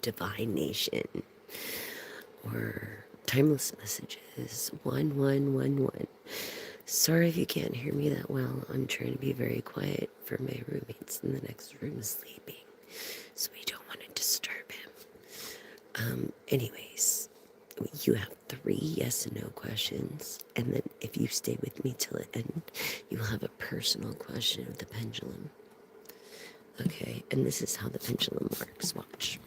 Divine Nation, or Timeless Messages 1111. Sorry if you can't hear me that well. I'm trying to be very quiet for my roommates in the next room sleeping, so we don't want to disturb him. Anyways, you have 3 yes and no questions, and then if you stay with me till the end, you'll have a personal question of the pendulum. Okay, and this is how the pendulum works. Watch.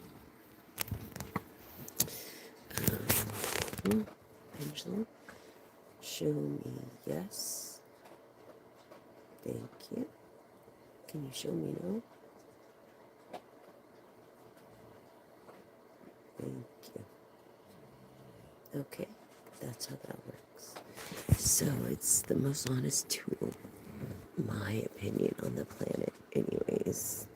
Pendulum, show me yes. Thank you. Can you show me no? Thank you. Okay, that's how that works. So it's the most honest tool, my opinion, on the planet. Anyways,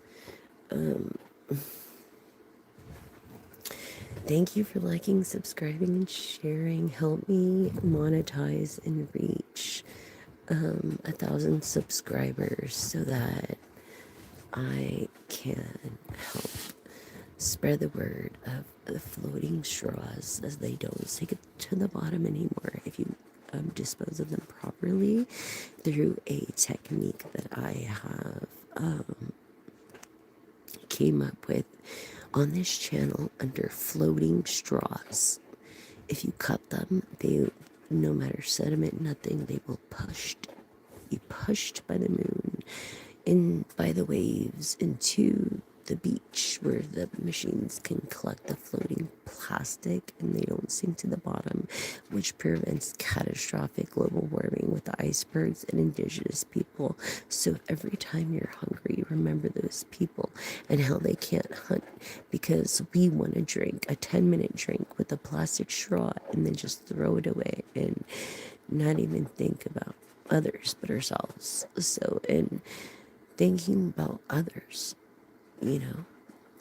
thank you for liking, subscribing, and sharing. Help me monetize and reach 1,000 subscribers so that I can help spread the word of the floating straws, as they don't sink to the bottom anymore if you dispose of them properly through a technique that I have came up with on this channel under floating straws. If you cut them, they, no matter sediment, nothing, they will be pushed by the moon and by the waves into the beach, where the machines can collect the floating plastic and they don't sink to the bottom, which prevents catastrophic global warming with the icebergs and indigenous people. So every time you're hungry, remember those people and how they can't hunt because we want to drink a 10-minute drink with a plastic straw and then just throw it away and not even think about others but ourselves. So, and thinking about others,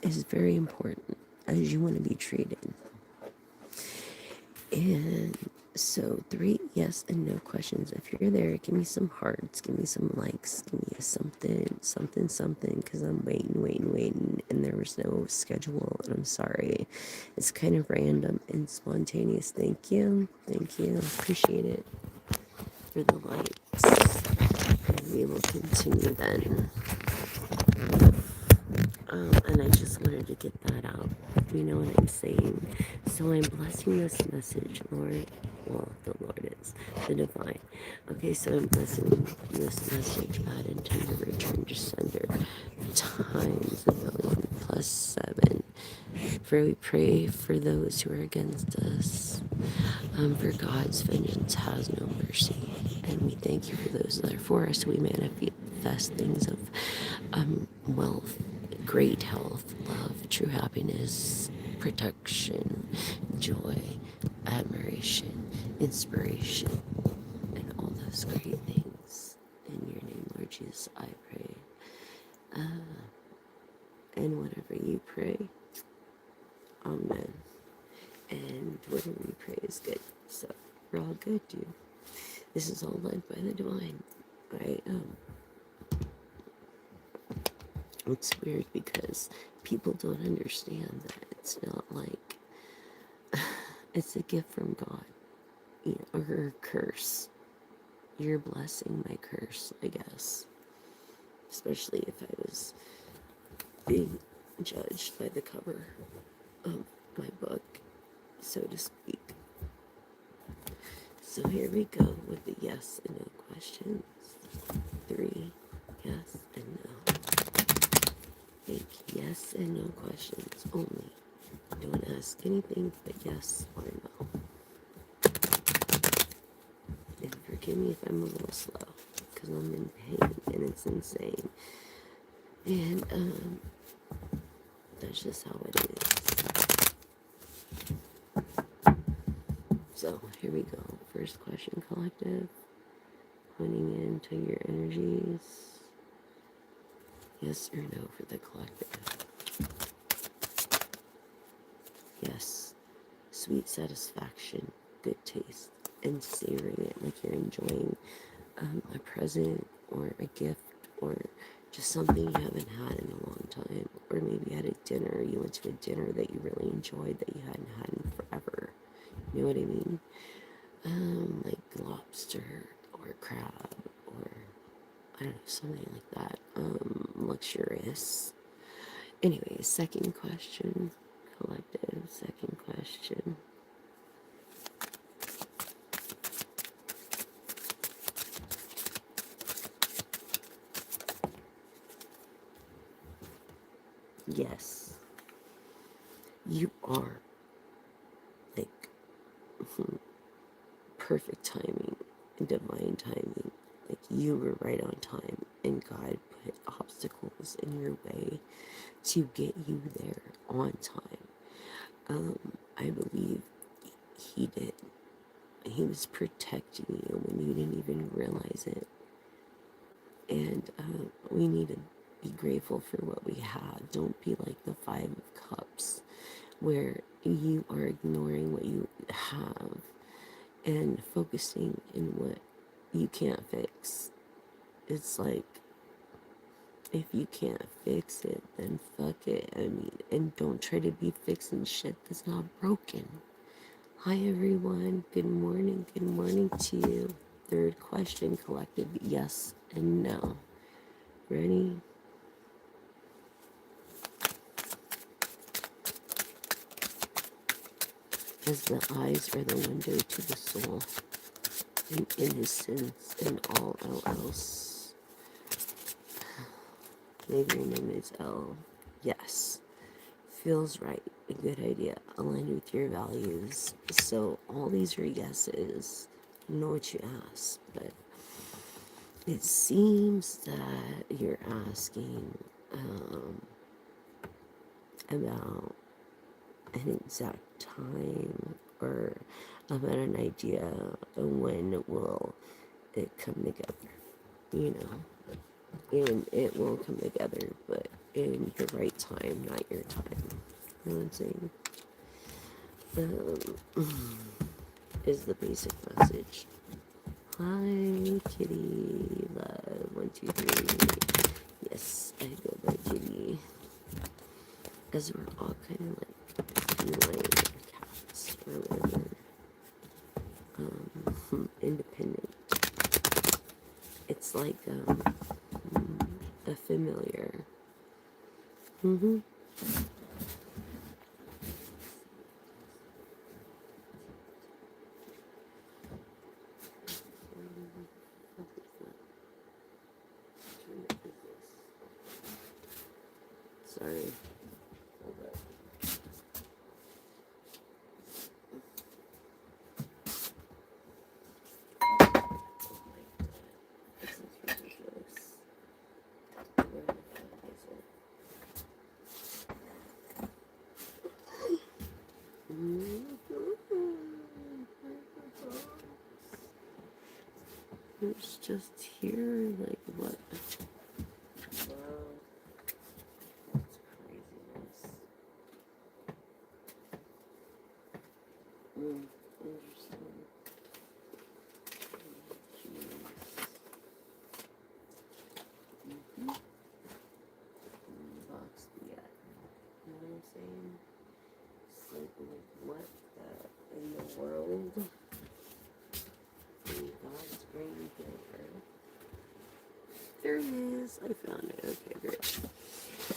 is very important as you want to be treated. And so 3 yes and no questions. If you're there, give me some hearts, give me some likes, give me something, because I'm waiting, and there was no schedule, and I'm sorry. It's kind of random and spontaneous. Thank you, appreciate it for the likes. And we will continue then. And I just wanted to get that out. You know what I'm saying? So I'm blessing this message, Lord. Well, the Lord is the divine. Okay, so I'm blessing this message, God, intend to return to sender times 1,000,000 plus 7. For we pray for those who are against us. For God's vengeance has no mercy. And we thank you for those that are for us. We manifest things of wealth, great health, love, true happiness, protection, joy, admiration, inspiration, and all those great things. In your name, Lord Jesus, I pray. And whatever you pray, amen. And whatever you pray is good. So we're all good, dude. This is all led by the divine. It's weird because people don't understand that it's not like it's a gift from God, or a curse. You're blessing my curse, I guess. Especially if I was being judged by the cover of my book, so to speak. So here we go with the yes and no questions. 3 yes and no. Think yes and no questions only. Don't ask anything but yes or no. And forgive me if I'm a little slow, because I'm in pain and it's insane. And that's just how it is. So here we go. First question, collective. Pointing into your energies. Yes or no for the collective? Yes. Sweet satisfaction, good taste, and savoring it like you're enjoying a present or a gift or just something you haven't had in a long time. Or maybe you had a dinner, you went to a dinner that you really enjoyed that you hadn't had in forever. You know what I mean? Like lobster or crab or I don't know, something like that. Luxurious. Anyway, second question, collective, second question. Yes, you are like perfect timing, divine timing. Like you were right on time, and God put obstacles in your way to get you there on time. I believe He did. He was protecting you when you didn't even realize it. And we need to be grateful for what we have. Don't be like the Five of Cups, where you are ignoring what you have and focusing in what you can't fix. It's like, if you can't fix it, then fuck it. I mean, and don't try to be fixing shit that's not broken. Hi everyone, good morning to you. Third question, collective, yes and no. Ready? As the eyes are the window to the soul, and innocence and all else. Maybe your name is L. Yes. Feels right. A good idea. Aligned with your values. So all these are yeses. I know what you asked, but it seems that you're asking about an exact time or about an idea of when will it come together, you know, and it will come together, but in your right time, not your time. You know what I'm saying? Is the basic message. Hi, Kitty. Love. 1, 2, 3. Yes, I go by Kitty. As we're all kind of like feline cats or whatever. Independent. It's like a familiar. Mm-hmm. Sorry. This is ridiculous. Where the fuck is it? It's just here, like what? Wow, that's craziness. Interesting. Box yet. You know what I'm saying? It's like what in the world? In God's green paper. There it is. I found it. Okay, great.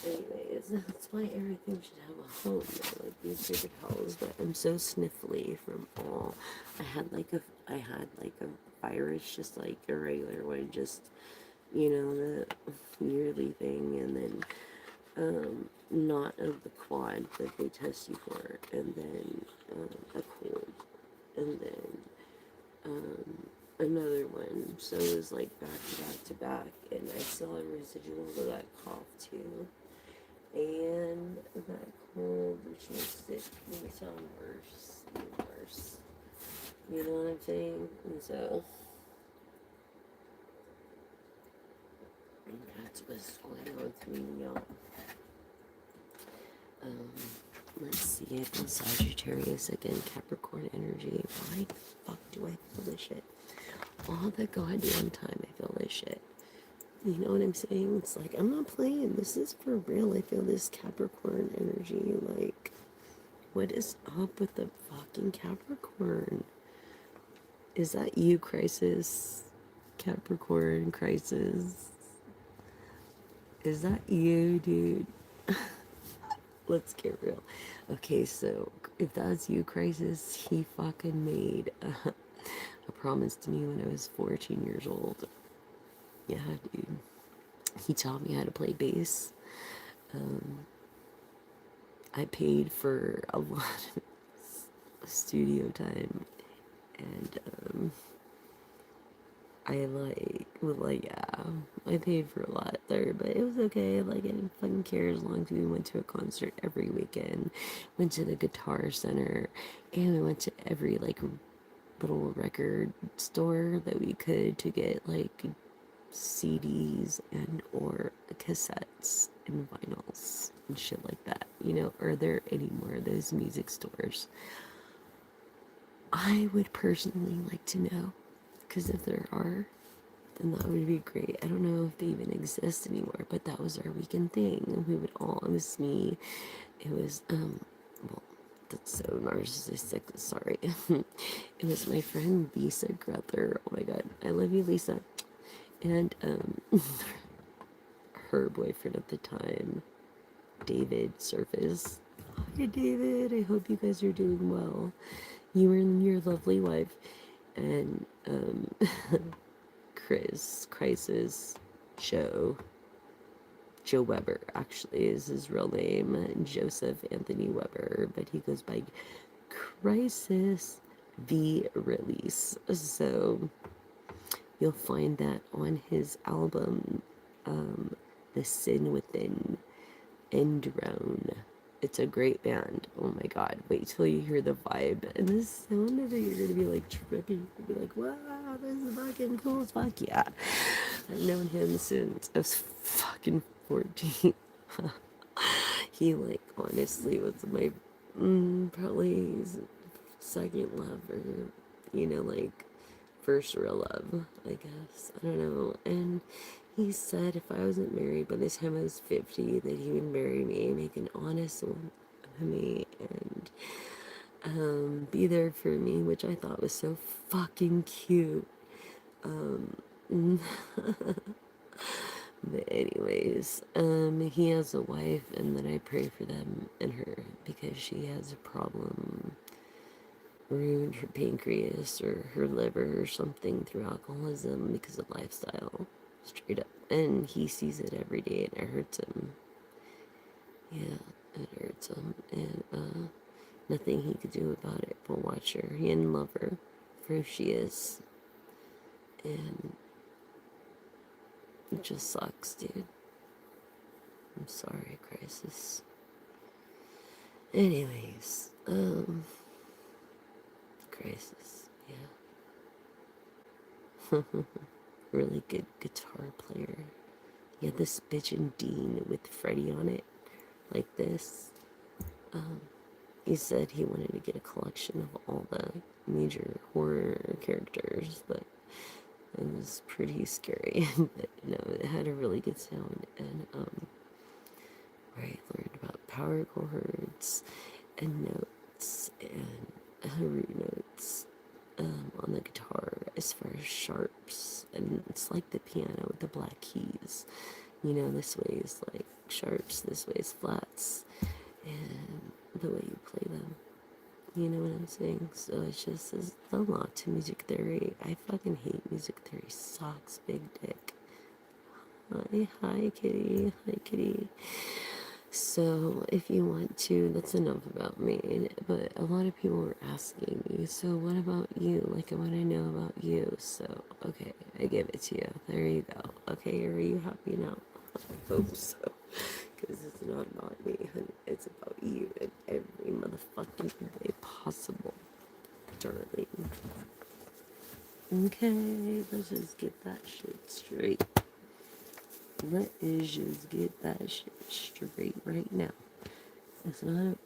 Anyways, that's why everything should have a home. Like these stupid holes, but I'm so sniffly from all. I had like a virus, just like a regular one, just the yearly thing, and then not of the quad that they test you for, and then a cold, and then another one. So it was like back to back to back, and I still have residuals of that cough too. And that cold, which makes it sound worse and worse. You know what I'm saying? And so that's what's going on with me, y'all. Let's see, I feel Sagittarius again, Capricorn energy. Why the fuck do I feel this shit? All the goddamn time I feel this shit. You know what I'm saying? It's like, I'm not playing. This is for real. I feel this Capricorn energy. Like, what is up with the fucking Capricorn? Is that you, Crisis? Capricorn Crisis? Is that you, dude? Let's get real. Okay, so if that's you, Crisis, he fucking made a promise to me when I was 14 years old. Yeah, dude. He taught me how to play bass. I paid for a lot of studio time, and yeah, I paid for a lot there, but it was okay. Like, I didn't fucking care as long as we went to a concert every weekend, went to the Guitar Center, and we went to every, like, little record store that we could to get, like, CDs and or cassettes and vinyls and shit like that. You know, are there any more of those music stores? I would personally like to know, because if there are, then that would be great. I don't know if they even exist anymore, but that was our weekend thing. We would all, it was me, it was, well, that's so narcissistic, sorry. It was my friend Lisa Gruther. Oh my god, I love you, Lisa. And, her boyfriend at the time, David Surface. Hi, David. I hope you guys are doing well. You and your lovely wife, and Crisis, Joe Weber actually is his real name, Joseph Anthony Weber, but he goes by Crisis the Release. So you'll find that on his album, The Sin Within Endrone. It's a great band. Oh my god. Wait till you hear the vibe. And the sound of it, you're gonna be like tripping. You'll be like, wow, this is fucking cool as fuck. Yeah. I've known him since I was fucking 14. He, like, honestly was my probably second love, or, you know, like, first real love, I guess. I don't know. And he said if I wasn't married by the time I was 50, that he would marry me, make an honest one of me, and be there for me, which I thought was so fucking cute. But anyways, he has a wife, and then I pray for them and her because she has a problem, ruined her pancreas or her liver or something through alcoholism because of lifestyle, straight up. And he sees it every day, and it hurts him. Yeah, it hurts him, and nothing he could do about it but watch her and love her for who she is. And it just sucks, dude. I'm sorry, Crisis. Anyways, Crisis, yeah. Really good guitar player. He had this bitchin' Dean with Freddie on it, like this. He said he wanted to get a collection of all the major horror characters, but it was pretty scary. But no, it had a really good sound, and where I learned about power chords and notes and root notes on the guitar as far as sharps, and it's like the piano with the black keys. You know, this way is like sharps, this way is flats, and the way you play them. You know what I'm saying? So it's just a lot to music theory. I fucking hate music theory. Sucks, big dick. Hi, kitty. Hi, kitty. So, if you want to, that's enough about me. But a lot of people were asking me, so what about you? Like, I want to know about you. So, okay, I give it to you. There you go. Okay, are you happy now? I hope so. Because it's not about me, honey. It's about you in every motherfucking way possible, darling. Okay, let's just get that shit straight. Let us just get that shit straight right now. Not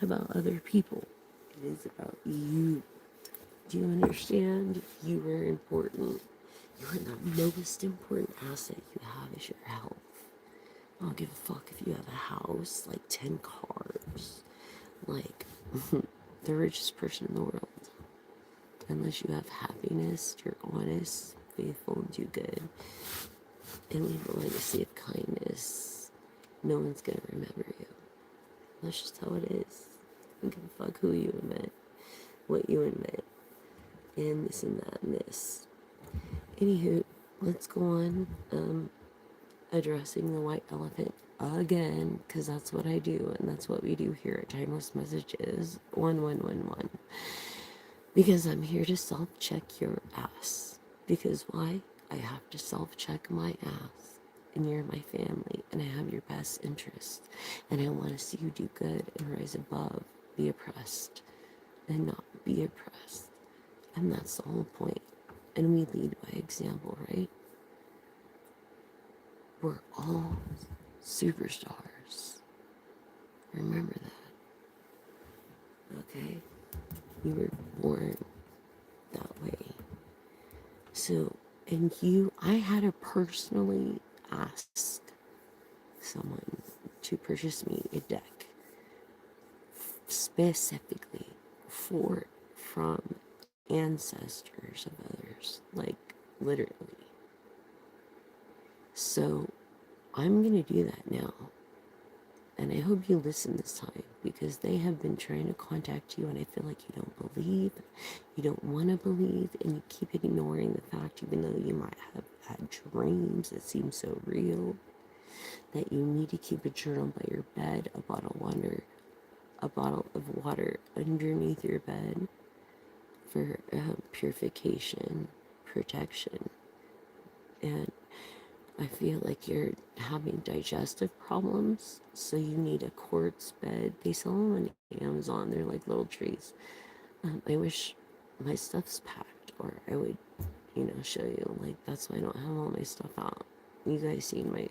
about other people. It is about you. Do you understand? You are important. You're the most important asset you have is your health. I don't give a fuck if you have a house, like 10 cars, like the richest person in the world. Unless you have happiness, you're honest, faithful, and do good, and leave a legacy of kindness, no one's gonna remember you. That's just how it is. I don't give a fuck who you admit, what you admit, and this and that and this. Anywho, let's go on addressing the white elephant again, because that's what I do, and that's what we do here at Timeless Messages 1111. Because I'm here to self-check your ass. Because why? I have to self-check my ass. And you're my family, and I have your best interest. And I want to see you do good and rise above, be oppressed, and not be oppressed. And that's the whole point. And we lead by example, right? We're all superstars. Remember that. Okay? You were born that way. So, and I had to personally ask someone to purchase me a deck specifically from ancestors of others, like literally. So, I'm gonna do that now. And I hope you listen this time, because they have been trying to contact you, and I feel like you don't believe, you don't want to believe, and you keep ignoring the fact, even though you might have had dreams that seem so real, that you need to keep a journal by your bed, a bottle of water underneath your bed for purification, protection, and I feel like you're having digestive problems, so you need a quartz bed. They sell them on Amazon. They're like little trees. I wish my stuff's packed, or I would, show you. Like, that's why I don't have all my stuff out. You guys seen my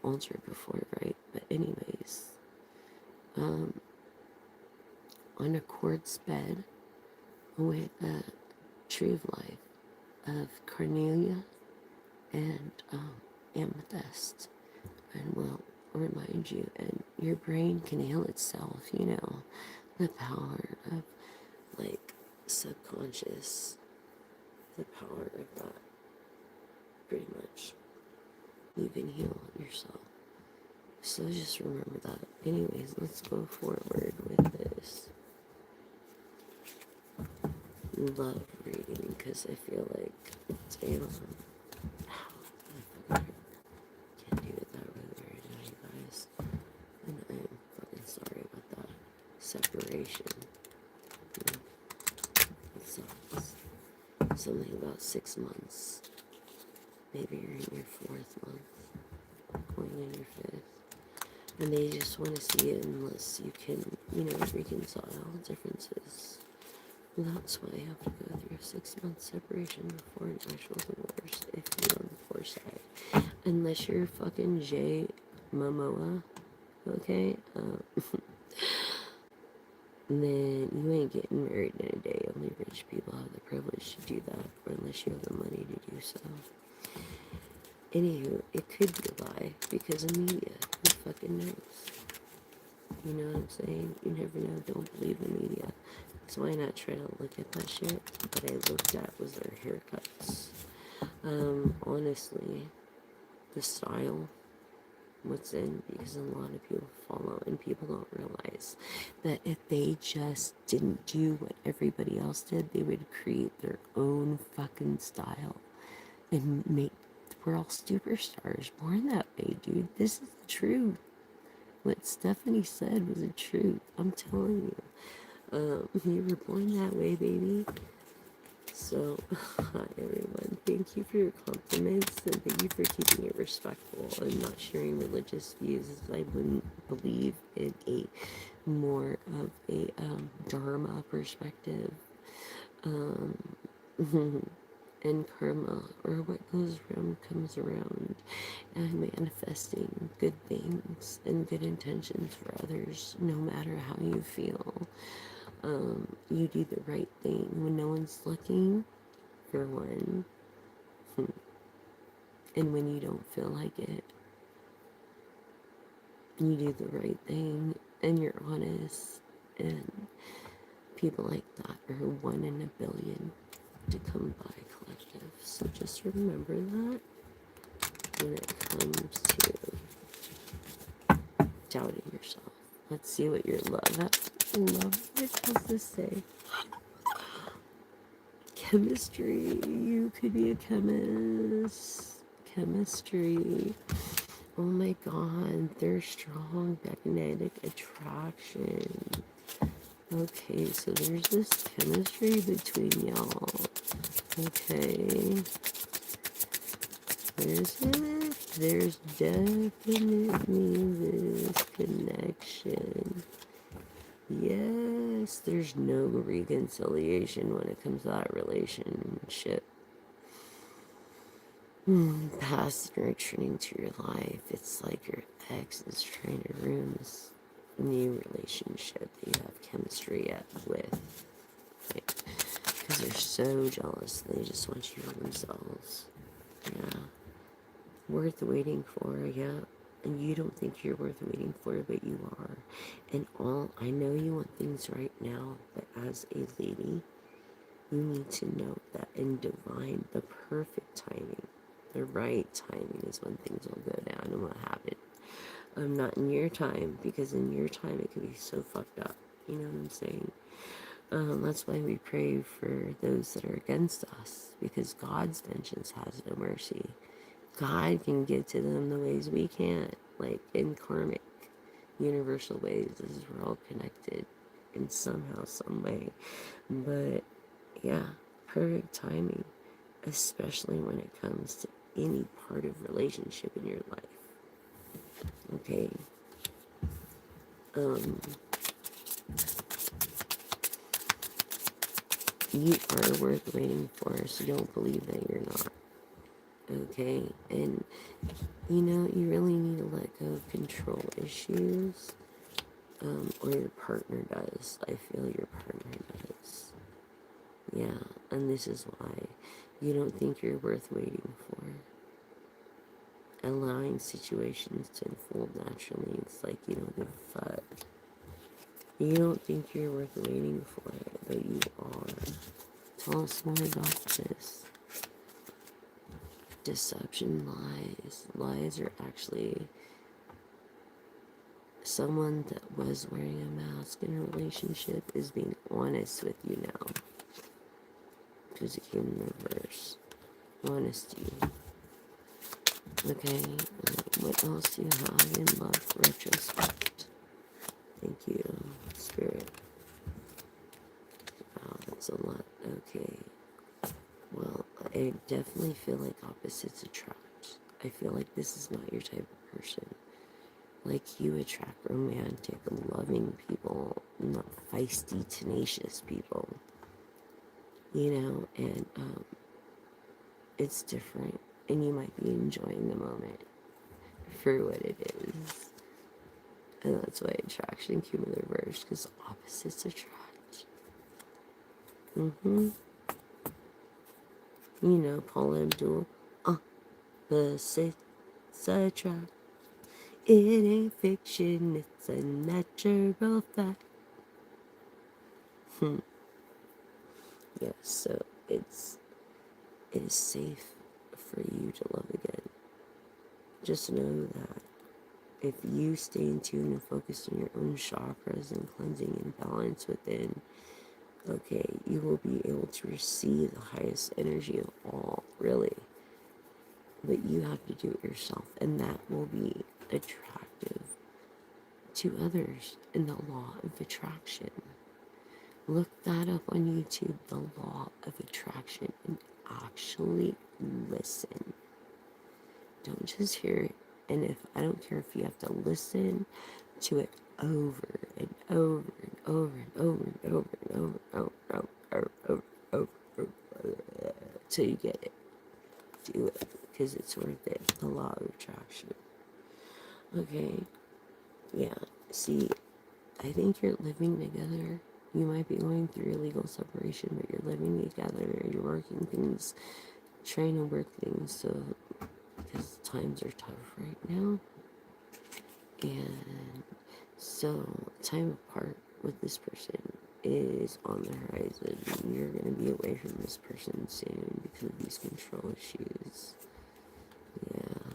altar before, right? But anyways, on a quartz bed with a tree of life of carnelia and amethyst, and will remind you, and your brain can heal itself, the power of, like, subconscious, the power of that, pretty much. You can heal yourself. So just remember that. Anyways, let's go forward with this love reading, because I feel like, damn, can't do it that way right now, you guys. And I'm fucking sorry about that separation. It sucks. Something about 6 months. Maybe you're in your 4th month, going in your 5th. And they just want to see it unless you can, reconcile differences. That's why you have to go through a 6-month separation before an actual divorce, if you're on the foresight. Unless you're fucking Jay Momoa, okay? Then you ain't getting married in a day. Only rich people have the privilege to do that, or unless you have the money to do so. Anywho, it could be a lie because of media. Who fucking knows? You know what I'm saying? You never know. Don't believe the media. So why not try to look at that shit? What I looked at was their haircuts. Honestly, the style, what's in, because a lot of people follow, and people don't realize that if they just didn't do what everybody else did, they would create their own fucking style and we're all superstars, born that way, dude. This is the truth. What Stephanie said was the truth. I'm telling you. You were born that way, baby. So, hi everyone. Thank you for your compliments, and thank you for keeping it respectful and not sharing religious views, as I wouldn't believe in a more of a dharma perspective. And karma, or what goes around comes around, and manifesting good things and good intentions for others, no matter how you feel. You do the right thing when no one's looking, for one, And when you don't feel like it, you do the right thing and you're honest. And people like that are 1 in a billion to come by collective. So just remember that when it comes to doubting yourself. Let's see what your love has to say. Chemistry. You could be a chemist. Chemistry. Oh my god, they're strong magnetic attraction. Okay, so there's this chemistry between y'all. Okay. There's definitely this connection. Yes, there's no reconciliation when it comes to that relationship. Past and returning to your life. It's like your ex is trying to ruin this new relationship that you have chemistry with. Because they're so jealous. They just want you for themselves. Yeah. Worth waiting for, yeah. And you don't think you're worth waiting for, but you are. And I know you want things right now, but as a lady, you need to know that in divine, the perfect timing, the right timing is when things will go down and will happen. Not in your time, because in your time it could be so fucked up. You know what I'm saying? That's why we pray for those that are against us, because God's vengeance has no mercy. God can get to them the ways we can't, like in karmic, universal ways, as we're all connected in somehow, some way. But yeah, perfect timing, especially when it comes to any part of relationship in your life. Okay. You are worth waiting for, so don't believe that you're not. Okay? And you really need to let go of control issues. Or your partner does. I feel your partner does. Yeah, and this is why you don't think you're worth waiting for. Allowing situations to unfold naturally. It's like you don't give a fuck. You don't think you're worth waiting for it, but you are. Tell us more about this. Deception, lies. Lies are actually someone that was wearing a mask in a relationship is being honest with you now. Because it came in reverse. Honesty. Okay, what else do you have in love retrospect? Thank you, Spirit. Wow, that's a lot. Okay. Well, I definitely feel like opposites attract. I feel like this is not your type of person. Like you attract romantic, loving people, not feisty, tenacious people. And it's different. And you might be enjoying the moment for what it is. And that's why attraction came in reverse, because opposites attract. Paula Abdul. Opposites attract. It ain't fiction, it's a natural fact. Yes, so it is safe for you to love again. Just know that if you stay in tune and focus on your own chakras and cleansing and balance within, okay, you will be able to receive the highest energy of all, really. But you have to do it yourself, and that will be attractive to others in the law of attraction. Look that up on YouTube, the law of attraction, and actually listen. Don't just hear it. And I don't care if you have to listen to it over and over and over and over and over and over and over till you get it. Do it, because it's worth it. The law of attraction. Okay. Yeah. See, I think you're living together. You might be going through a legal separation, but you're living together. You're working things trying to work things so, because times are tough right now. And so, time apart with this person is on the horizon. You're going to be away from this person soon because of these control issues. Yeah.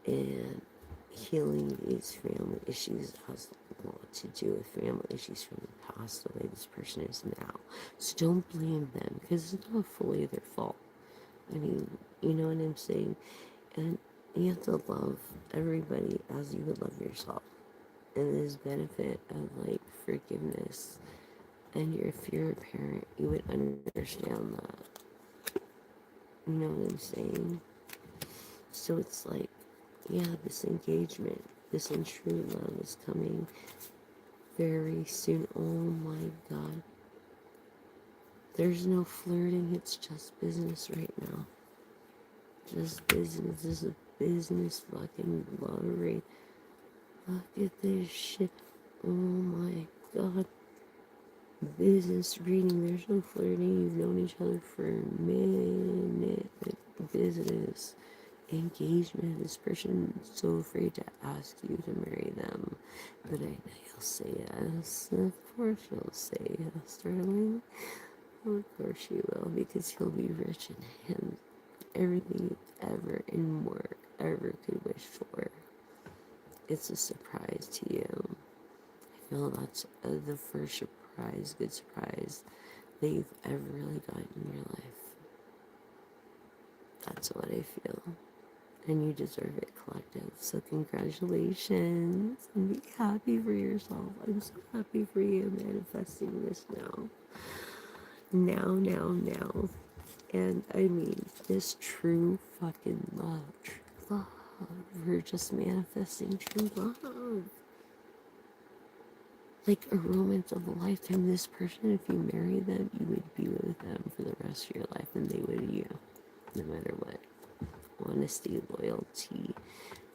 And healing these family issues has a lot to do with family issues from the past, the way this person is now. So don't blame them because it's not fully their fault. I mean, you know what I'm saying? And you have to love everybody as you would love yourself. And there's benefit of like forgiveness. And if you're a parent, you would understand that. You know what I'm saying? So it's like, yeah, this engagement, this untrue love is coming very soon. Oh my God. There's no flirting, it's just business right now. Just business. This is a business fucking lottery. Look at this shit. Oh my God. Business reading. There's no flirting. You've known each other for a minute. Business. Engagement. This person is so afraid to ask you to marry them. But I know you'll say yes. Of course you'll say yes, darling. Of course you will, because he'll be rich in him. Everything ever and more ever could wish for. It's a surprise to you. I feel that's the first surprise, good surprise that you've ever really gotten in your life. That's what I feel. And you deserve it, collective. So congratulations. And be happy for yourself. I'm so happy for you manifesting this now. Now. And I mean, this true fucking love. True love. We're just manifesting true love. Like a romance of a lifetime. This person, if you marry them, you would be with them for the rest of your life, and they would you, no matter what. Honesty, loyalty,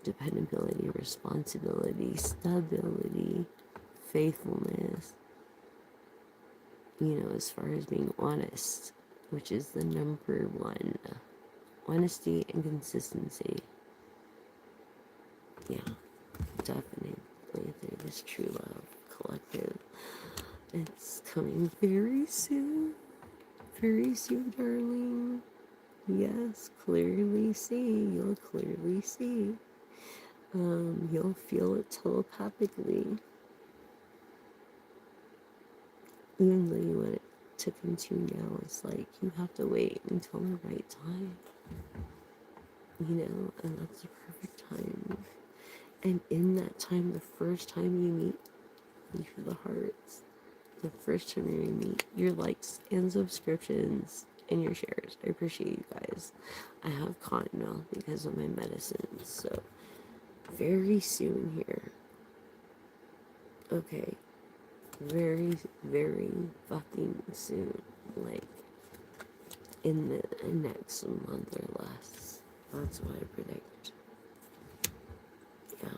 dependability, responsibility, stability, faithfulness. You know, as far as being honest, which is the number one. Honesty and consistency. Yeah, definitely through this true love collective. It's coming very soon. Very soon, darling. Yes, clearly see. You'll clearly see. You'll feel it telepathically. Even though you want it to continue now, it's like you have to wait until the right time. You know, and that's the perfect time. And in that time, the first time you meet, you feel the hearts. The first time you meet, your likes and subscriptions and your shares. I appreciate you guys. I have cotton mouth because of my medicines, so very soon here. Okay, very, very fucking soon. Like in the next month or less. That's what I predict. Yeah.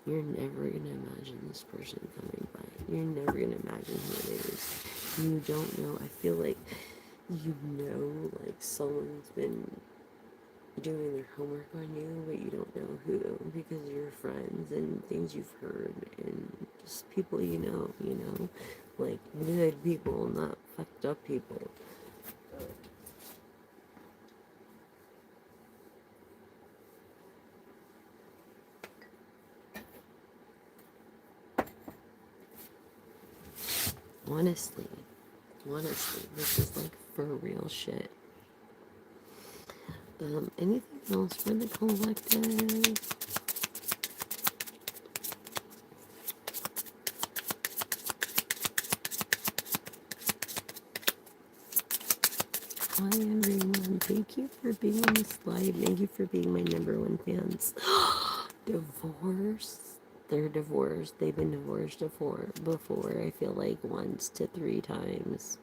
You're never gonna imagine this person coming by. You're never gonna imagine who it is. You don't know. I feel like you know, like someone's been doing their homework on you, but you don't know who because of your friends and things you've heard and just people you know, like good people, not fucked up people. Honestly, this is like for real shit. Anything else for the collective? Hi everyone, thank you for being on this live. Thank you for being my #1 fans. Divorce? They're divorced. They've been divorced before. I feel like once to 3 times.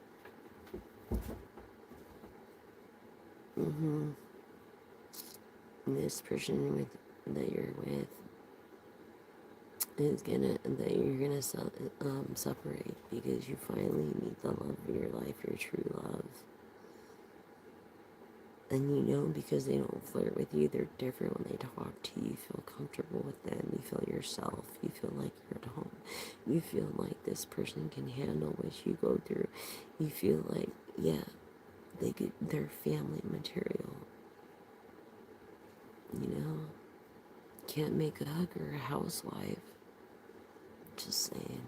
This person that you're with, is gonna that you're gonna separate because you finally meet the love of your life, your true love. And you know, because they don't flirt with you, they're different when they talk to you. You feel comfortable with them. You feel yourself. You feel like you're at home. You feel like this person can handle what you go through. You feel like, yeah, they're family material. You know, can't make a hugger a housewife. Just saying.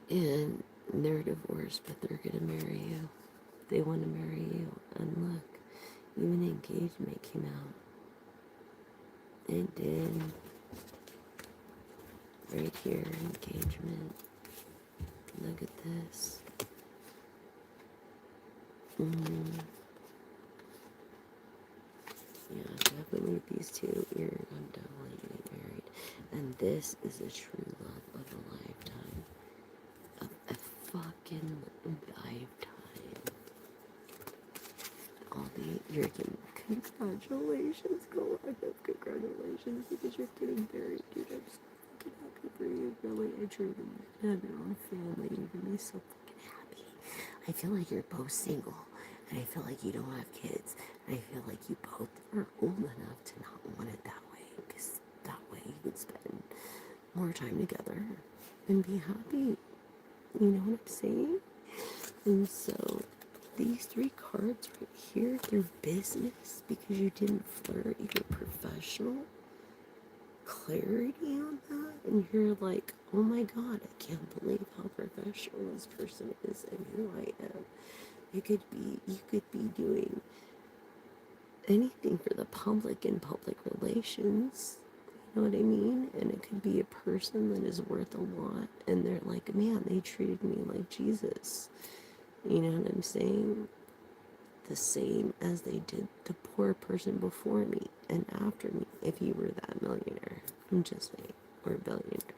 And they're divorced, but they're gonna marry you. They want to marry you. And look, even engagement came out. It did. Right here, engagement. Look at this. Yeah, definitely these two, I'm definitely getting married. And this is a true love of a lifetime. Of a fucking lifetime. All the, you're getting, congratulations, collective, congratulations, because you're getting married, dude. I'm so fucking happy for you, really. I truly, you have your own family, you're gonna be so fucking happy. I feel like you're both single, and I feel like you don't have kids, and I feel like you both are old enough to not want it that way, because that way you can spend more time together and be happy. You know what I'm saying? And so these three cards right here, they're business because you didn't flirt, you're professional. Clarity on that, and you're like, oh my god, I can't believe how professional this person is and who I am. You could be doing anything for the public in public relations. You know what I mean? And it could be a person that is worth a lot, and they're like, man, they treated me like Jesus. You know what I'm saying? The same as they did the poor person before me and after me, if you were that millionaire. I'm just saying, or billionaire.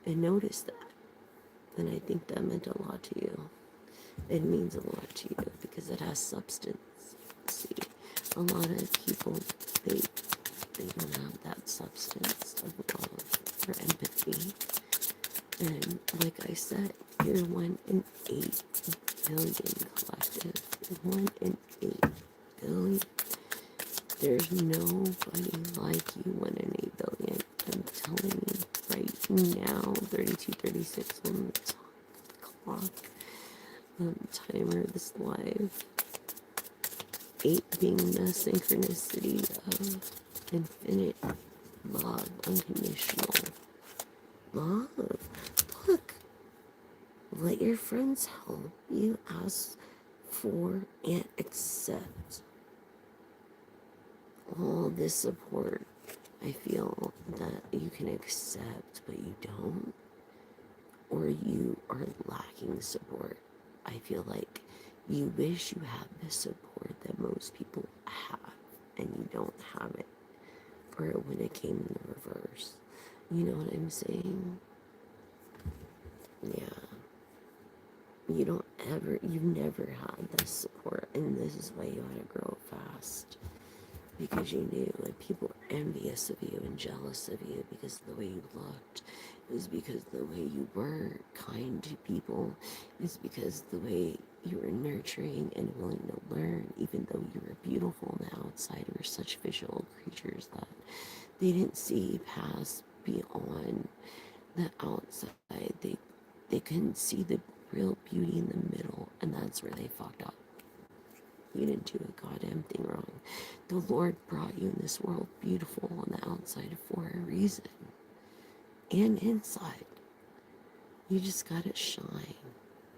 And notice that. And I think that meant a lot to you. It means a lot to you because it has substance. See, a lot of people, they don't have that substance of love or empathy. And like I said, you're 1 in 8 billion collective. 1 in 8 billion. There's nobody like you, 1 in 8 billion. I'm telling you right now, 32, 36 on the clock. Timer, this live. 8 being the synchronicity of infinite love, unconditional love. Look, let your friends help you ask for and accept all this support. I feel that you can accept, but you don't, or you are lacking support. I feel like you wish you had the support that most people have, and you don't have it, or when it came in the reverse. You know what I'm saying? Yeah. You've never had this support, and this is why you had to grow fast. Because you knew, like, people were envious of you and jealous of you because of the way you looked. It was because the way you were kind to people. It's because the way you were nurturing and willing to learn, even though you were beautiful on the outside. You were such visual creatures that they didn't see past beyond the outside. They couldn't see the real beauty in the middle, and that's where they fucked up. You didn't do a goddamn thing wrong. The Lord brought you in this world beautiful on the outside for a reason. And inside. You just gotta shine.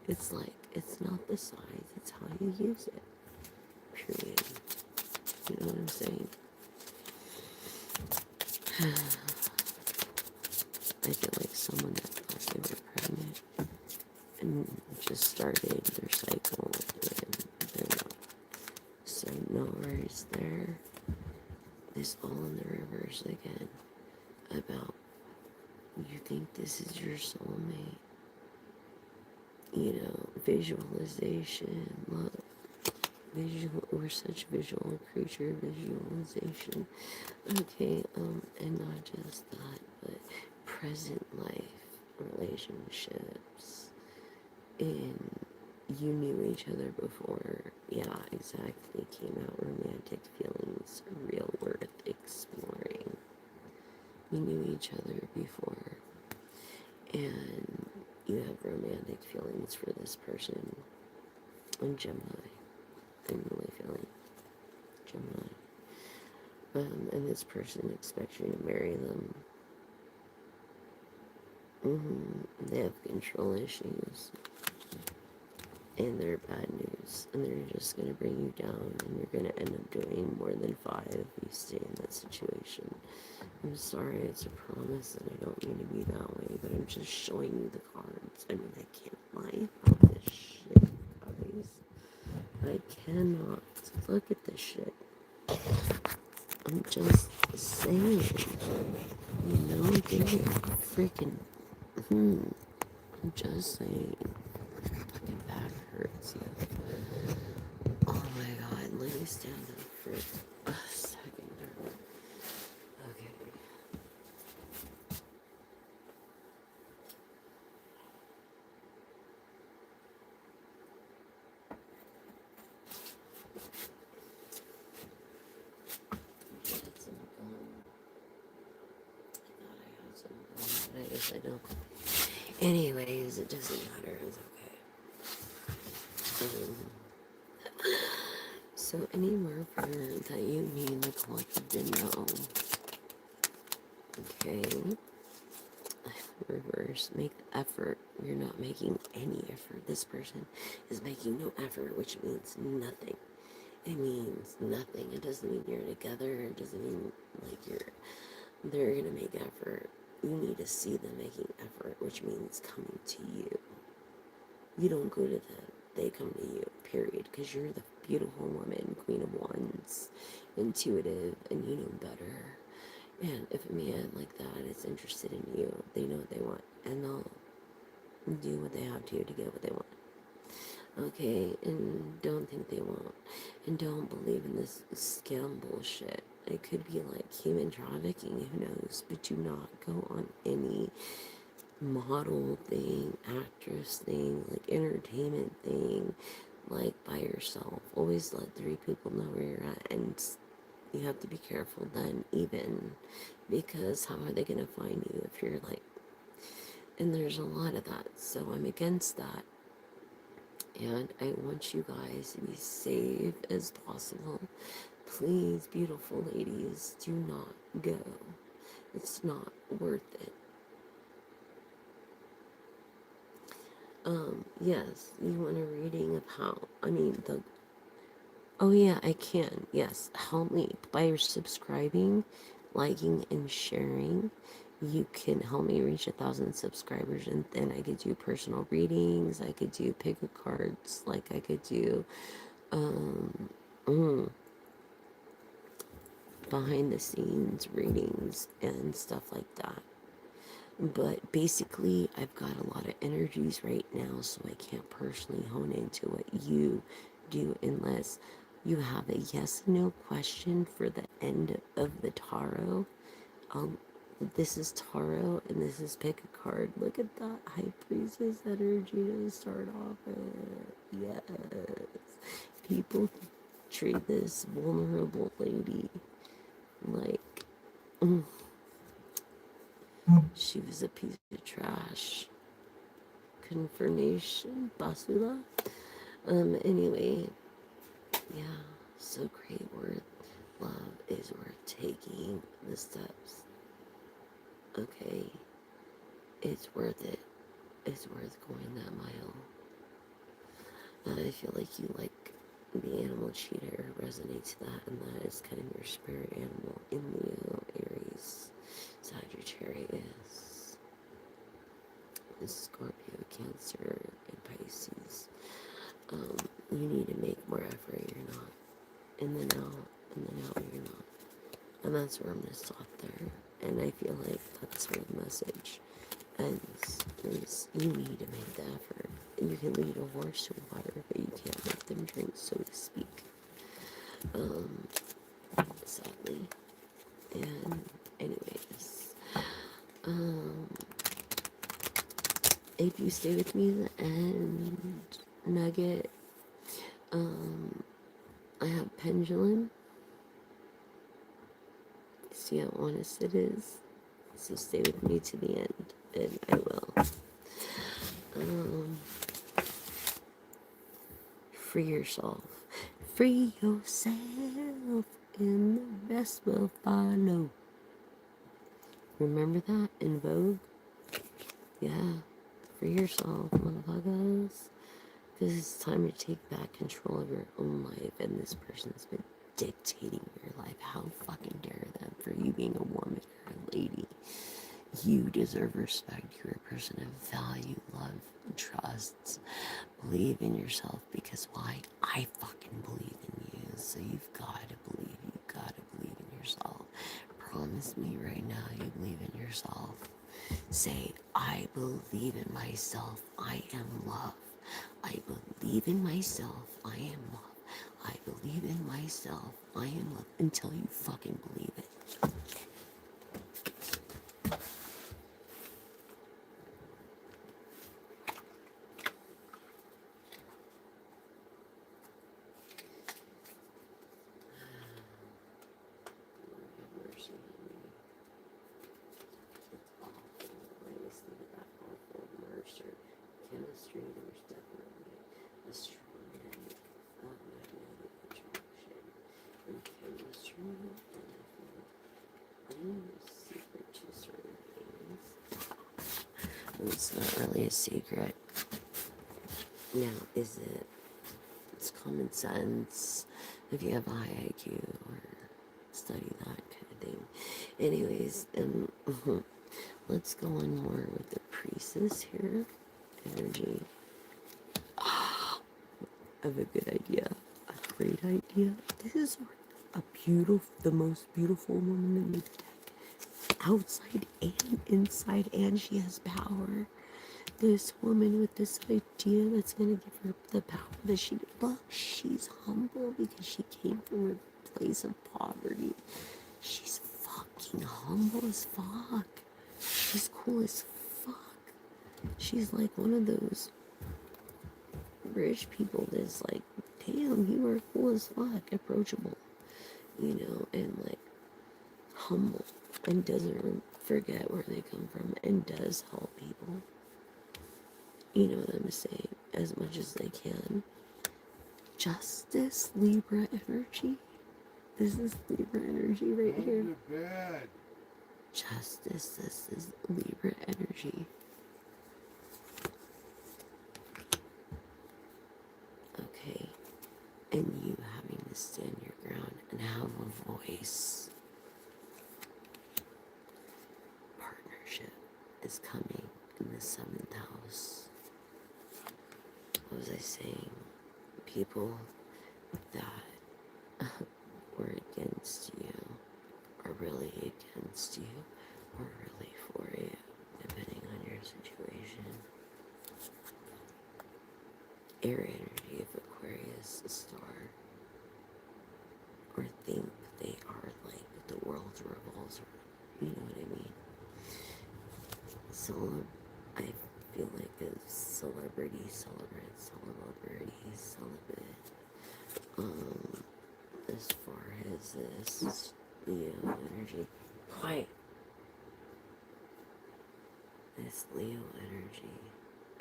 It's like, it's not the size, it's how you use it. Period. You know what I'm saying? I feel like someone that thought they were pregnant and just started their cycle and they're not. So no worries there. It's all in the reverse again. About you think this is your soulmate. You know, visualization, love. We're such visual creature, visualization. Okay, and not just that, but present life relationships, and you knew each other before. Yeah, exactly. Came out romantic feelings, real worth exploring. You knew each other before, and you have romantic feelings for this person. I'm Gemini. I'm really feeling Gemini. And this person expects you to marry them. They have control issues, and they're bad news, and they're just gonna bring you down, and you're gonna end up doing more than 5 if you stay in that situation. I'm sorry, it's a promise, and I don't mean to be that way, but I'm just showing you the cards. I mean, I can't lie about this shit, guys. I cannot. Look at this shit. I'm just saying, you know, give me freaking, I'm just saying, fucking back hurts, yeah. Oh my god, let me stand up for a second. Okay. Had some gum. I thought I had some gum, but I guess I don't. Anyways, it doesn't matter, it's okay. So any marker that you need the collective to know, okay? Reverse, make the effort. You're not making any effort. This person is making no effort, which means nothing. It means nothing. It doesn't mean you're together. It doesn't mean like they're gonna make effort. You need to see them making effort, which means coming to you. You don't go to them, they come to you, period. Because you're the beautiful woman, Queen of Wands, intuitive, and you know better. And if a man like that is interested in you, they know what they want, and they'll do what they have to get what they want. Okay, and don't think they won't. And don't believe in this scam bullshit. It could be like human trafficking, who knows? But do not go on any model thing, actress thing, like entertainment thing, like by yourself. Always let 3 people know where you're at, and you have to be careful then, even, because how are they going to find you if you're like, and there's a lot of that, so I'm against that, and I want you guys to be safe as possible. Please, beautiful ladies, do not go. It's not worth it. Yes, you want a reading of how, oh yeah, I can, yes, help me by subscribing, liking, and sharing. You can help me reach 1,000 subscribers, and then I could do personal readings, I could do pick a cards, like I could do, behind the scenes readings and stuff like that. But basically, I've got a lot of energies right now, so I can't personally hone into what you do unless you have a yes and no question for the end of the tarot. This is tarot, and this is pick a card. Look at that high priestess energy to start off with. Yes. People treat this vulnerable lady like she was a piece of trash. Confirmation, basura. Anyway, yeah, so great worth. Love is worth taking the steps. Okay, it's worth it. It's worth going that mile. I feel like you like the animal cheetah, resonates that, and that is kind of your spirit animal in Leo, Aries, Sagittarius, Scorpio, Cancer, and Pisces. You need to make more effort. You're not. In the now, you're not. And that's where I'm gonna stop there. And I feel like that's where the message ends. Is you need to make the effort. You can lead a horse to water, but you can't make them drink, so to speak. Sadly. And anyways, If you stay with me to the end, Nugget, I have Pendulum. See how honest it is? So stay with me to the end, and I will. Free yourself. Free yourself, and the rest will follow. Remember that in Vogue? Yeah. Free yourself, motherfuckers. Because it's time to take back control of your own life, and this person's been dictating your life. How fucking dare them for you being a woman or a lady? You deserve respect. You're a person of value, love, and trust. Believe in yourself, because why? I fucking believe in you. So you've got to believe. You've got to believe in yourself. Promise me right now you believe in yourself. Say, I believe in myself. I am love. I believe in myself. I am love. I believe in myself. I am love. Until you fucking believe it. Chemistry, there's definitely a strong magnetic attraction in chemistry, and I feel like I know the secret to certain things. It's not really a secret. Now, is it? It's common sense if you have a high IQ or study that kind of thing. Anyways, let's go on more with the priestess here. Energy. I have a good idea. A great idea. This is a beautiful, the most beautiful woman in the deck. Outside and inside, and she has power. This woman with this idea that's gonna give her the power that she look. She's humble because she came from a place of poverty. She's fucking humble as fuck. She's cool as fuck. She's like one of those rich people that's like, damn, you are cool as fuck, approachable, you know, and like humble, and doesn't forget where they come from, and does help people, you know what I'm saying, as much as they can. Justice, Libra energy. This is Libra energy right here. Justice, this is Libra energy. Okay, and you having to stand your ground and have a voice. Partnership is coming in the 7th house. What was I saying? People that were against you are really against you, or really for you, depending on your situation. Air energy of Aquarius, a star, or think they are like the world revolves around. You know what I mean? So I feel like a celebrity, celebrity, celibate. As far as this Leo energy, quiet. This Leo energy,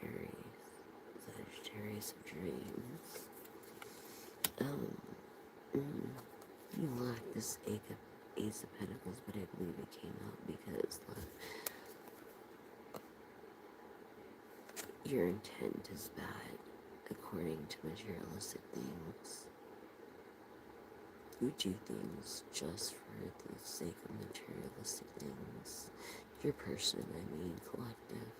Aries, Sagittarius of dreams. You lack this Ace of Pentacles, but I believe it came out because your intent is bad, according to materialistic things. You do things just for the sake of materialistic things. Your person, I mean collective.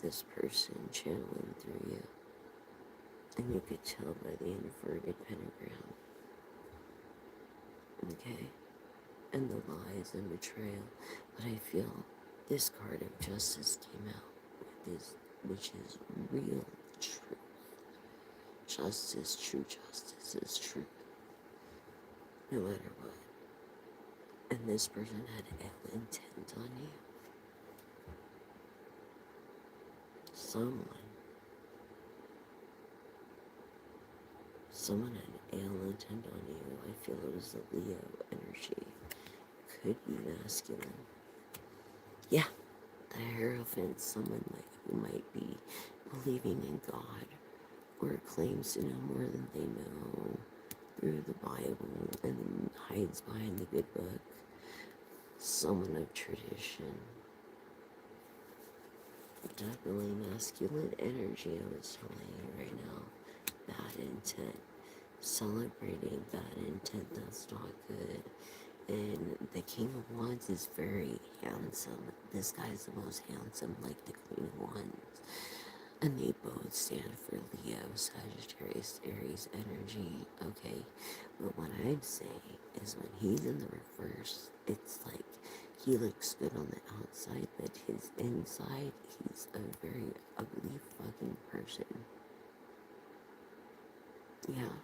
This person channeling through you. And you could tell by the inverted pentagram. Okay? And the lies and betrayal. But I feel this card of justice came out with this, which is real truth. Justice, true justice is truth. No matter what. And this person had ill intent on you. someone had ill intent on you. I feel it was the Leo energy. Could be masculine. Yeah, the Hierophant, someone who might be believing in God or claims to know more than they know through the Bible and hides behind the good book. Someone of tradition. Definitely masculine energy, I was telling you right now. Bad intent. Celebrating bad intent, that's not good. And the King of Wands is very handsome. This guy's the most handsome, like the Queen of Wands. And they both stand for Leo, Sagittarius, Aries energy, okay? But what I'm saying is when he's in the reverse, it's like he looks good on the outside, but his inside, he's a very ugly fucking person. Yeah.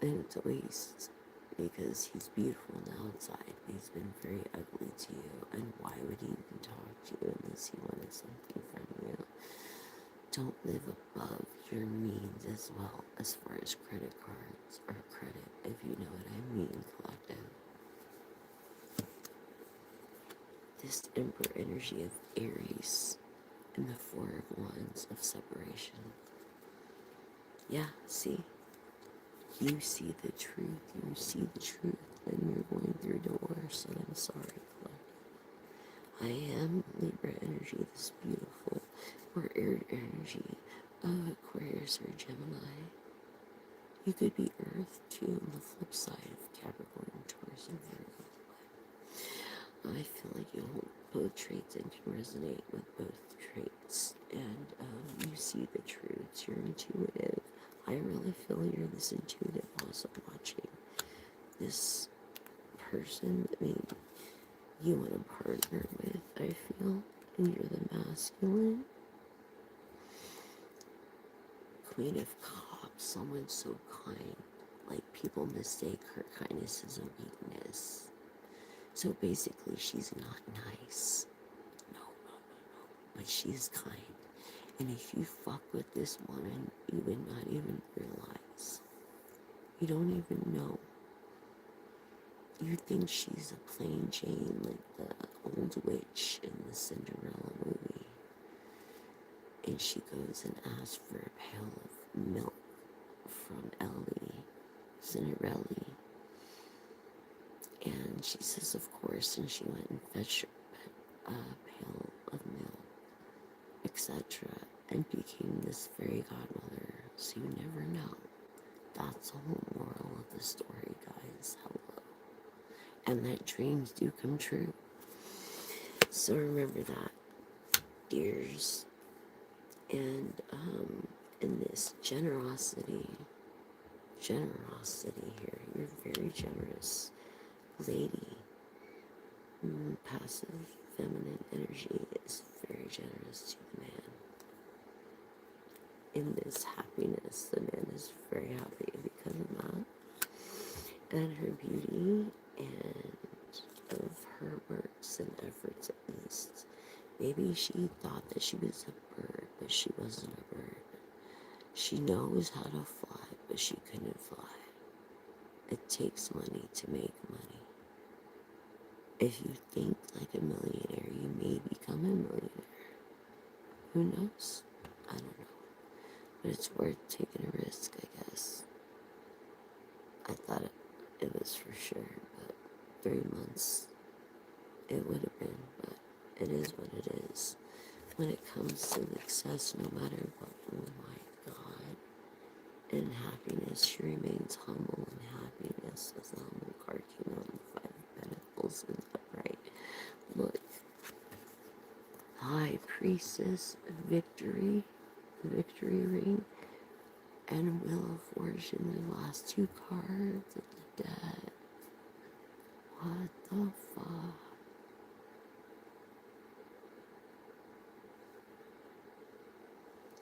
And it's a waste because he's beautiful on the outside. He's been very ugly to you. And why would he even talk to you unless he wanted something from you? Don't live above your means as well as far as credit cards or credit, if you know what I mean, collective. This Emperor energy of Aries and the Four of Wands of separation. Yeah, see? You see the truth. You see the truth when you're going through divorce, and I'm sorry, collective. I am Libra energy, this beautiful, or air energy of Aquarius or Gemini. You could be Earth too on the flip side of Capricorn, Taurus, and Virgo. I feel like you hold both traits and can resonate with both traits, and you see the truths. You're intuitive. I really feel you're this intuitive also watching this person. I mean, you want to partner with, I feel, and you're the masculine. Queen of Cups, someone so kind. Like, people mistake her kindness as a weakness. So basically, she's not nice. No. But she's kind. And if you fuck with this woman, you would not even realize. You don't even know. You think she's a plain Jane, like the old witch in the Cinderella movie. And she goes and asks for a pail of milk from Ellie, Cinderella. And she says, of course, and she went and fetched a pail of milk, etc., and became this fairy godmother. So you never know. That's the whole moral of the story, guys. Hello. And that dreams do come true. So remember that, dears. And in this generosity here, you're very generous lady. Passive feminine energy is very generous to the man. In this happiness, the man is very happy because of that. And her beauty and of her works and efforts, at least. Maybe she thought that she was a bird, but she wasn't a bird. She knows how to fly, but she couldn't fly. It takes money to make money. If you think like a millionaire, you may become a millionaire. Who knows? I don't know. But it's worth taking a risk, I guess. I thought it was for sure, but 3 months it would have been, but it is what it is. When it comes to success, no matter what, oh my God. And happiness, she remains humble, and happiness as the humble card came out in 5 of Pentacles and upright. Look, High Priestess, victory ring, and Wheel of Fortune, the last 2 cards of the deck. What the fuck?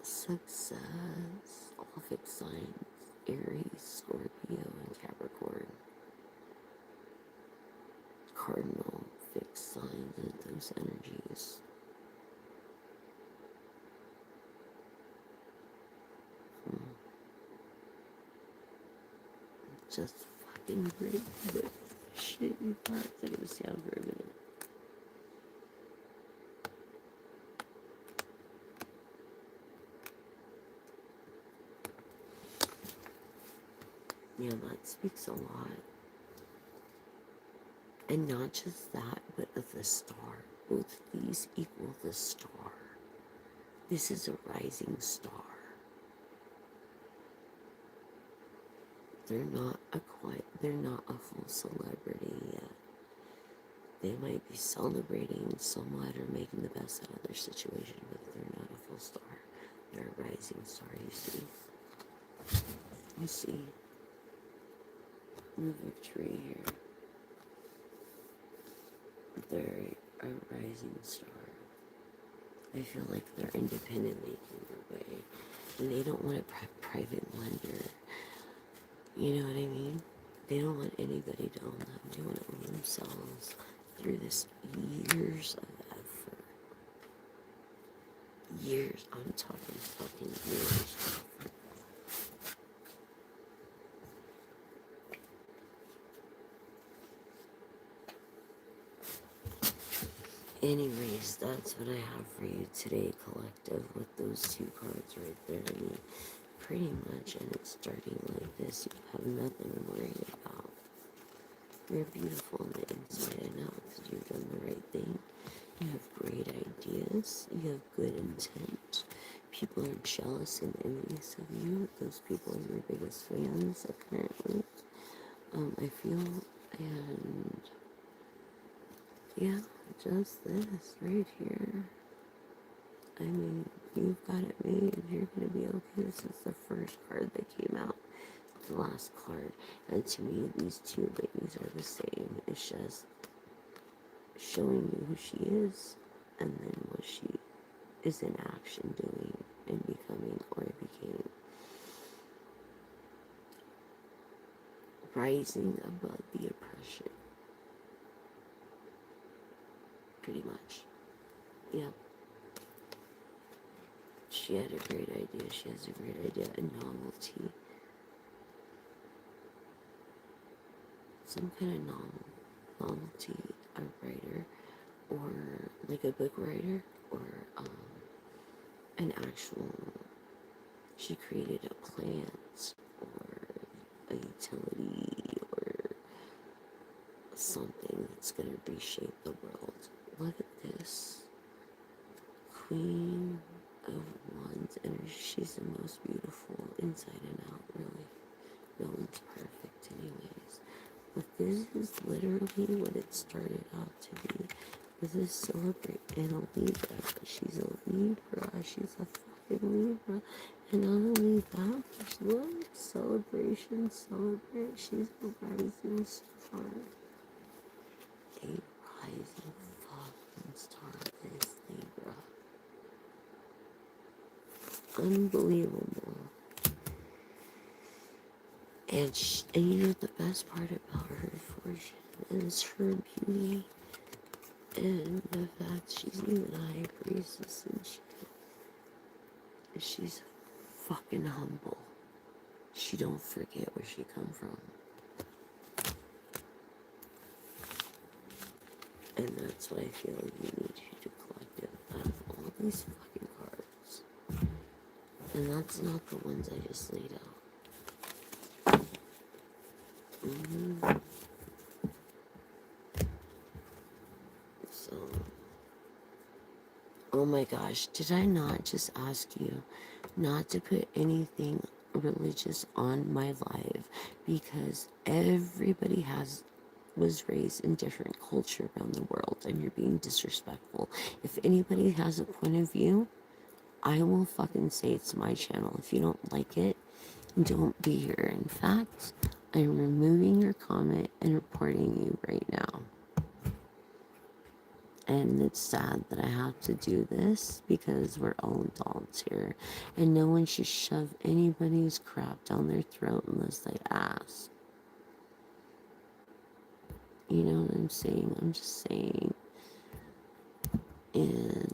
Success, all fixed signs, Aries, Scorpio, and Capricorn. Cardinal, fixed signs, and those energies. just fucking break this shit in parts. I gotta stay on for a minute. Yeah, that speaks a lot. And not just that, but of the star. Both these equal the star. This is a rising star. They're not a full celebrity yet. They might be celebrating somewhat or making the best out of their situation, but they're not a full star. They're a rising star, you see. You see the victory here. They're a rising star. I feel like they're independent making their way. And they don't want a private lender. You know what I mean? They don't want anybody to own them. They want to own themselves through this years of effort. Years. I'm talking fucking years. Anyways, that's what I have for you today, collective, with those two cards right there. I mean, pretty much, and it's starting like this. You have nothing to worry about. You're beautiful on the inside and out because you've done the right thing. You have great ideas. You have good intent. People are jealous and envious of you. Those people are your biggest fans, apparently. I feel, and yeah, just this right here. I mean, you've got it made. You're gonna be okay. This is the first card that came out. The last card. And to me, these two ladies are the same. It's just showing you who she is and then what she is in action doing and becoming or became. Rising above the oppression. Pretty much. Yeah. She had a great idea. She has a great idea. A novelty. Some kind of novelty. A writer. Or like a book writer. Or an actual. She created a plant. Or a utility. Or something that's going to reshape the world. Look at this. Queen of Wands energy. She's the most beautiful inside and out, really. No one's perfect anyways. But this is literally what it started out to be. This is celebrate and a Libra. She's a Libra. She's a fucking Libra. And not only that, but look, celebration, celebrate. She's a rising star. A rising fucking star is Libra. Unbelievable. And you know the best part about her fortune is her beauty and the fact she's even a high priestess and shit. She's fucking humble. She don't forget where she come from. And that's why I feel like you need to collective out of all these fucking cards. And that's not the ones I just laid out. So, oh my gosh, did I not just ask you not to put anything religious on my live? Because everybody was raised in different culture around the world and you're being disrespectful. If anybody has a point of view, I will fucking say it's my channel. If you don't like it, don't be here. In fact, I'm removing your comment and reporting you right now. And it's sad that I have to do this because we're all adults here. And no one should shove anybody's crap down their throat unless they ask. You know what I'm saying? I'm just saying. And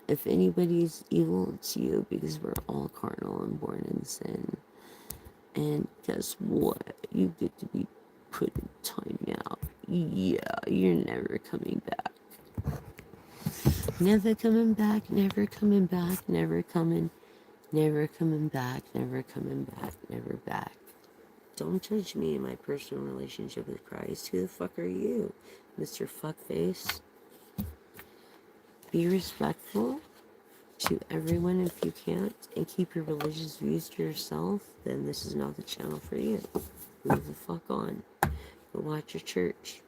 if anybody's evil, it's you because we're all carnal and born in sin. And guess what? You get to be put in timeout. Yeah, you're never coming back. Never coming back, never coming back, never coming back, never coming back, never back. Don't judge me in my personal relationship with Christ. Who the fuck are you, Mr. Fuckface? Be respectful to everyone if you can't, and keep your religious views to yourself, then this is not the channel for you. Move the fuck on. Go watch your church.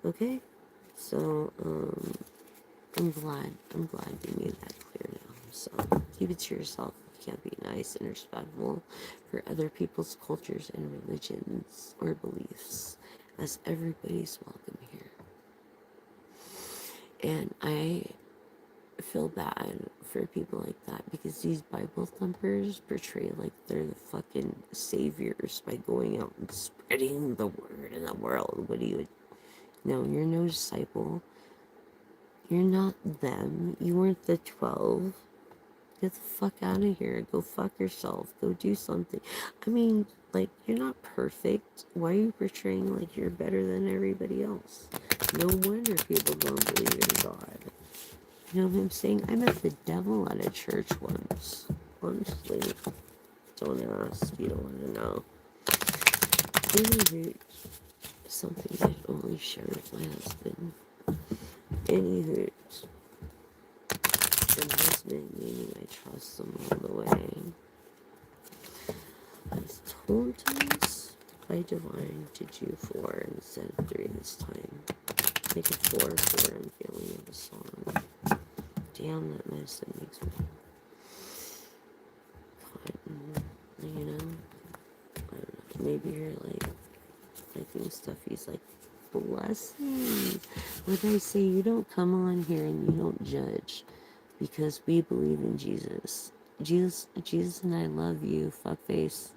Okay? So, I'm glad you made that clear now. So, keep it to yourself. You can't be nice and respectful for other people's cultures and religions or beliefs, as everybody's welcome here. And I feel bad for people like that because these Bible thumpers portray like they're the fucking saviors by going out and spreading the word in the world. What do you... No, you're no disciple. You're not them. You weren't the 12. Get the fuck out of here. Go fuck yourself. Go do something. I mean, like, you're not perfect. Why are you portraying like you're better than everybody else? No wonder people don't believe in God. You know what I'm saying? I met the devil at a church once. Honestly. Don't ask. You don't want to know. Anywho, something I'd only share with my husband. Anywho, and husband, meaning I trust him all the way. I was told us by divine to do 4 instead of 3 this time. Make it 4-4 I'm feeling of the song. Damn, that medicine makes me cotton, you know? I don't know. Maybe you're like liking stuff. He's like, blessings. What did I say? You don't come on here and you don't judge because we believe in Jesus. Jesus and I love you, fuckface.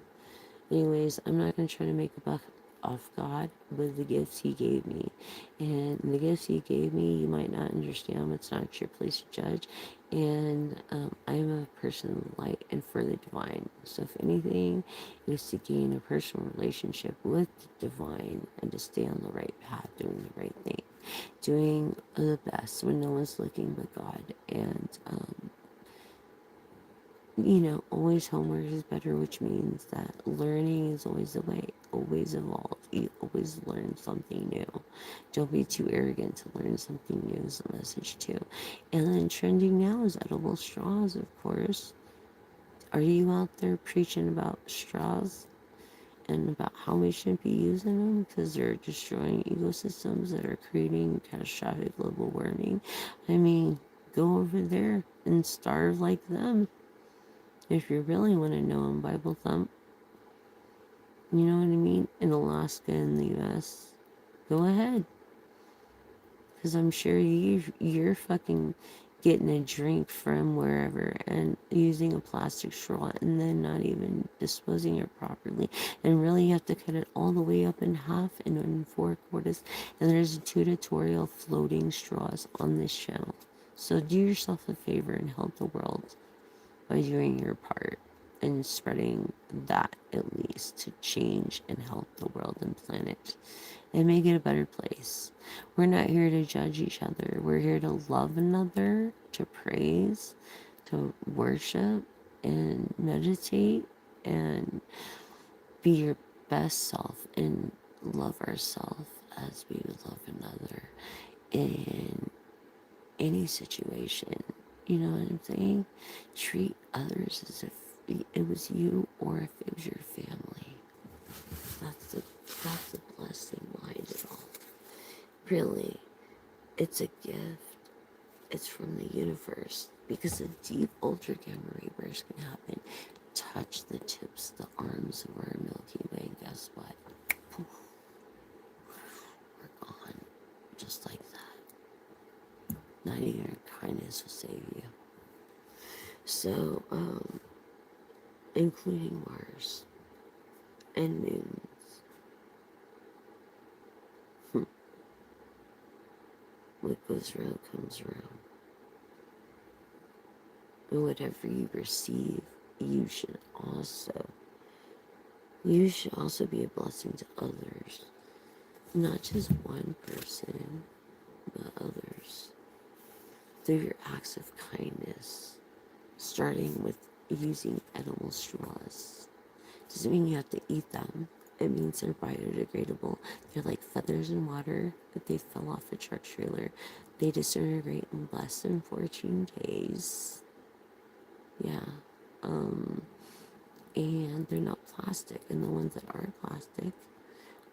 Anyways, I'm not going to try to make a buck off God with the gifts he gave me. And the gifts he gave me, you might not understand. It's not your place to judge. And I'm a person of light and for the divine. So if anything, is to gain a personal relationship with the divine and to stay on the right path, doing the right thing. Doing the best when no one's looking but God. And you know, always homework is better, which means that learning is always the way, always evolve. You always learn something new. Don't be too arrogant to learn something new is the message too. And then trending now is edible straws, of course. Are you out there preaching about straws and about how we shouldn't be using them because they're destroying ecosystems that are creating catastrophic global warming? I mean, go over there and starve like them. If you really want to know them, Bible thump, you know what I mean? In Alaska and the US, go ahead. Because I'm sure you're fucking getting a drink from wherever and using a plastic straw and then not even disposing it properly. And really you have to cut it all the way up in half and in 4/4. And there's tutorial floating straws on this channel. So do yourself a favor and help the world by doing your part and spreading that at least to change and help the world and planet and make it a better place. We're not here to judge each other. We're here to love another, to praise, to worship and meditate and be your best self and love ourselves as we would love another in any situation. You know what I'm saying? Treat others as if it was you or if it was your family. That's the blessing behind it all. Really, it's a gift. It's from the universe because a deep ultra gamma ray burst can happen. Touch the tips, the arms of our Milky Way, and guess what? Poof, we're gone. Just like that. Not even your kindness will save you. So, including Mars and moons. What goes around comes around. And whatever you receive, you should also You should also be a blessing to others, not just one person, but others, through your acts of kindness, starting with using edible straws. Doesn't mean you have to eat them. It means they're biodegradable. They're like feathers in water. If they fell off a truck trailer, they disintegrate in less than 14 days. Yeah. And they're not plastic. And the ones that are plastic,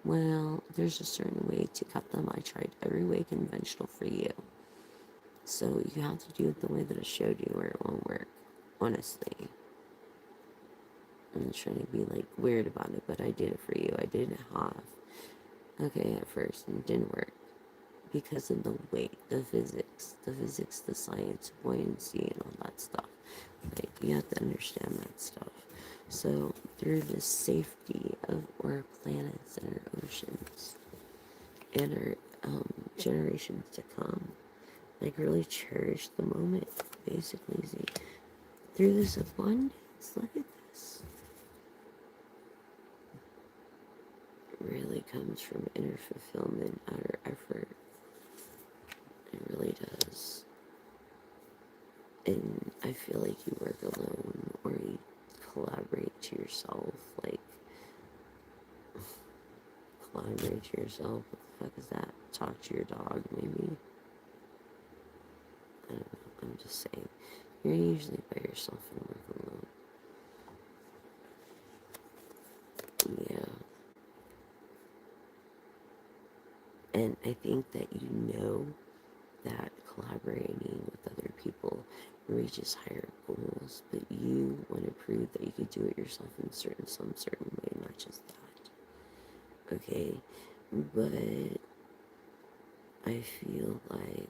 well, there's a certain way to cut them. I tried every way conventional for you. So you have to do it the way that I showed you or it won't work. Honestly. I'm not trying to be like weird about it, but I did it for you. I did it half. Okay, at first, and it didn't work. Because of the weight, the physics, the science, buoyancy, and all that stuff. Like, you have to understand that stuff. So, through the safety of our planets and our oceans and our generations to come, like, really cherish the moment, basically. See, through this abundance, look at this. It really comes from inner fulfillment, outer effort. It really does. And I feel like you work alone or you collaborate to yourself. Like, collaborate to yourself. What the fuck is that? Talk to your dog, maybe? I don't know. I'm just saying. You're usually by yourself and work alone. Yeah. And I think that you know that collaborating with other people reaches higher goals, but you want to prove that you could do it yourself in some certain way, not just that. Okay, but I feel like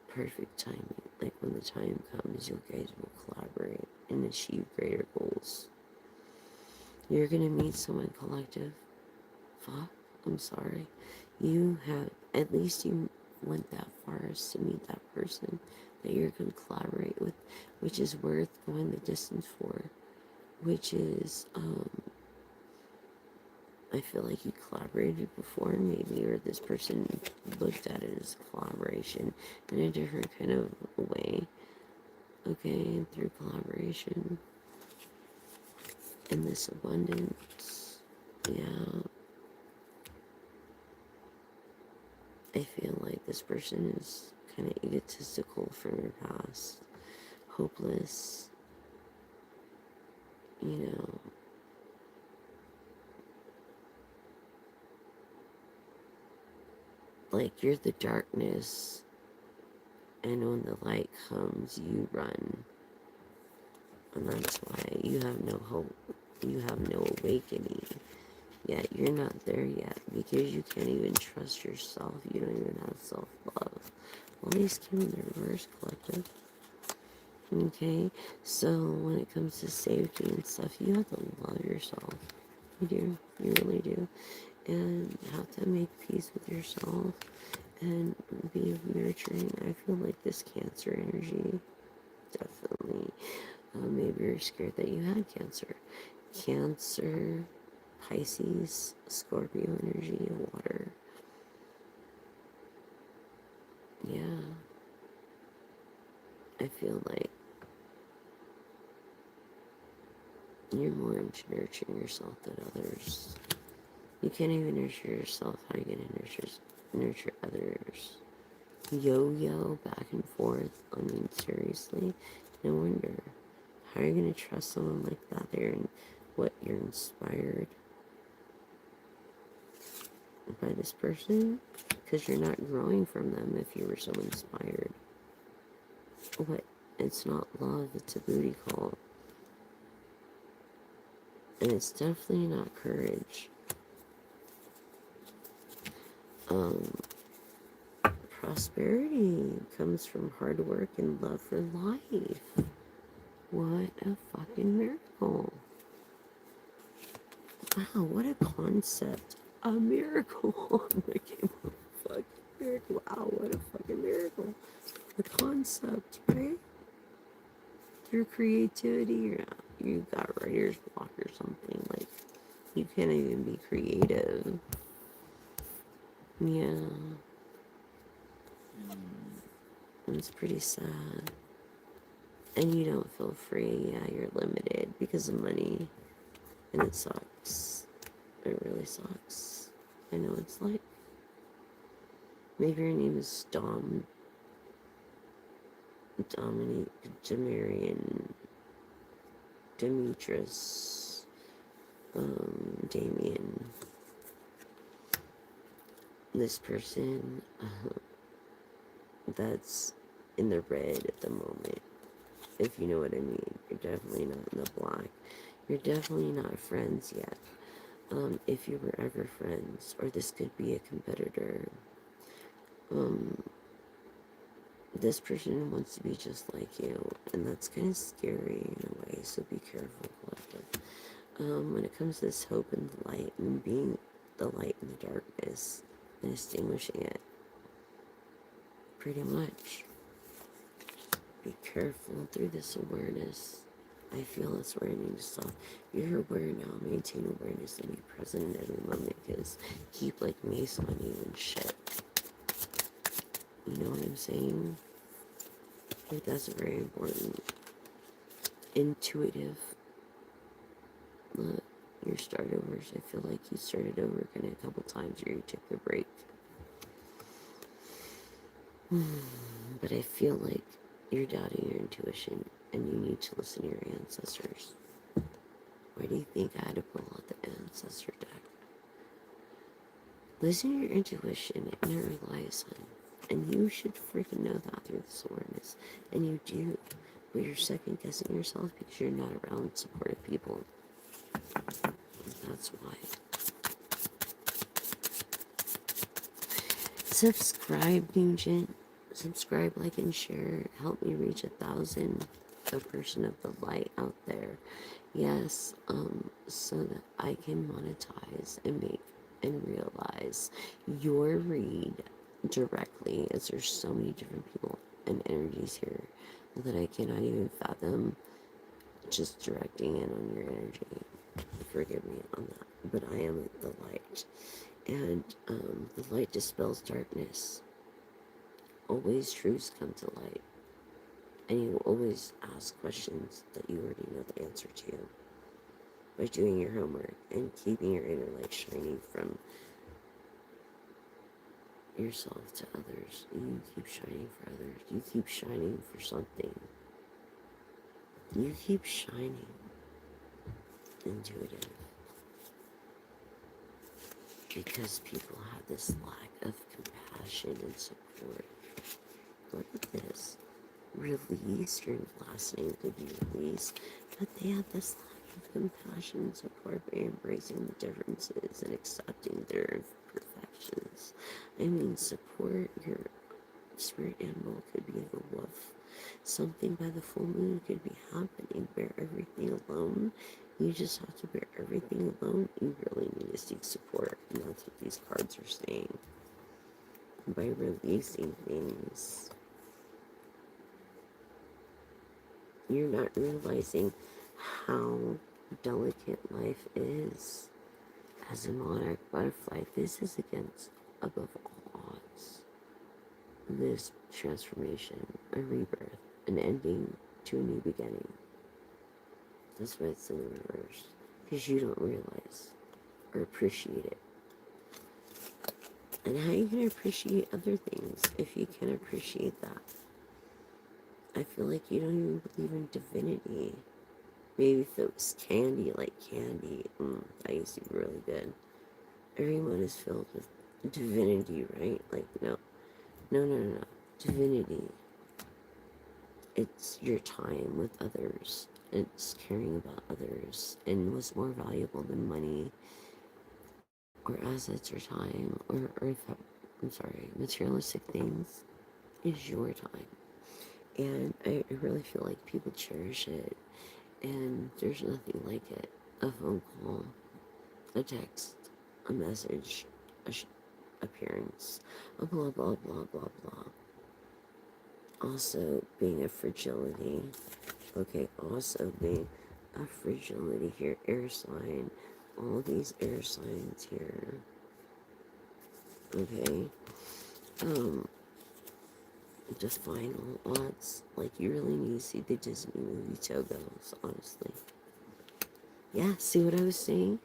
perfect timing. Like when the time comes, you guys will collaborate and achieve greater goals. You're gonna meet someone collective. Fuck, I'm sorry. You have, at least you went that far as to meet that person that you're going to collaborate with, which is worth going the distance for, which is, I feel like you collaborated before maybe, or this person looked at it as collaboration in a different kind of way, okay, through collaboration and this abundance, yeah. I feel like this person is kind of egotistical from your past, hopeless, you know, like you're the darkness, and when the light comes, you run, and that's why you have no hope, you have no awakening, yet you're not there yet, because you can't even trust yourself, you don't even have self-love. Well, these came in the reverse, collective. Okay, so when it comes to safety and stuff, you have to love yourself. You do, you really do. And you have to make peace with yourself and be nurturing. I feel like this Cancer energy, definitely. Maybe you're scared that you had cancer. Cancer, Pisces, Scorpio energy, water. Yeah. I feel like you're more into nurturing yourself than others. You can't even nurture yourself. How are you going to nurture others? Yo-yo back and forth. I mean, seriously? No wonder. How are you going to trust someone like that? You're inspired by this person? Because you're not growing from them if you were so inspired. What? It's not love. It's a booty call. And it's definitely not courage. Prosperity comes from hard work and love for life. What a fucking miracle. Wow, what a concept. A miracle. Became a fucking miracle. Wow, what a fucking miracle. The concept, right? through creativity, or you got writer's block or something. Like, you can't even be creative. Yeah. It's pretty sad. And you don't feel free. Yeah, you're limited because of money. And it sucks. It really sucks. I know it's like. Maybe your name is Dominique, Demarian, Demetrius, Damien. This person that's in the red at the moment, if you know what I mean. You're definitely not in the black. You're definitely not friends yet. If you were ever friends, or this could be a competitor. This person wants to be just like you, and that's kind of scary in a way, so be careful, collective. When it comes to this hope and the light, and being the light in the darkness, and extinguishing it, pretty much. Be careful through this awareness. I feel that's where I need to stop. You're aware now, maintain awareness and be present in every moment, because keep like mace on you and shit. You know what I'm saying? I think that's very important. Intuitive. Your start overs. I feel like you started over kind of a couple times, or you took a break. But I feel like you're doubting your intuition, and you need to listen to your ancestors. Why do you think I had to pull out the ancestor deck? Listen to your intuition, and it relies on. And you should freaking know that through this awareness. And you do. But you're second guessing yourself because you're not around supportive people. That's why. Subscribe, Nugent. Subscribe, like, and share. Help me reach 1,000. A person of the light out there. Yes, so that I can monetize and make and realize your read directly, as there's so many different people and energies here that I cannot even fathom just directing in on your energy. Forgive me on that, but I am the light, and the light dispels darkness. Always truths come to light, and you always ask questions that you already know the answer to by doing your homework and keeping your inner light shining from yourself to others. You keep shining for others. You keep shining for something. You keep shining. Intuitive. Because people have this lack of compassion and support. Look at this. Release, your last name could be released, but they have this lack of compassion and support by embracing the differences and accepting their imperfections. I mean, support. Your spirit animal could be the wolf. Something by the full moon could be happening. Bear everything alone. You just have to bear everything alone. You really need to seek support, and that's what these cards are saying. By releasing things, you're not realizing how delicate life is. As a monarch butterfly, this is against, above all odds, this transformation, a rebirth, an ending to a new beginning. That's why it's in the reverse, because you don't realize or appreciate it. And how you can appreciate other things if you can appreciate that? I feel like you don't even believe in divinity. Maybe if it was candy, like candy, that used to be really good. Everyone is filled with divinity, right? Like, no. Divinity. It's your time with others. It's caring about others. And what's more valuable than money or assets or time or materialistic things is your time. And I really feel like people cherish it. And there's nothing like it. A phone call, a text, a message, appearance, a blah blah blah blah blah. Also being a fragility. Okay, also the fragility here, air sign, all these air signs here. Okay, um, the final odds, like you really need to see the Disney movie Togos, honestly. Yeah, see what I was saying?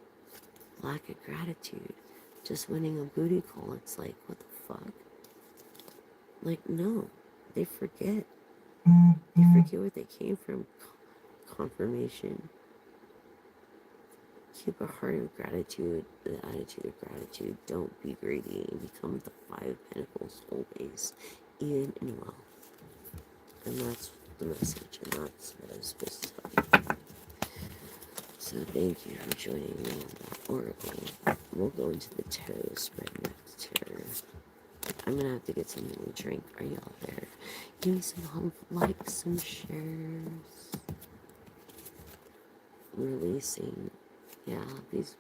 Lack of gratitude. Just winning a booty call, it's like, what the fuck? Like, no, they forget. They forget where they came from. Confirmation. Keep a heart of gratitude, the attitude of gratitude. Don't be greedy and become the five pentacles always, even in wealth. And that's the message, and that's what I was supposed to tell you. So thank you for joining me on that oracle. We'll go into the tarot spread next here. I'm gonna have to get something to drink. Are y'all there? Give me some home likes, some shares. Releasing, yeah, these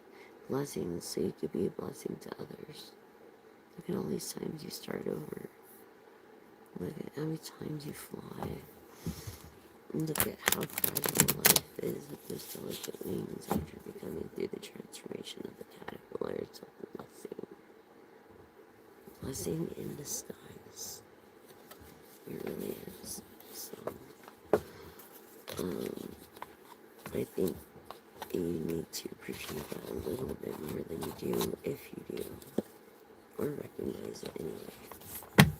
blessings so you could be a blessing to others. Look at all these times you start over. Look at how many times you fly. Look at how fragile life is with those delicate wings after becoming through the transformation of the caterpillar. It's a blessing. Blessing in disguise. It really is. So, I think you need to appreciate that a little bit more than you do if you do. Or recognize it anyway.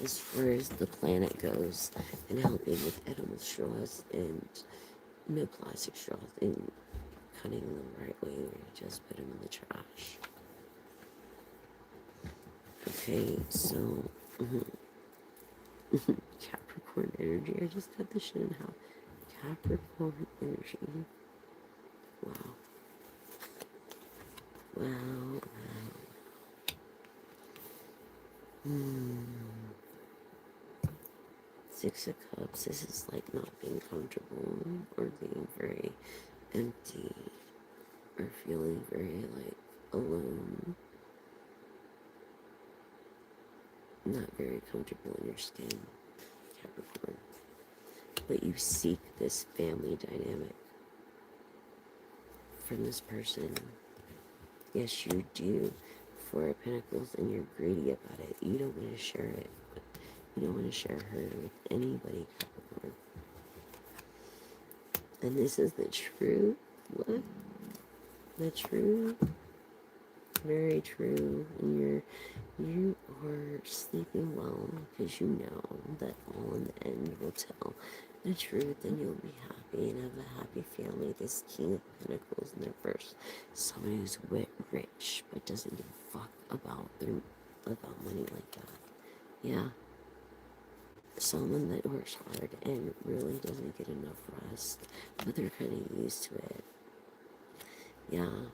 As far as the planet goes, and helping with edible straws and no plastic straws and cutting them the right way where you just put them in the trash. Okay, so Capricorn energy. I just cut this shit in half. Capricorn energy. Wow. Wow. Six of Cups. This is like not being comfortable or being very empty or feeling very like alone. Not very comfortable in your skin, Capricorn. But you seek this family dynamic from this person. Yes, you do. Four of Pentacles, and you're greedy about it. You don't want to share it. You don't want to share her with anybody, Capricorn. And this is the truth. What? The truth? Very true. And you are sleeping well because you know that all in the end will tell the truth, and you'll be happy and have a happy family. This King of Pentacles in their first, somebody who's rich but doesn't give a fuck about money like that. Yeah, someone that works hard and really doesn't get enough rest, but they're kind of used to it. Yeah,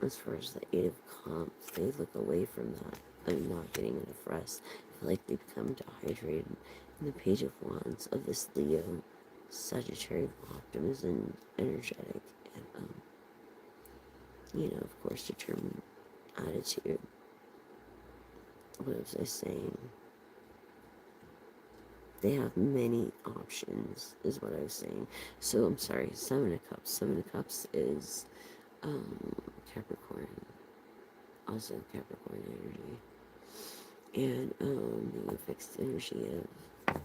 as far as the Eight of Cups, they look away from that. I'm not getting enough rest. I feel like they become dehydrated. And the Page of Wands of this Leo, Sagittarius optimism, energetic, and of course, determined attitude. What was I saying? They have many options, is what I was saying. So I'm sorry, Seven of Cups. Seven of Cups is Capricorn. Also Capricorn energy. And the fixed energy of,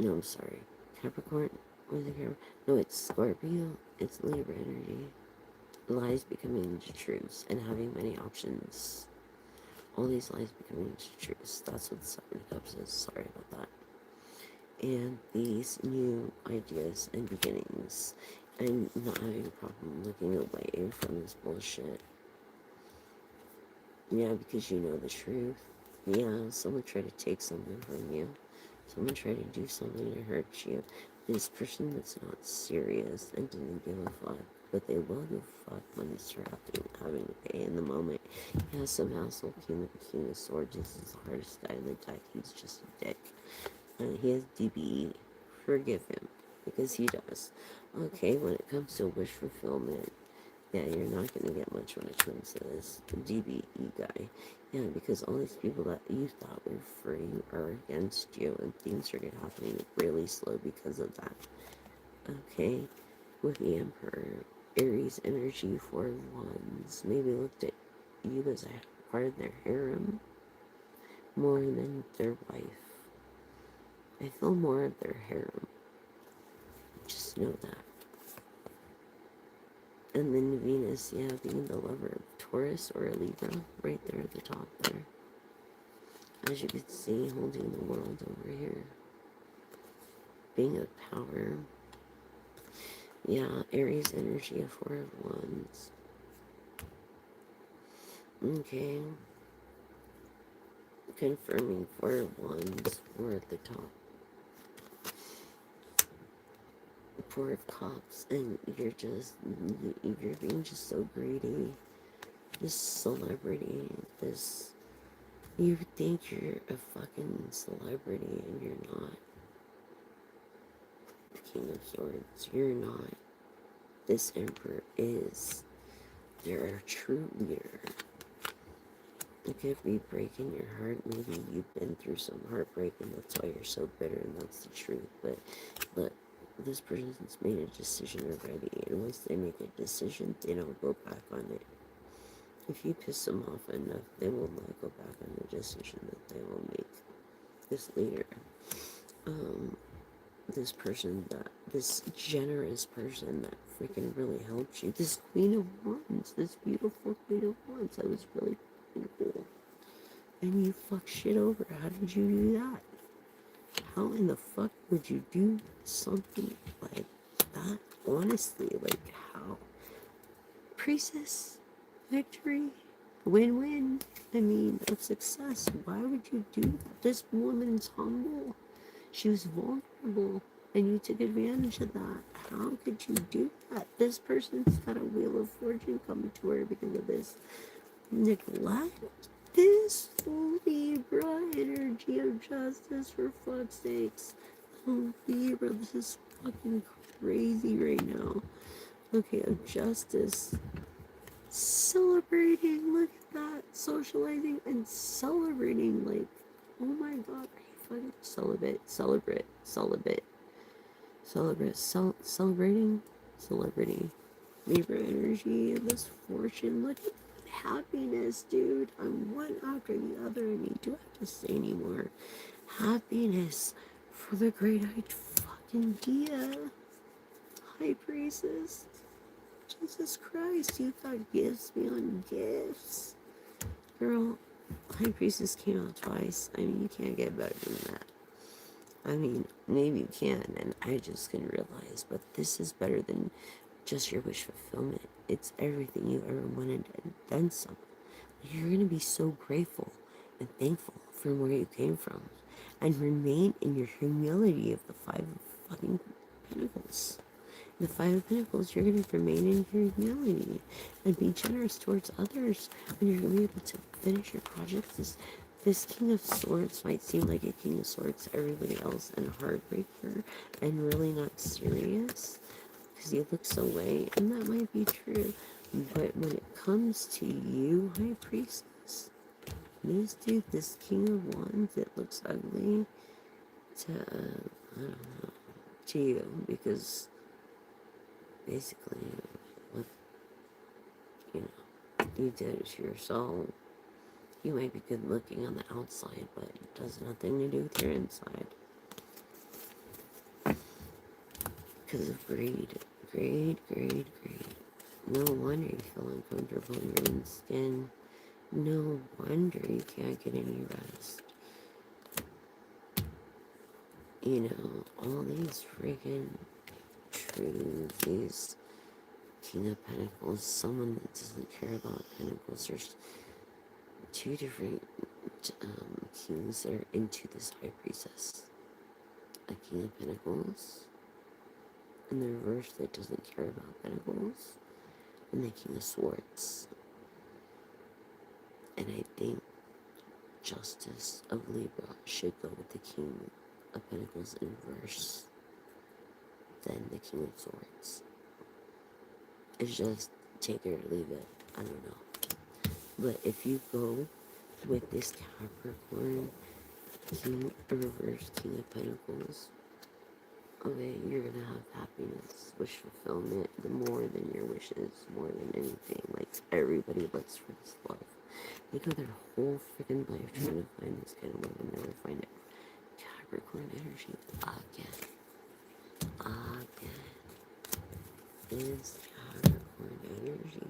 no, I'm sorry, Capricorn. Was it Capricorn? No, it's Scorpio. It's Libra energy. Lies becoming truths and having many options. All these lies becoming truths. That's what the Seven of Cups is. Sorry about that. And these new ideas and beginnings, and not having a problem looking away from this bullshit. Yeah, because you know the truth. Yeah, someone tried to take something from you. Someone tried to do something to hurt you. This person that's not serious and didn't give a fuck, but they will give a fuck when it's having to pay in the moment. He has some hassle. King of Swords is the hardest guy in the deck. He's just a dick. He has DBE. Forgive him, because he does. Okay, when it comes to wish fulfillment, Yeah, you're not going to get much when it comes to this DBE guy. Yeah, because all these people that you thought were free are against you, and things are happening really slow because of that. Okay, with the Emperor, Aries energy for ones maybe looked at you as a part of their harem more than their wife. I feel more of their harem. Just know that. And then Venus, yeah, being the lover of Taurus or a Libra, right there at the top there. As you can see, holding the world over here. Being a power. Yeah, Aries energy, a Four of Wands. Okay. Confirming Four of Wands, we're at the top. Four of Cups, and you're being just so greedy. This celebrity, this, you think you're a fucking celebrity and you're not. The King of Swords, you're not. This Emperor is. You're a true leader. It could be breaking your heart. Maybe you've been through some heartbreak and that's why you're so bitter, and that's the truth. But look, this person's made a decision already, and once they make a decision, they don't go back on it. If you piss them off enough, they will not go back on the decision that they will make. This leader, this person that, this generous person that freaking really helped you, this Queen of Wands, this beautiful Queen of Wands, that was really fucking cool. And you fuck shit over. How did you do that? How in the fuck would you do something like that? Honestly, like how? Priestess, victory, win-win. I mean, of success. Why would you do that? This woman's humble. She was vulnerable, and you took advantage of that. How could you do that? This person's got a wheel of fortune coming to her because of this neglect. This Libra energy of justice, for fuck's sakes. Oh, Libra, this is fucking crazy right now. Okay, of justice. Celebrating, look at that. Socializing and celebrating, like, oh my god, are you fucking celebrating, celebrating Libra energy, this fortune, look at happiness, dude. I'm one after the other. I mean, do I have to say anymore? Happiness for the great fucking Dia. High Priestess. Jesus Christ, you got gifts beyond gifts. Girl, High Priestess came out twice. I mean, you can't get better than that. I mean, maybe you can, and I just couldn't realize, but this is better than just your wish fulfillment. It's everything you ever wanted and then some. You're going to be so grateful and thankful for where you came from, and remain in your humility of the Five of fucking Pentacles. The Five of Pentacles, you're going to remain in your humility and be generous towards others, and you're going to be able to finish your projects. This King of Swords might seem like a King of Swords to everybody else and a heartbreaker and really not serious because he looks away, and that might be true. But when it comes to you, High Priestess, this dude, this King of Wands, it looks ugly to, I don't know, to you, because basically, what, you know, you did it to your soul. You might be good looking on the outside, but it does nothing to do with your inside. Because of greed. Greed. No wonder you feel uncomfortable in your own skin. No wonder you can't get any rest. You know, all these freaking truths, these King of Pentacles, someone that doesn't care about Pentacles. There's two different kings that are into this High Priestess. A King of Pentacles, and the reverse that doesn't care about Pentacles, and the King of Swords. And I think Justice of Libra should go with the King of Pentacles in reverse than the King of Swords. It's just take it or leave it. I don't know. But if you go with this Capricorn King, reverse King of Pentacles, okay, you're gonna have happiness, wish fulfillment, the more than your wishes, more than anything. Like, everybody looks for this love. They go their whole freaking life trying to find this kind of love and never find it. Capricorn energy again. Is Capricorn energy.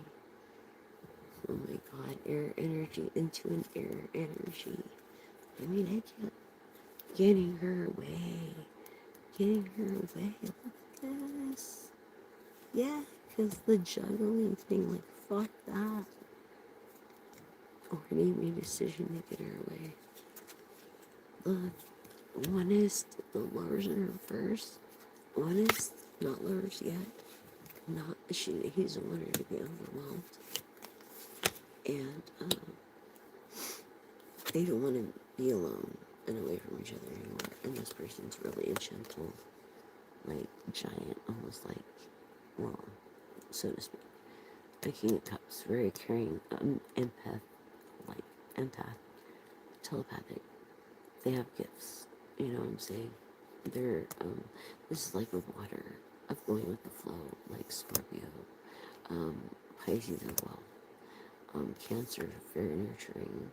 Oh my god, air energy into an air energy. I mean, I can't. Getting her away. Getting her away. Look at this. Yeah, because the juggling thing, like, fuck that. Already made a decision to get her away. Look, one is the lovers in reverse. One is not lovers yet. Not he's a wanted to be overwhelmed. And they don't want to be alone and away from each other anymore. And this person's really a gentle, like, giant, almost like, well, so to speak. The King of Cups, very caring, empath, telepathic. They have gifts, you know what I'm saying? They're, this is like with water, of going with the flow, like Scorpio, Pisces as well. Cancer, very nurturing.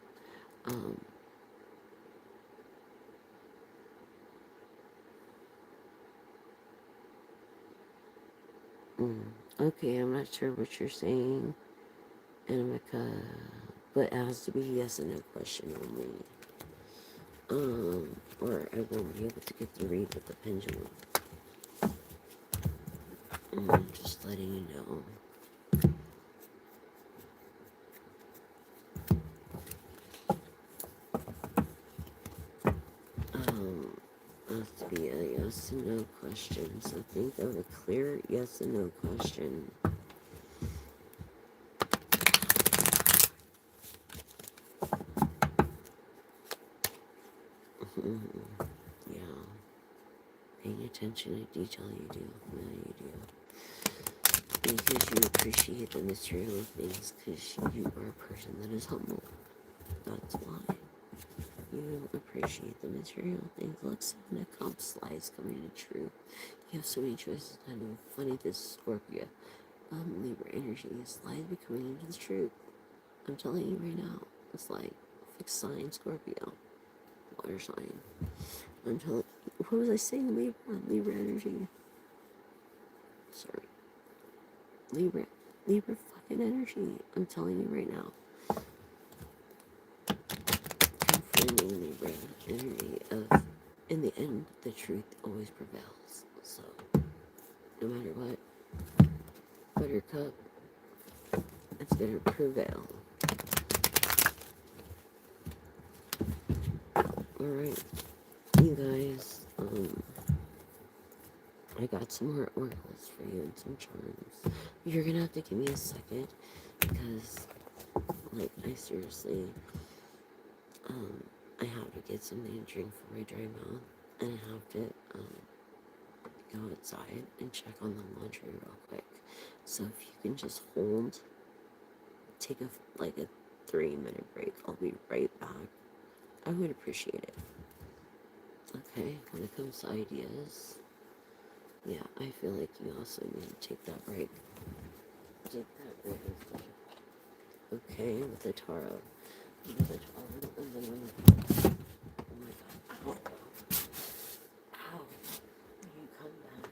Okay, I'm not sure what you're saying, Anamika, but it has to be yes and no question only. Or I won't be able to get the read with the pendulum. Just letting you know. Has to be a yes and no question. So think of a clear yes and no question. Yeah. Paying attention to detail, you do. No, you do. Because you appreciate the material things, because you are a person that is humble. That's why. You appreciate the material things. Look, 7 of Cups, lies coming to true. You have so many choices. I know. Funny, this Scorpio, Libra energy is lies becoming into the truth. I'm telling you right now. It's like fixed sign Scorpio, water sign. I'm telling. What was I saying? Libra energy. Sorry, Libra fucking energy. I'm telling you right now. Confirming Libra energy of, in the end, the truth always prevails. So, no matter what, Buttercup, it's gonna prevail. Alright, you guys, I got some more oracles for you and some charms. You're gonna have to give me a second, because, like, I seriously, I have to get something to drink for my dry mouth, and I have to, go outside and check on the laundry real quick. So if you can just hold, take a 3-minute break. I'll be right back. I would appreciate it. Okay, when it comes to ideas, yeah, I feel like you also need to take that break. Take that break and stuff. Okay, with the Taro. With the Taro, and then, oh my god, ow. Ow. You come back.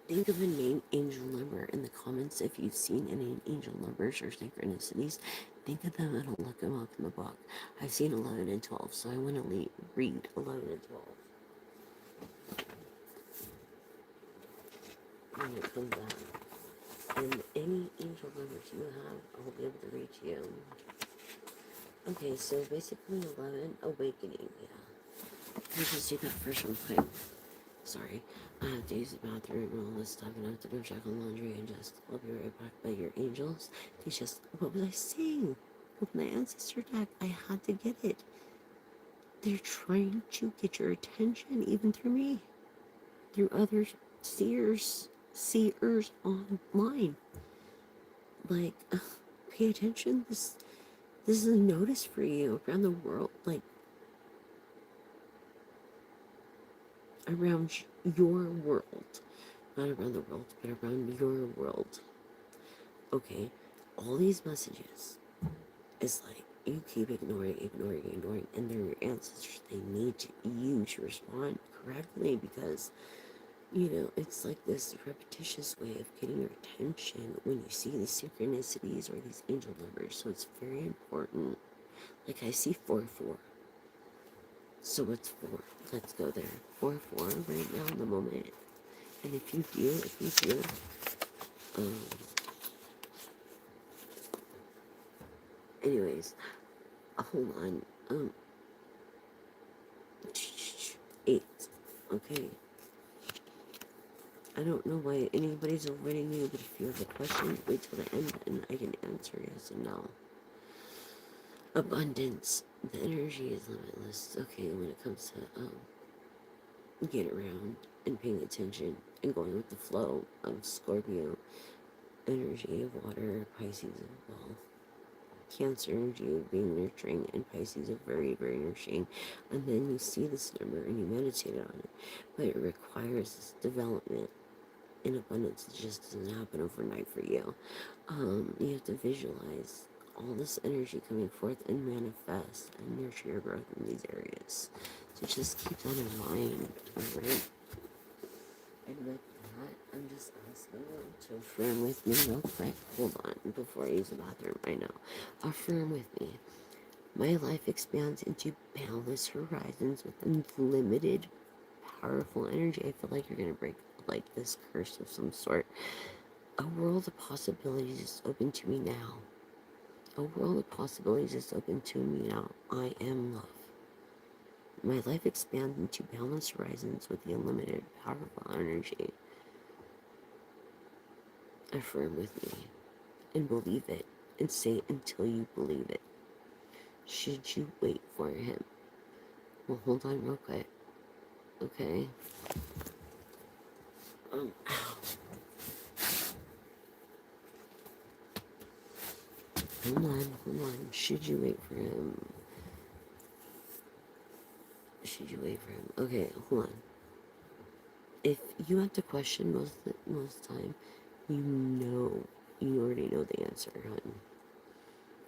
Think of a name angel number in the comments if you've seen any angel numbers or synchronicities. Think of them and I'll look them up in the book. I've seen 11 and 12, so I want to read 11 and 12. When it comes back. And any angel numbers you have, I'll be able to read to you. Okay, so basically 11, awakening, yeah. Let's just do that first one quick. Sorry, I have to use the bathroom and all this stuff, and I have to go check on laundry and just, I'll be right back. By your angels, they just, what was I saying? With my ancestor deck, I had to get it. They're trying to get your attention, even through me, through other seers online. like, pay attention. This is a notice for you around the world, like around your world, not around the world, but around your world. Okay, all these messages is like you keep ignoring, and they're your ancestors. They need you to respond correctly because it's like this repetitious way of getting your attention when you see these synchronicities or these angel numbers. So it's very important. Like I see 4-4. So what's 4? Let's go there. 4-4 right now in the moment. And if you do, um, anyways, hold on. 8. Okay. I don't know why anybody's avoiding you, but if you have a question, wait till the end and I can answer yes and no. Abundance. The energy is limitless. Okay, when it comes to get around and paying attention and going with the flow of Scorpio energy of water, Pisces of well, Cancer energy of being nurturing, and Pisces of very, very nourishing. And then you see this number and you meditate on it, but it requires this development in abundance. It just doesn't happen overnight for you. You have to visualize all this energy coming forth and manifest and nurture your growth in these areas. So just keep that in mind, alright? And with that, I'm just asking you to affirm with me real quick. Hold on, before I use the bathroom right now. Affirm with me. My life expands into boundless horizons with unlimited, powerful energy. I feel like you're going to break like this curse of some sort. A world of possibilities is open to me now. A world of possibilities is open to me now. I am love. My life expands into boundless horizons with the unlimited, powerful energy. Affirm with me and believe it and say it until you believe it. Should you wait for him? Well, hold on real quick. Okay. Hold on. Should you wait for him? Should you wait for him? Okay, hold on. If you have to question most time, you already know the answer, hun.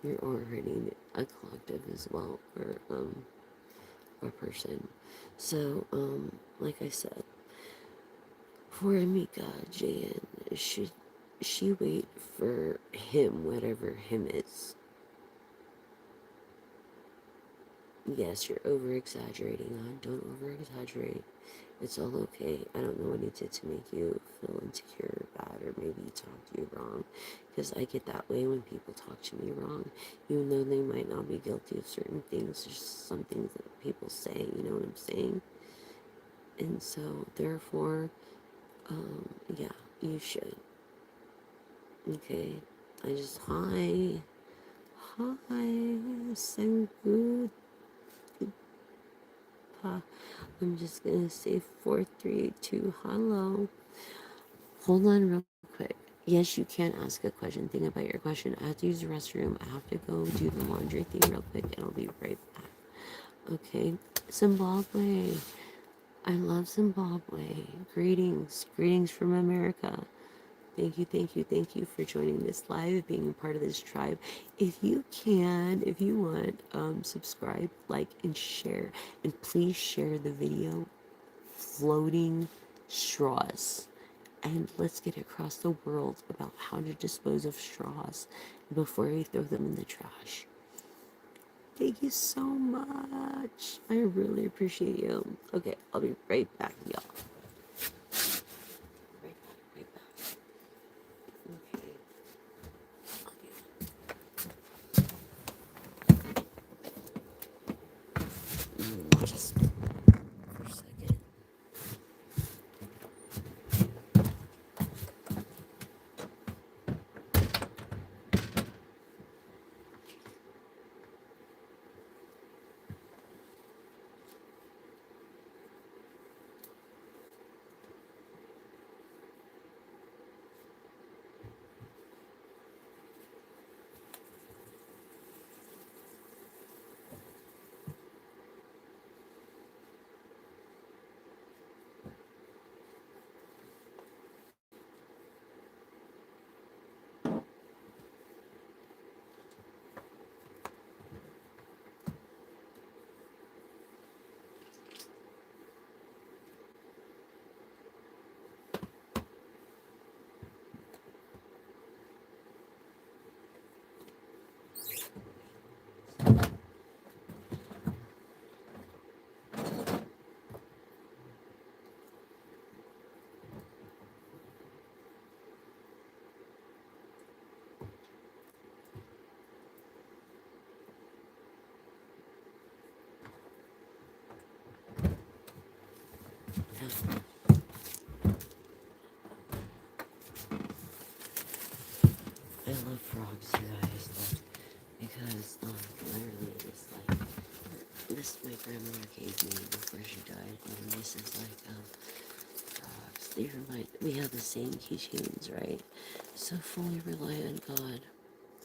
You're already a collective as well, or a person. So, like I said, for Amika Jan, should she wait for him, whatever him is? Yes, you're over exaggerating, hon. Don't over exaggerate. It's all okay. I don't know what he did to make you feel insecure or bad, or maybe he talked to you wrong. Because I get that way when people talk to me wrong. Even though they might not be guilty of certain things, there's some things that people say, you know what I'm saying? And so, therefore, yeah, you should. Okay? I just, hi, so good. I'm just gonna say 432 hello. Hold on real quick. Yes, you can ask a question. Think about your question. I have to use the restroom. I have to go do the laundry thing real quick and I'll be right back. Okay. Zimbabwe. I love Zimbabwe. Greetings from America. Thank you for joining this live, being a part of this tribe. If you want, subscribe, like, and share. And please share the video, Floating Straws. And let's get across the world about how to dispose of straws before we throw them in the trash. Thank you so much. I really appreciate you. Okay, I'll be right back, y'all. Right back. Okay. Just for a second. love frogs, you guys, because literally it's like this my grandmother gave me before she died, and this is like frogs. They remind we have the same keychains, right? So fully rely on God.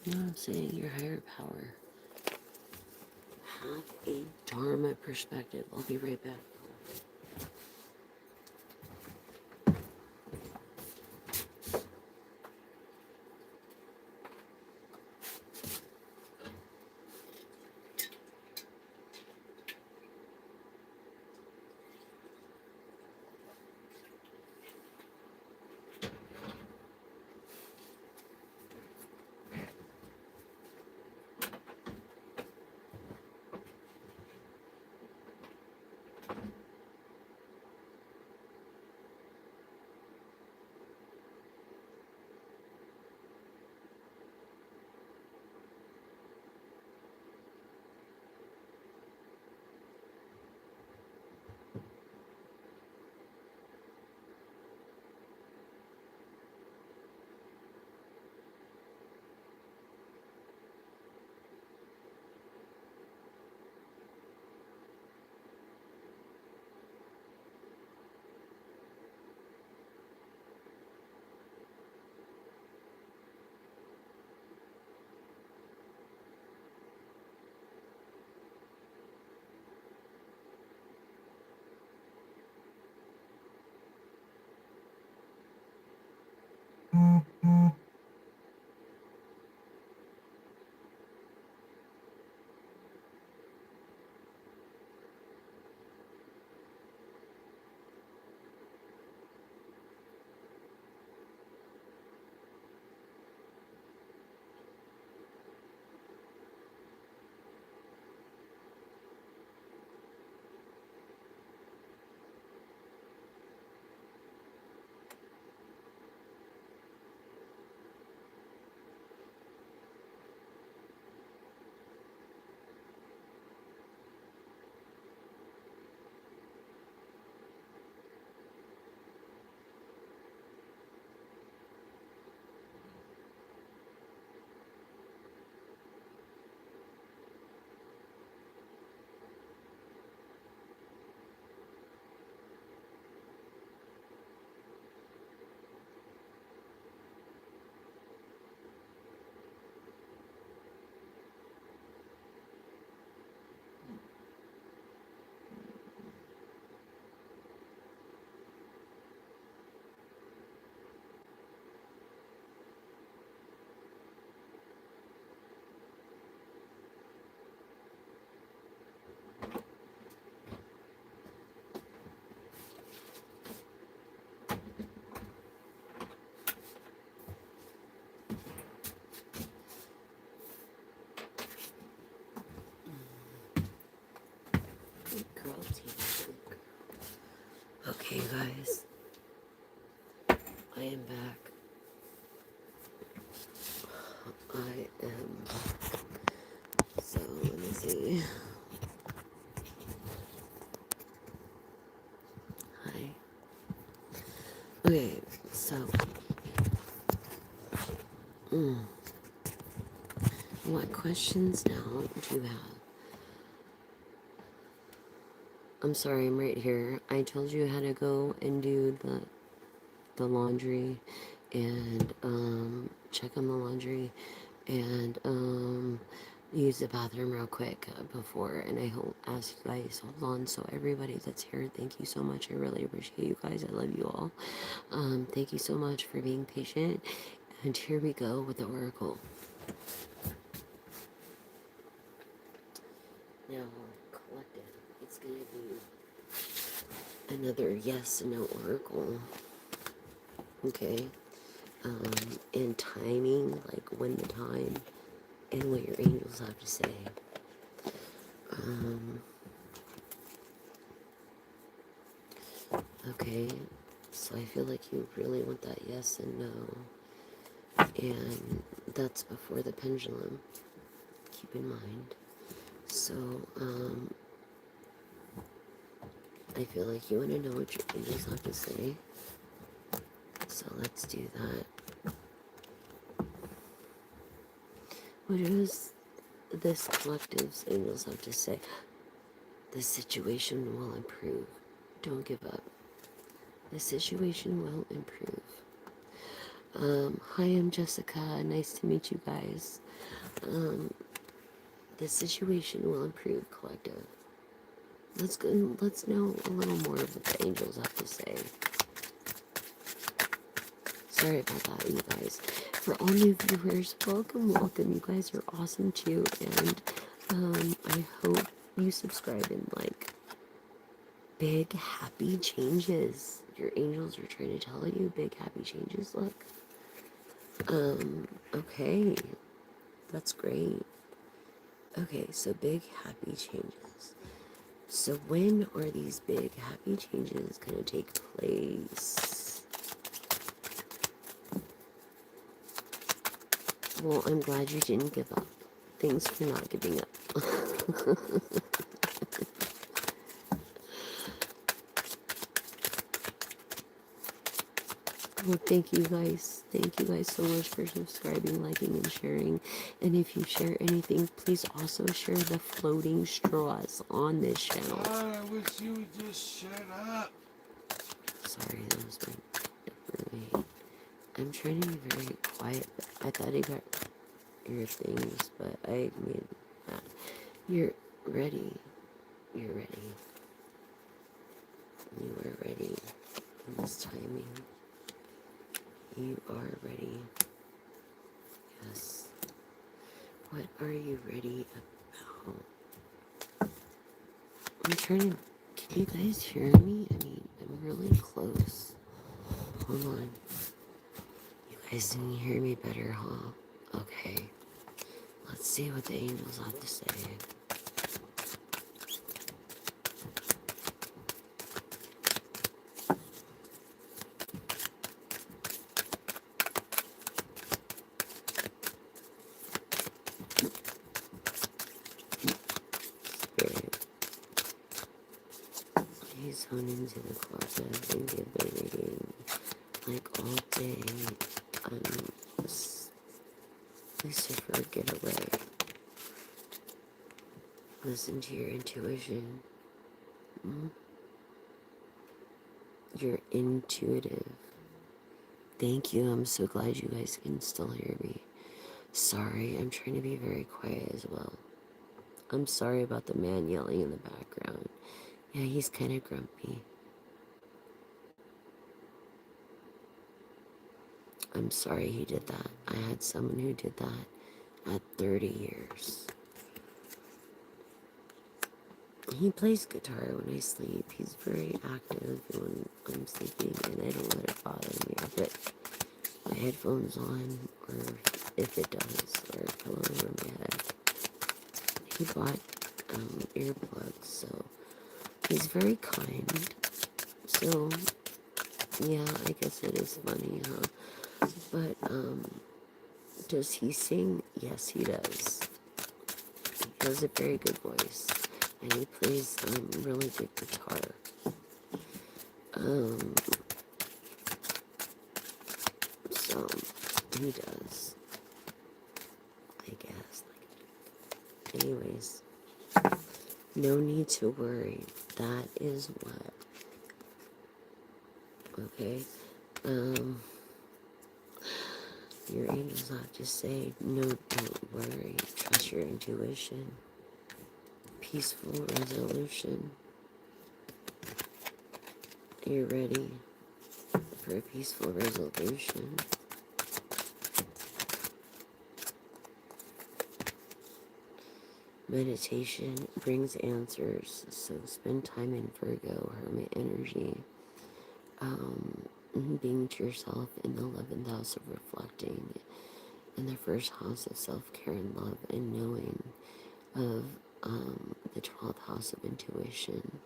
You know what I'm saying? Your higher power. Have a Dharma perspective. I'll be right back. Girl, okay, guys, I am back. I am. So let me see. Hi. Okay, so what questions now do you have? I'm sorry, I'm right here. I told you how to go and do the laundry and check on the laundry and use the bathroom real quick before, and I hope ask you guys hold on. So everybody that's here, thank you so much. I really appreciate you guys. I love you all. Thank you so much for being patient. And here we go with the oracle. Now, collective, it's gonna be another yes and no oracle. Okay. And timing, like when the time and what your angels have to say. Okay, so I feel like you really want that yes and no, and that's before the pendulum. Keep in mind. So, I feel like you want to know what your angels have to say. So let's do that. What does this collective's angels have to say? The situation will improve. Don't give up. The situation will improve. Hi, I'm Jessica. Nice to meet you guys. The situation will improve, collective. Let's go. Let's know a little more of what the angels have to say. Sorry about that, you guys. For all new viewers, welcome, welcome. You guys are awesome too, and I hope you subscribe and like. Big happy changes. Your angels are trying to tell you big happy changes. Look. Okay, that's great. Okay, so big happy changes. So when are these big happy changes gonna take place? Well, I'm glad you didn't give up. Thanks for not giving up. Well, thank you guys. Thank you guys so much for subscribing, liking, and sharing. And if you share anything, please also share the floating straws on this channel. God, I wish you would just shut up. Sorry, that was my roommate. I'm trying to be very quiet, but I thought I got your things, but I made that. You're ready. You're ready. You are ready in this timing. You are ready. Yes. What are you ready about? I'm trying to. Can you guys hear me? I mean, I'm really close. Hold on. You guys didn't hear me better, huh? Okay. Let's see what the angels have to say. Spirit. Please hone into the closet and give the reading. Like all day. Lucifer, get away. Listen to your intuition. You're intuitive. Thank you. I'm so glad you guys can still hear me. Sorry, I'm trying to be very quiet as well. I'm sorry about the man yelling in the background. Yeah, he's kind of grumpy. I'm sorry he did that. I had someone who did that at 30 years. He plays guitar when I sleep. He's very active when I'm sleeping, and I don't let it bother me. I put my headphones on, or if it does, or a pillow over my head. He bought earplugs, so he's very kind. So, yeah, I guess it is funny, huh? But, does he sing? Yes, he does. He has a very good voice, and he plays really good guitar. So he does, I guess. Anyways, no need to worry. That is what. Okay. Your angels have to say, no, don't worry. Trust your intuition. Peaceful resolution. You're ready for a peaceful resolution. Meditation brings answers, so spend time in Virgo, Hermit energy. Being to yourself in the 11th house of reflecting, in the first house of self-care and love, and knowing of the 12th house of intuition.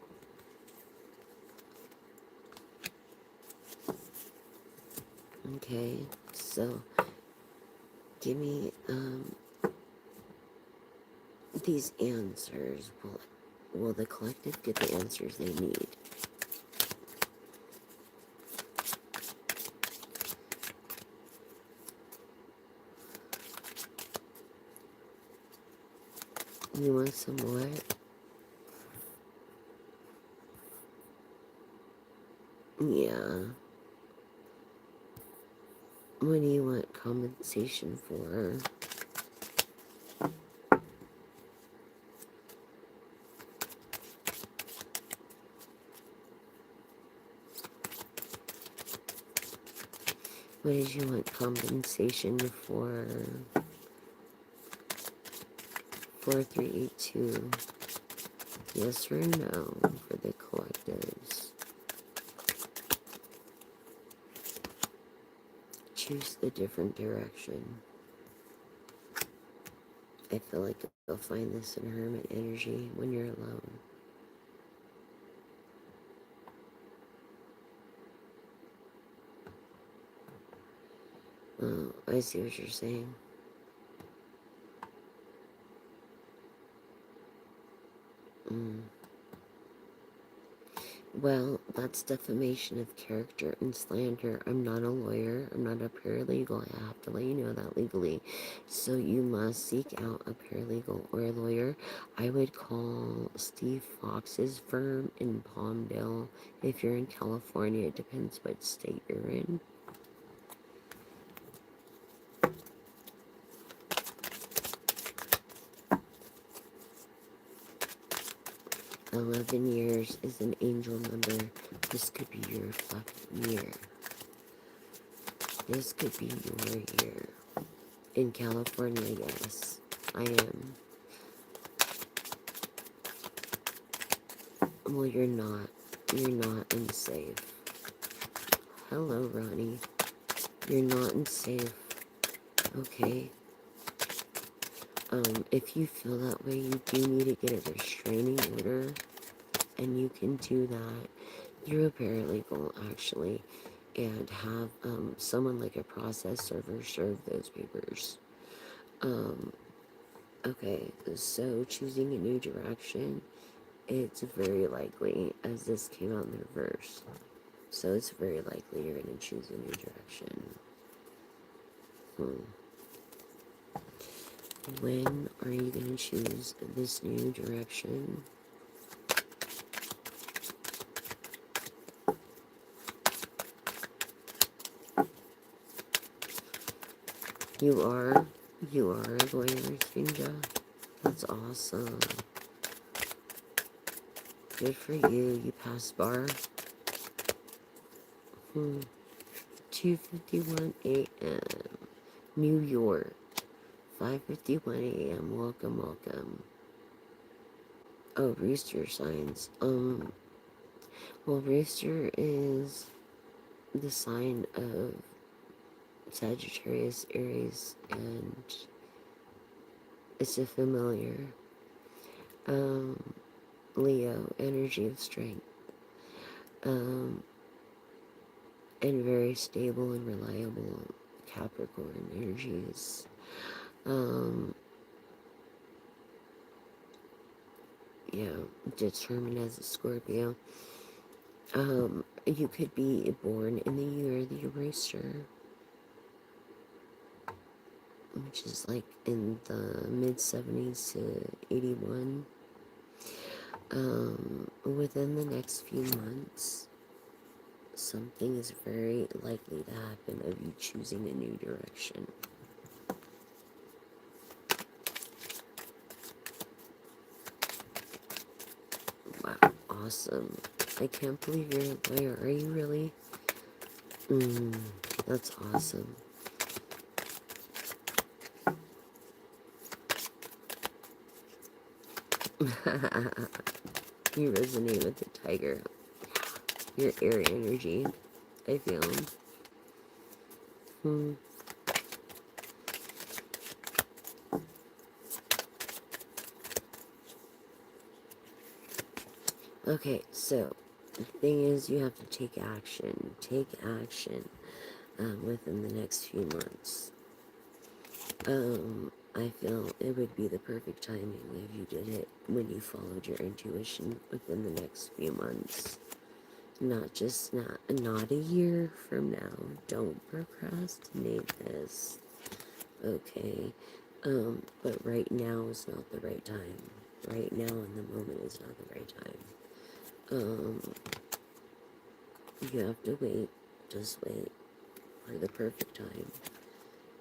Okay, so give me these answers. Will the collective get the answers they need? You want some what? Yeah. What do you want compensation for? What did you want compensation for? 4382. Yes or no for the collectives? Choose a different direction. I feel like you'll find this in hermit energy when you're alone. Oh, I see what you're saying. Mm. Well, that's defamation of character and slander. I'm not a lawyer. I'm not a paralegal. I have to let you know that legally. So you must seek out a paralegal or a lawyer. I would call Steve Fox's firm in Palmdale. If you're in California, it depends what state you're in. 11 years is an angel number. This could be your fucking year. This could be your year. In California, yes, I am. Well, you're not. You're not unsafe. Hello, Ronnie. You're not unsafe. Okay? If you feel that way, you do need to get a restraining order. And you can do that through a paralegal, actually. And have, someone like a process server serve those papers. Okay, so choosing a new direction, it's very likely, as this came out in the reverse, so it's very likely you're going to choose a new direction. When are you going to choose this new direction? You are a lawyer, Sinja. That's awesome. Good for you. You passed bar. 2:51 a.m. New York. 5:51 a.m. Welcome, welcome. Oh, rooster signs. Well, rooster is the sign of Sagittarius, Aries, and it's a familiar. Leo, energy of strength. And very stable and reliable Capricorn energies. Yeah, determined as a Scorpio. You could be born in the year of the rooster, which is like in the mid-70s to 81. Within the next few months, something is very likely to happen of you choosing a new direction. Wow, awesome. I can't believe you're a lawyer. Are you really? That's awesome. You resonate with the tiger. Your air energy. I feel. Okay, so the thing is, you have to take action. Take action within the next few months. I feel it would be the perfect timing if you did it when you followed your intuition within the next few months. Not a year from now. Don't procrastinate this. Okay. But right now is not the right time. Right now in the moment is not the right time. You have to wait. Just wait for the perfect time.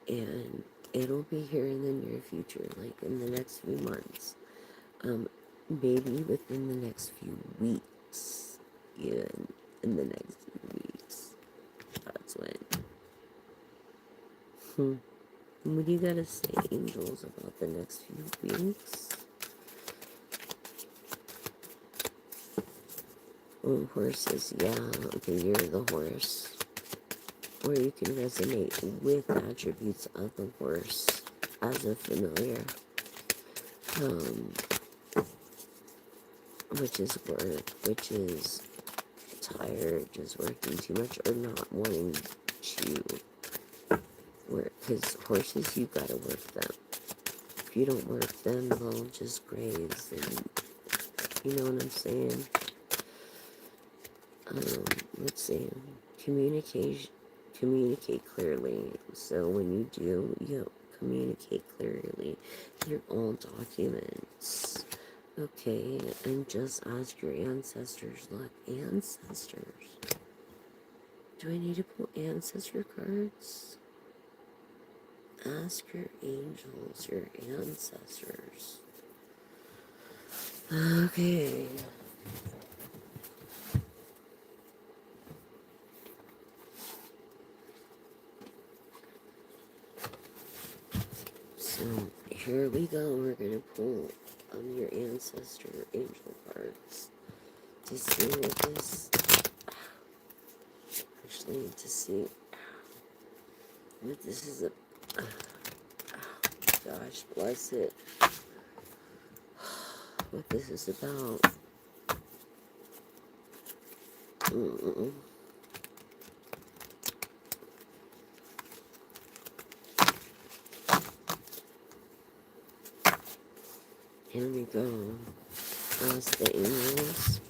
And it'll be here in the near future, like in the next few months. Maybe within the next few weeks. Yeah, in the next few weeks. That's when. What do you gotta say, angels, about the next few weeks? Oh, horses, yeah, okay, you're the horse. Or you can resonate with attributes of the horse as a familiar. Which is work, which is tired, just working too much, or not wanting to work. Because horses, you gotta work them. If you don't work them, they'll just graze, and you know what I'm saying? Let's see. Communicate clearly. So when you do, you communicate clearly. They're all documents. Okay, and just ask your ancestors. Look, ancestors. Do I need to pull ancestor cards? Ask your angels, your ancestors. Okay. So here we go. We're gonna pull your ancestor angel cards to see what this. Actually, to see what this is a. Gosh, bless it. What this is about. Mm-mm. Here we go. Ask the angels.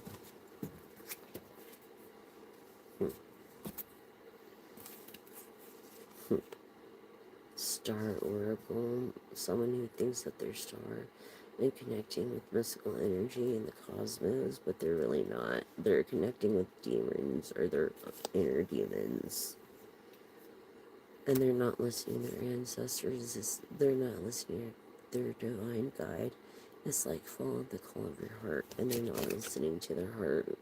Star Oracle. Someone who thinks that they're star and connecting with mystical energy in the cosmos, but they're really not. They're connecting with demons or their inner demons. And they're not listening to their ancestors. They're not listening to their divine guide. It's like follow the call of your heart, and they're not listening to their heart.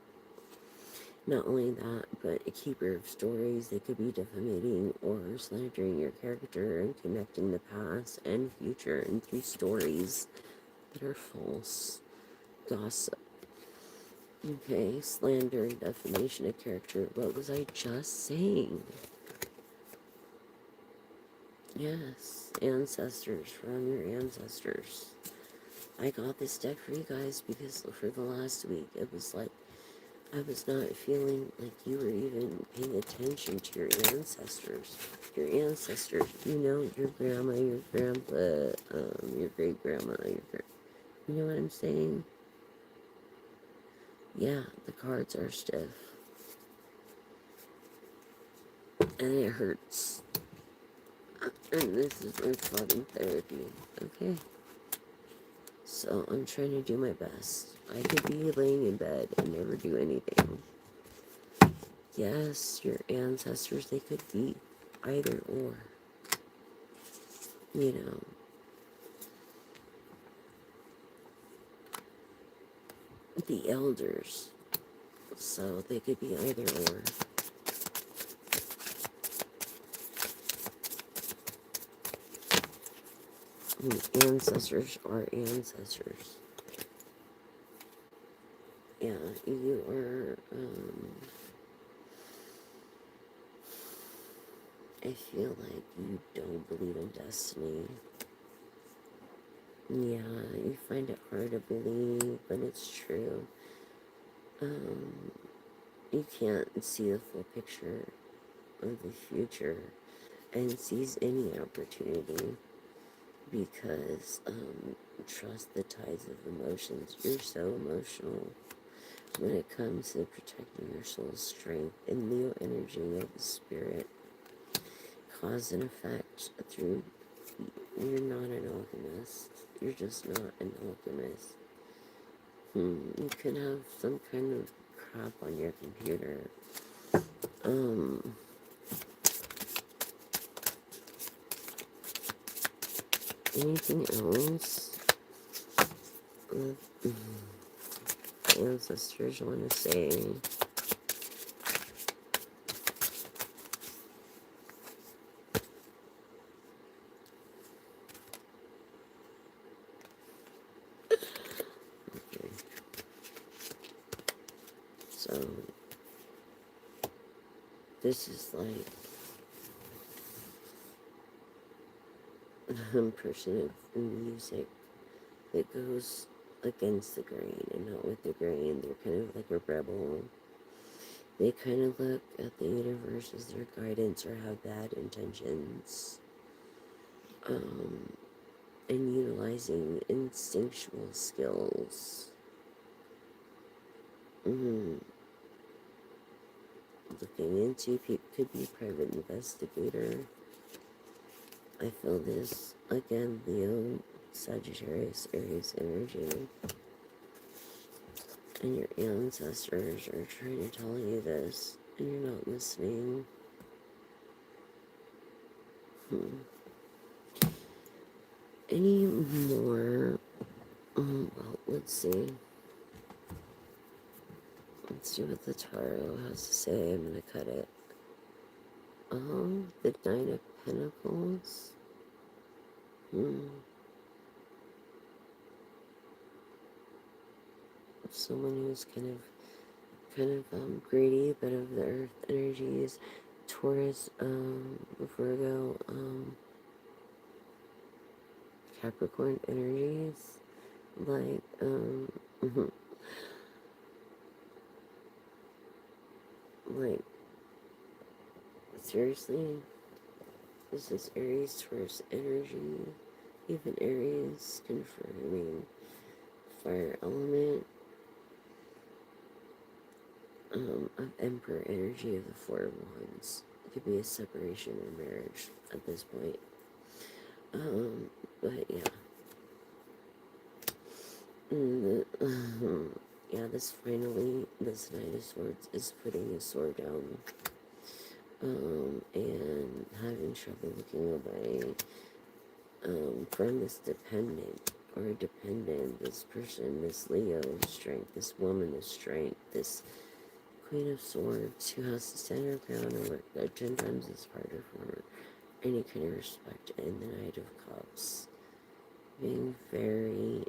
Not only that, but a keeper of stories. They could be defamating or slandering your character and connecting the past and future and through stories that are false. Gossip. Okay, slander and defamation of character. What was I just saying? Yes, ancestors, from your ancestors. I got this deck for you guys because for the last week, it was like I was not feeling like you were even paying attention to your ancestors. Your ancestors, you know, your grandma, your grandpa, your great grandma, you know what I'm saying? Yeah, the cards are stiff. And it hurts. And this is my flooding therapy, okay? So I'm trying to do my best. I could be laying in bed and never do anything. Yes, your ancestors, they could be either or. You know. The elders. So they could be either or. Ancestors are ancestors. Yeah, you are, I feel like you don't believe in destiny. Yeah, you find it hard to believe, but it's true. You can't see the full picture of the future and seize any opportunity because, trust the tides of emotions. You're so emotional when it comes to protecting your soul's strength and Leo energy of the spirit. Cause and effect through You're not an alchemist. You're just not an alchemist. You could have some kind of crap on your computer. Anything else? Ancestors want to say. Okay. So, this is like a person in music that goes against the grain and not with the grain. They're kind of like a rebel. They kind of look at the universe as their guidance or have bad intentions. And utilizing instinctual skills. Looking into could be private investigator. I feel this again, Leo, Sagittarius, Aries energy. And your ancestors are trying to tell you this, and you're not listening. Any more? Well, let's see. Let's see what the tarot has to say. I'm gonna cut it. The Nine of Pentacles. Someone who's kind of greedy, but of the earth energies. Taurus, Virgo, Capricorn energies. Like, like, seriously, this is Aries, Taurus energy. Even Aries confirming fire element. Of Emperor energy of the Four of Wands. It could be a separation or marriage at this point. But yeah. Yeah, this Knight of Swords is putting his sword down. And having trouble looking away. From this dependent or dependent, this person, this Leo strength, this woman of strength, this Queen of Swords who has to stand her ground and work that 10 times as harder for any kind of respect, and the Knight of Cups being very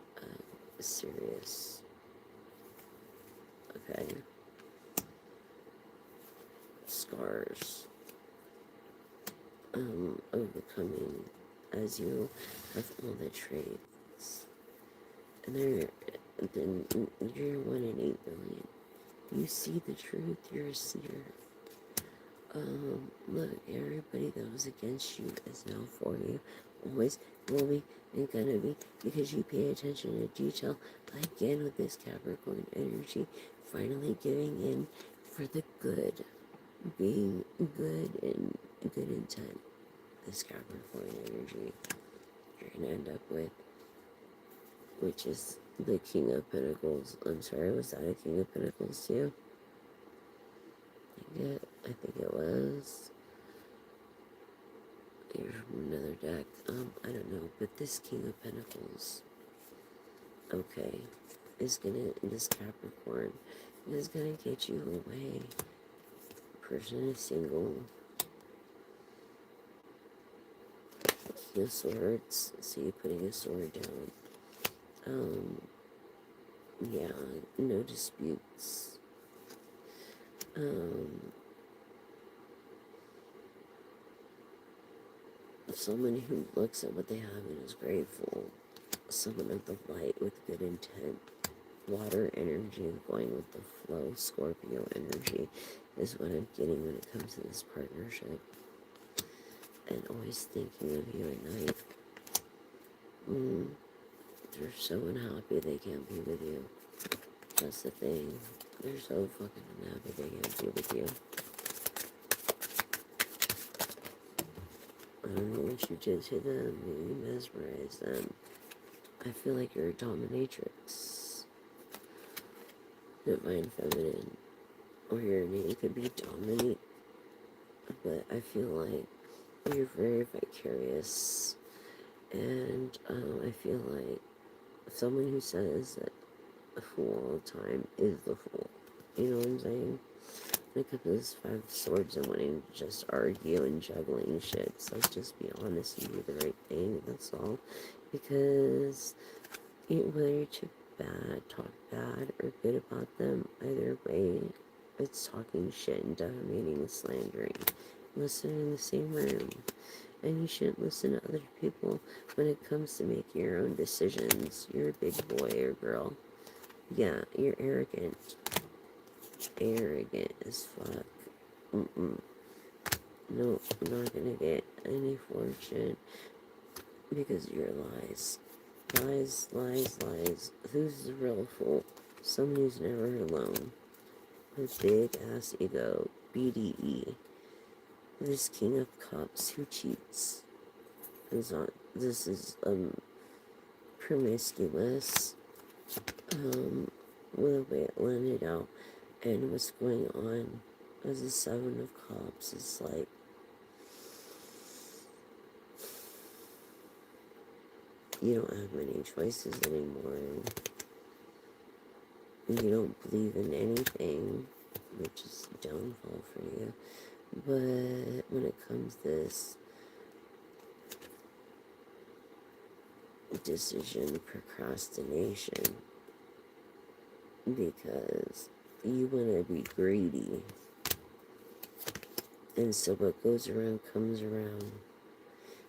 serious. Okay. Scars. Overcoming as you have all the traits. And then you're 1 in 8 billion. You see the truth, you're a seer. Look, everybody that was against you is now for you. Always will be and gonna be, because you pay attention to detail. Again with this Capricorn energy, finally giving in for the good. Being good and good intent. This Capricorn energy you're gonna end up with, which is the King of Pentacles. I'm sorry, was that a King of Pentacles too? I think it was. Here's from another deck. I don't know, but this King of Pentacles, okay, this Capricorn is gonna get you away. Person is single. King of Swords, see you putting a sword down. Yeah, no disputes. Someone who looks at what they have and is grateful. Someone of the light with good intent. Water energy going with the flow. Scorpio energy is what I'm getting when it comes to this partnership. And always thinking of you at night. They're so unhappy they can't be with you. That's the thing. They're so fucking unhappy they can't be with you. I don't know what you did to them. You mesmerized them. I feel like you're a dominatrix. Divine feminine. Or your name could be dominate. But I feel like you're very vicarious. And I feel like someone who says that a fool all the time is the fool. You know what I'm saying? When it comes to this Five of Swords and wanting to just argue and juggling shit, it's like just be honest and do the right thing, that's all. Because whether you're too bad, talk bad, or good about them, either way, it's talking shit and defamating and slandering. Listen in the same room. And you shouldn't listen to other people when it comes to making your own decisions. You're a big boy or girl. Yeah, you're arrogant. Arrogant as fuck. No, I'm not gonna get any fortune because of your lies. Lies, lies, lies. Who's the real fool? Someone who's never alone. With big ass ego. BDE. This king of cups who cheats. This is promiscuous. With the way it landed out and what's going on as the Seven of Cups is like, you don't have many choices anymore. You don't believe in anything, which is a downfall for you. But when it comes to this decision procrastination, because you want to be greedy, and so what goes around comes around.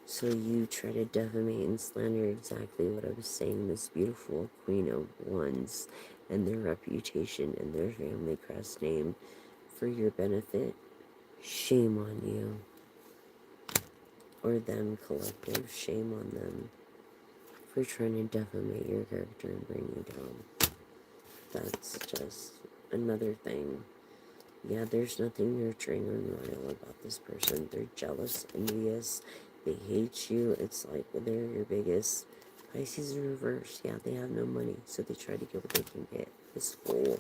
So you try to defamate and slander exactly what I was saying, this beautiful Queen of Wands and their reputation and their family crest name for your benefit. Shame on you. Or them collective. Shame on them for trying to defamate your character and bring you down. That's just another thing. Yeah, there's nothing nurturing or loyal about this person. They're jealous, envious. They hate you. It's like they're your biggest Pisces in reverse. Yeah, they have no money, so they try to get what they can get. This fool.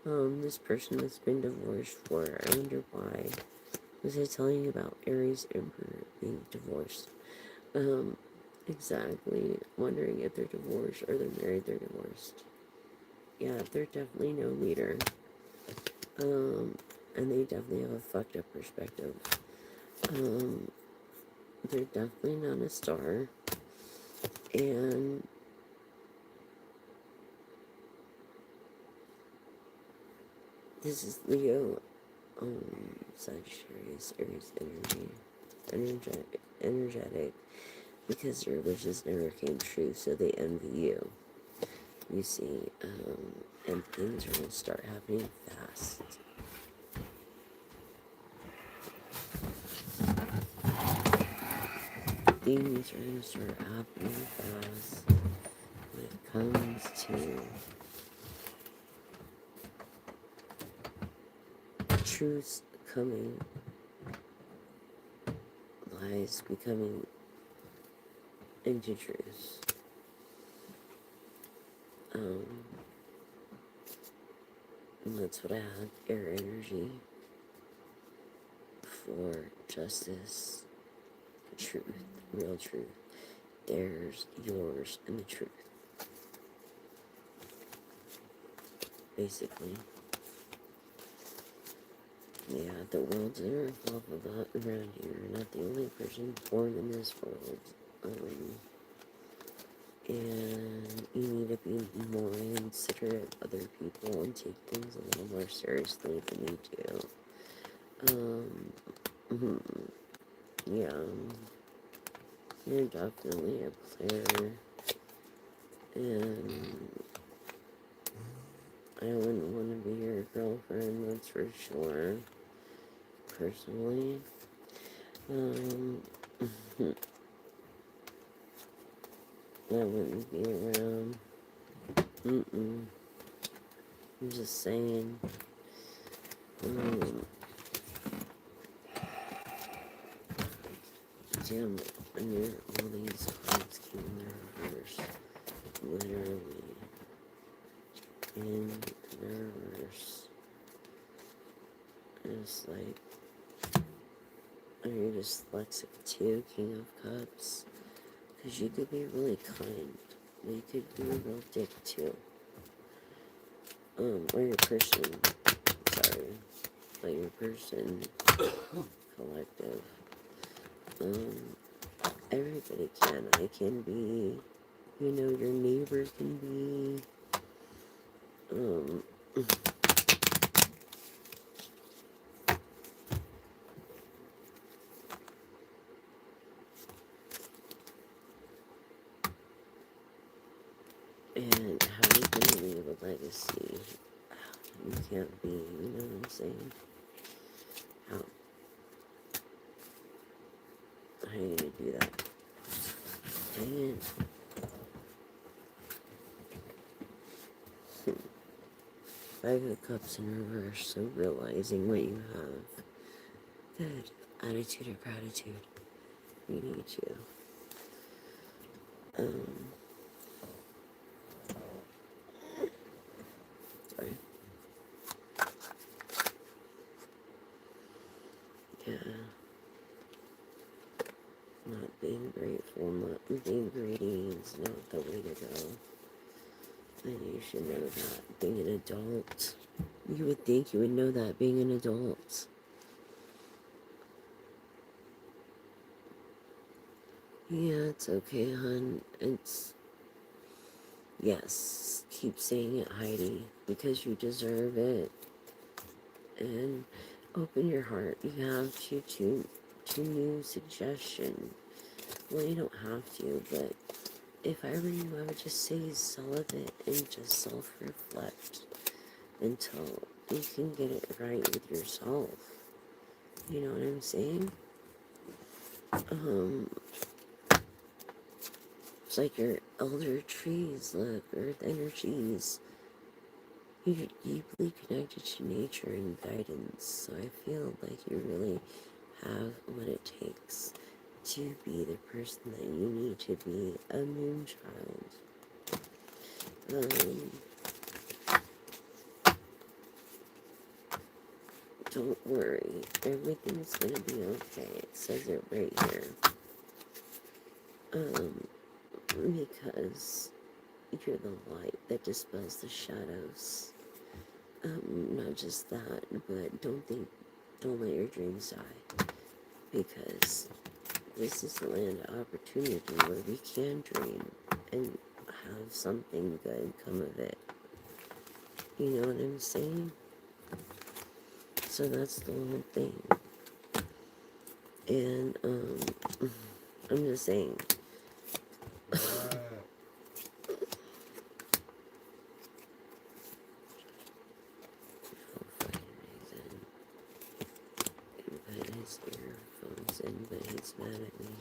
This person that's been divorced for, I wonder why. Was I telling you about Aries Emperor being divorced? Exactly. Wondering if they're divorced or they're married, they're divorced. Yeah, they're definitely no leader. And they definitely have a fucked up perspective. They're definitely not a star. And this is Leo, Sagittarius, Aries energetic, because their wishes never came true, so they envy you. You see, and things are gonna start happening fast. Things are gonna start happening fast when it comes to truths coming, lies becoming into truths. And that's what I had, air energy for justice, truth, real truth. Theirs, yours, and the truth. Basically. Yeah, the world's an earth off of that around here. You're not the only person born in this world. And you need to be more considerate of other people and take things a little more seriously than you do. Yeah, you're definitely a player, and I wouldn't want to be your girlfriend, that's for sure, personally. I wouldn't be around. I'm just saying. damn, I knew all these cards came in reverse. Literally. In reverse. It's like, are you dyslexic too, King of Cups? Because you could be really kind, but you could be a real dick too. Or your person, sorry, but your person, collective. Everybody can. I can be, you know, your neighbor can be, and how you can leave a legacy. You can't be, you know what I'm saying? How are you gonna do that? Dang it. Five of Cups in reverse, so realizing what you have. Good. Attitude of gratitude. We need you. Sorry. Yeah. Not being grateful, not being greedy is not the way to go. And you should know that. Being an adult. You would think you would know that being an adult. Yeah, it's okay, hon. It's... Yes. Keep saying it, Heidi. Because you deserve it. And open your heart. You have to new suggestion. Well, you don't have to, but if I were you, I would just say celibate and just self-reflect until you can get it right with yourself. You know what I'm saying? It's like your elder trees, look, earth energies. You're deeply connected to nature and guidance, so I feel like you really have what it takes to be the person that you need to be, a moon child. Don't worry, everything's gonna be okay. It says it right here. Because you're the light that dispels the shadows. Not just that, but don't let your dreams die. Because this is the land of opportunity where we can dream and have something good come of it. You know what I'm saying? So that's the whole thing. And, I'm just saying. Put his earphones in, but he's mad at me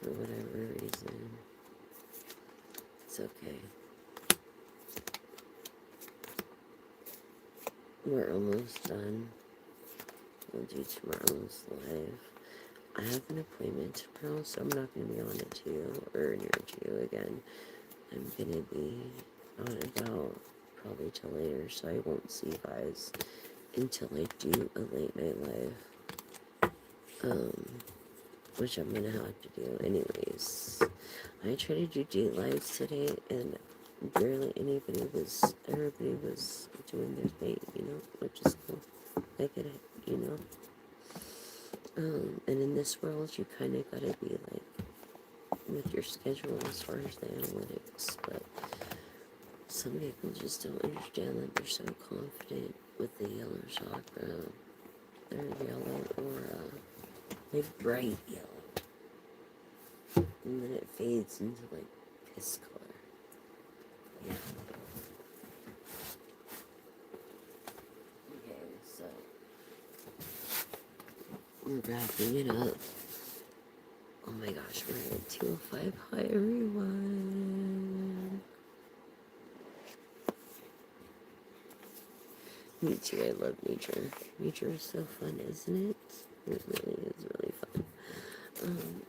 for whatever reason. It's okay. We're almost done. We'll do tomorrow's live. I have an appointment tomorrow, so I'm not going to be on at 2 or near 2 again. I'm going to be on about probably till later, so I won't see you guys until I do a late night live. Which I'm going to have to do anyways. I tried to do date lives today, and barely everybody was doing their thing, you know, which is cool. I get it, you know. And in this world, you kind of gotta be like with your schedule as far as the analytics, but some people just don't understand that they're so confident with the yellow chakra. They're yellow or like bright yellow, and then it fades into like piss color. Yeah. Okay, so we're wrapping it up. Oh my gosh, we're at 2:05. Hi, everyone. Me too, I love nature. Nature is so fun, isn't it? It really is really fun. Mm,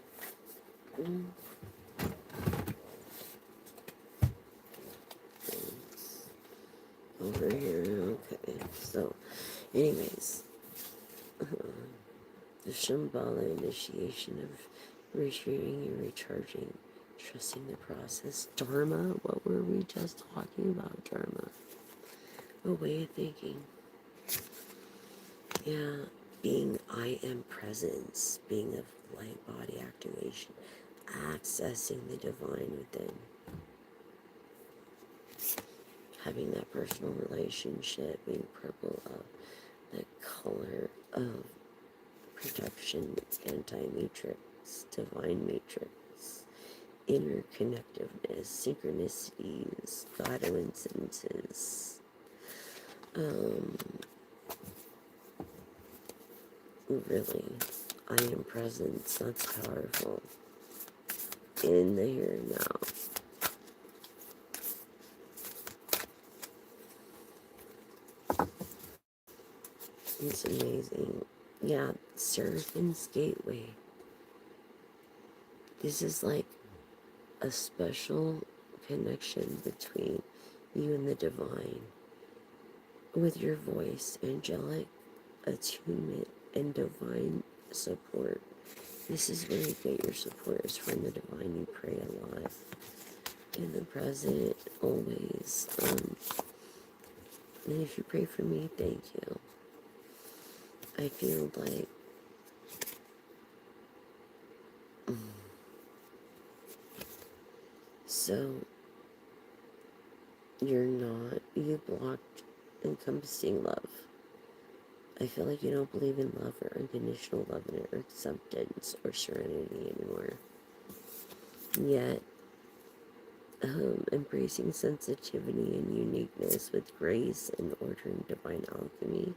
over here, okay. So, anyways, the Shambhala initiation of retreating and recharging, trusting the process. Dharma, what were we just talking about? Dharma, a way of thinking. Yeah, being I am presence, being of light body activation, accessing the divine within, having that personal relationship, being purple of the color of protection, anti-matrix, divine matrix, interconnectedness, synchronicities, God coincidences. Really, I am presence, that's powerful. In the here and now. It's amazing. Yeah, Seraphim's Gateway. This is like a special connection between you and the divine. With your voice, angelic attunement, and divine support. This is where you get your support is from the divine. You pray a lot. In the present, always. And if you pray for me, thank you. I feel like so you blocked encompassing love. I feel like you don't believe in love or unconditional love or acceptance or serenity anymore. Yet, embracing sensitivity and uniqueness with grace and order and divine alchemy.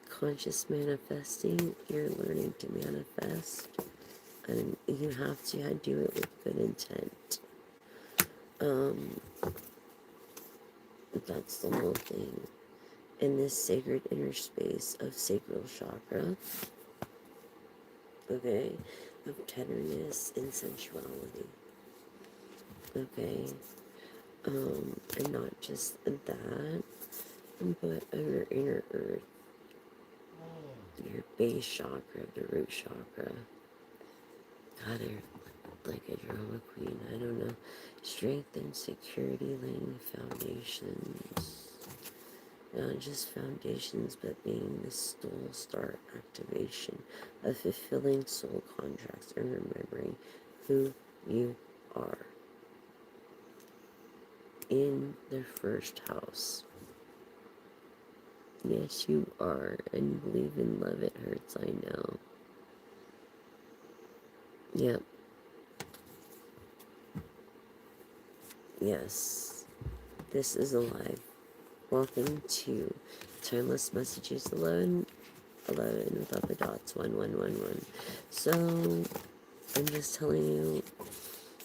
Conscious manifesting, you're learning to manifest, and you have to do it with good intent. That's the whole thing. In this sacred inner space of sacral chakra, okay, of tenderness and sensuality, okay, and not just that, but your inner earth, your base chakra, the root chakra. God, I like a drama queen, I don't know. Strength and security, laying foundations. Not just foundations, but being the soul star activation of fulfilling soul contracts and remembering who you are. In the first house. Yes, you are, and you believe in love, it hurts, I know. Yep. Yes, this is alive. Welcome to Timeless Messages 11 without the dots, 1111. So, I'm just telling you,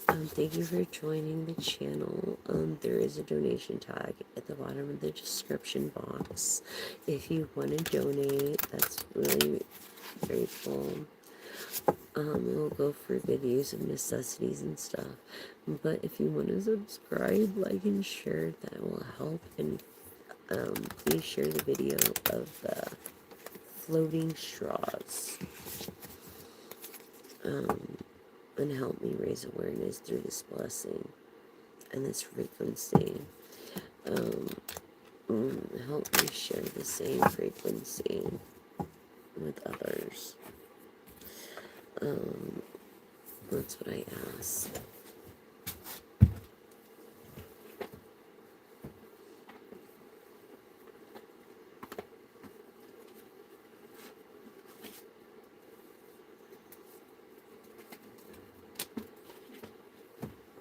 thank you for joining the channel. There is a donation tag at the bottom of the description box. If you want to donate, that's really grateful. We'll go for videos of necessities and stuff. But if you want to subscribe, like, and share, that will help. And please share the video of the floating straws. And help me raise awareness through this blessing and this frequency. Help me share the same frequency with others. That's what I ask.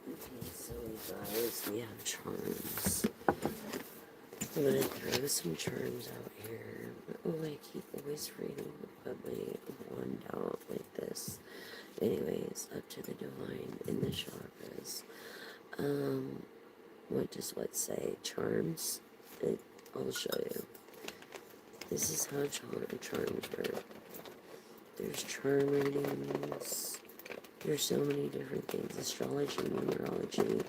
Okay, so guys, we have charms. I'm gonna throw some charms out here. Oh, I keep always reading, put my wand out like this. Anyways, up to the divine in the chakras. What does what say? Charms? I'll show you. This is how charms work. There's charm readings. There's so many different things. Astrology, numerology.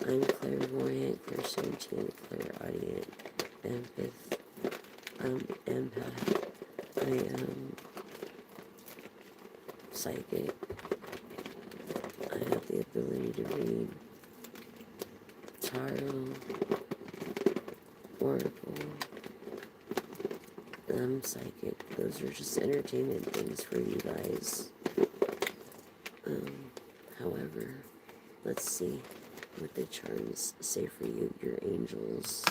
I'm clairvoyant, clairsentient, clairaudient, empath. I am psychic. I have the ability to read tarot, oracle. I'm psychic. Those are just entertainment things for you guys. However, let's see what the charms say for you, your angels.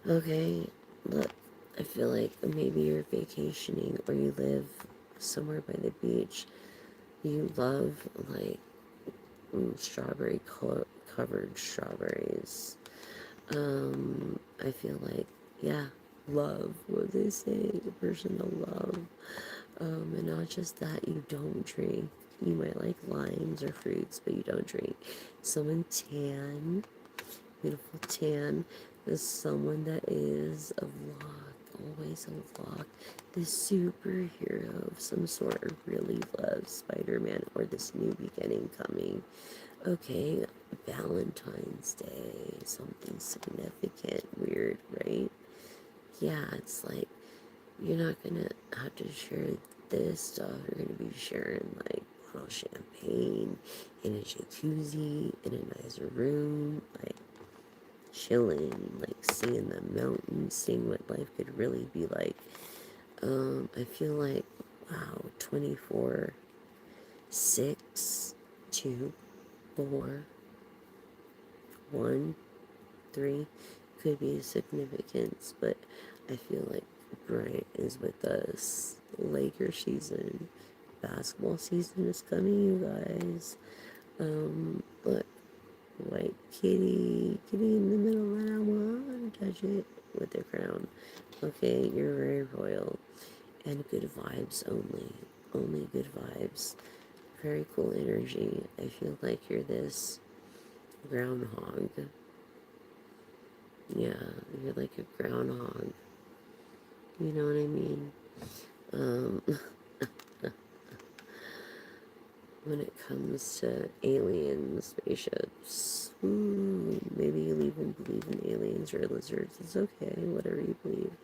Okay, look, I feel like maybe you're vacationing or you live somewhere by the beach. You love, like, strawberry covered strawberries. I feel like, yeah, love, what they say, the person to love. And not just that, you don't drink. You might like limes or fruits, but you don't drink. Someone tan, beautiful tan, is someone that is a vlog, always a vlog. The superhero of some sort, or really loves Spider-Man or this new beginning coming. Okay, Valentine's Day, something significant, weird, right? Yeah, it's like you're not gonna have to share this stuff. You're gonna be sharing like a little champagne in a jacuzzi in a nice room, like chilling, like seeing the mountains, seeing what life could really be like. I feel like wow, 24, 6, 2, 4, 1, 3 could be a significance, but I feel like Bryant is with us. Laker season, basketball season is coming, you guys. Look, white kitty in the middle, and I want to touch it with the crown. Okay, you're very royal, and good vibes only good vibes. Very cool energy. I feel like you're this groundhog. Yeah, you're like a groundhog. You know what I mean? Um, when it comes to aliens, spaceships, maybe you even believe in aliens or lizards. It's okay, whatever you believe.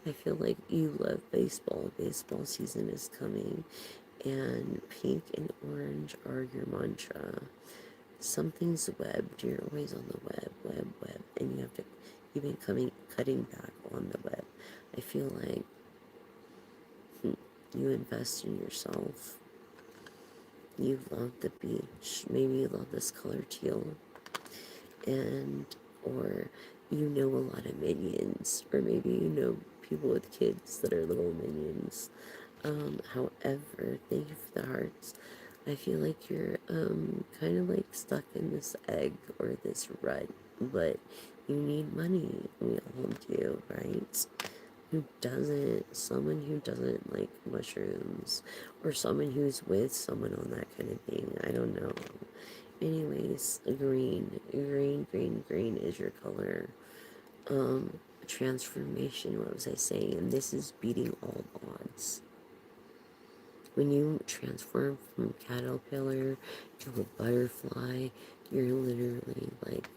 I feel like you love baseball. Baseball season is coming, and pink and orange are your mantra. Something's webbed. You're always on the web, and you've been cutting back on the web. I feel like you invest in yourself. You love the beach. Maybe you love this color teal. And, or you know a lot of minions. Or maybe you know people with kids that are little minions. However, thank you for the hearts. I feel like you're, kind of like stuck in this egg or this rut. But you need money. We all do, right? Who doesn't, someone who doesn't like mushrooms, or someone who's with someone on that kind of thing. I don't know. Anyways, green is your color. Transformation, what was I saying? And this is beating all odds. When you transform from caterpillar to a butterfly, you're literally like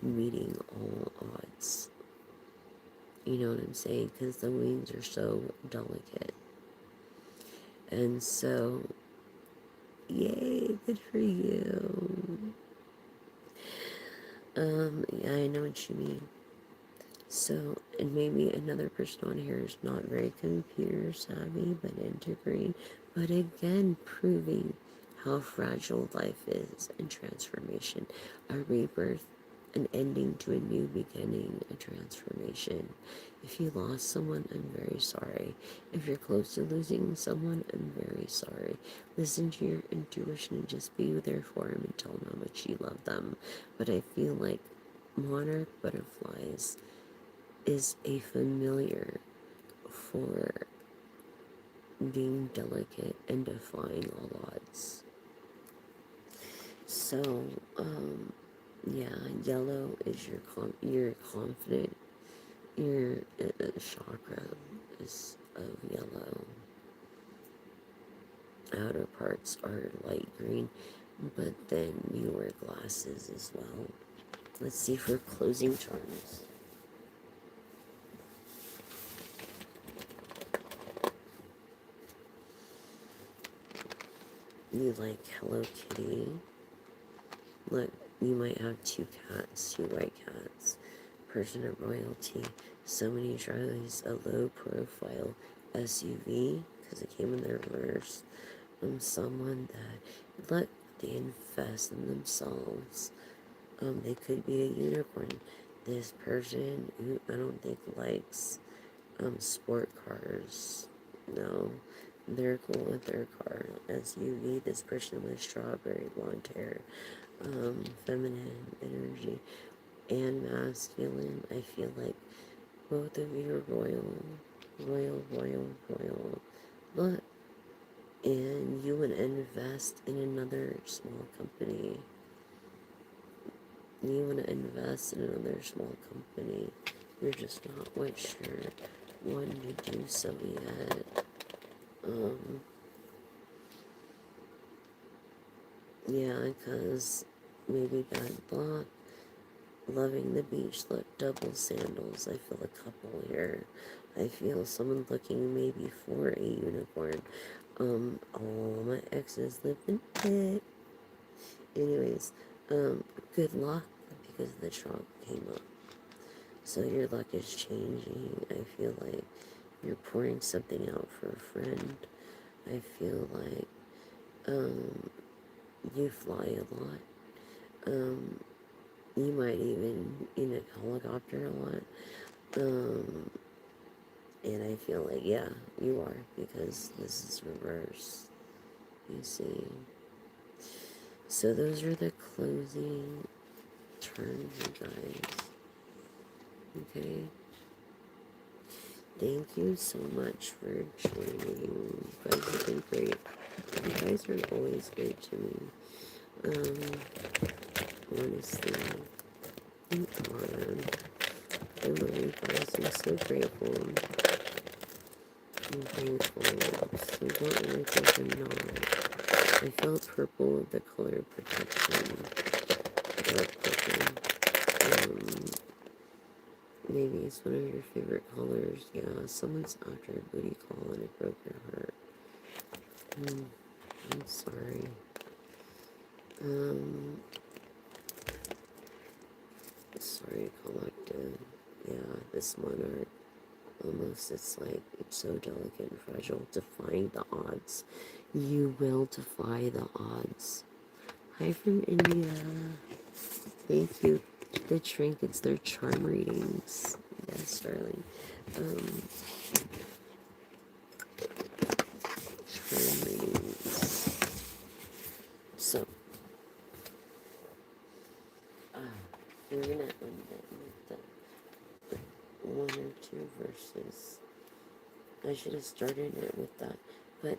beating all odds. You know what I'm saying? Because the wings are so delicate. And so, yay, good for you. Yeah, I know what you mean. So, and maybe another person on here is not very computer savvy, but into green. But again, proving how fragile life is and transformation. A rebirth, an ending to a new beginning, a transformation. If you lost someone, I'm very sorry. If you're close to losing someone, I'm very sorry. Listen to your intuition and just be there for them and tell them how much you love them. But I feel like monarch butterflies is a familiar for being delicate and defying all odds. So, yeah, yellow is you're confident, Your chakra is of yellow. Outer parts are light green, but then you wear glasses as well. Let's see for closing charms. You like Hello Kitty. Look, you might have 2 cats, 2 white cats. Person of royalty. Somebody drives a low profile SUV because it came in the reverse. Someone that, look, they invest in themselves. They could be a unicorn. This person who I don't think likes sport cars. No, they're cool with their car. SUV. This person with strawberry blonde hair. Feminine energy and masculine. I feel like both of you are royal. Look, and you would invest in another small company. You want to invest in another small company. You're just not quite sure when to do so yet. Yeah, because maybe bad luck. Loving the beach, look, double sandals. I feel a couple here. I feel someone looking maybe for a unicorn. All my exes live in it. Anyways, good luck because the trunk came up. So your luck is changing. I feel like you're pouring something out for a friend. I feel like, you fly a lot. You might even in a helicopter a lot. And I feel like, yeah, you are, because this is reverse. You see. So those are the closing terms, you guys. Okay. Thank you so much for joining. You guys have been great. You guys are always great to me. Honestly. You are. I love you guys. I'm so grateful. I'm thankful. So don't really think I'm not. I felt purple with the color protection. I love purple. Maybe it's one of your favorite colors. Yeah, someone's after a booty call and it broke your heart. I'm sorry. Sorry, collective. Yeah, this monarch. Almost, it's like, it's so delicate and fragile. Defying the odds. You will defy the odds. Hi from India. Thank you. The trinkets, they're charm readings. Yes, darling. Charm readings. So, we're gonna end it with the 1 or 2 verses. I should have started it with that. But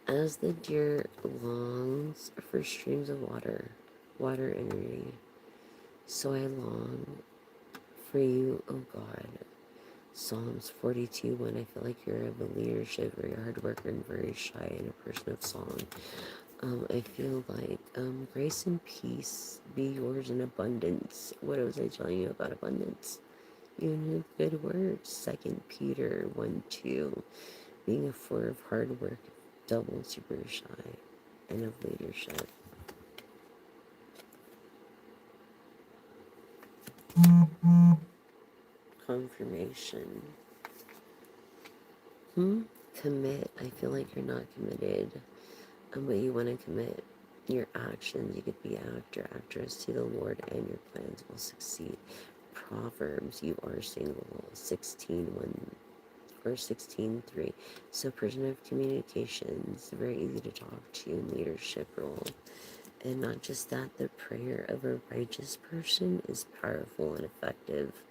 as the deer longs for streams of water energy, so I long for you, O God. Psalms 42:1. I feel like you're of a leadership, very hard worker and very shy and a person of song. I feel like grace and peace be yours in abundance. What was I telling you about abundance? You know, good words. 2 Peter 1:2. Being a 4 of hard work, double super shy, and of leadership. Confirmation. Commit. I feel like you're not committed. But you want to commit your actions. You could be actor, actress to the Lord, and your plans will succeed. Proverbs, you are single. 16:1 or 16:3. So person of communications, very easy to talk to in leadership role. And not just that, the prayer of a righteous person is powerful and effective.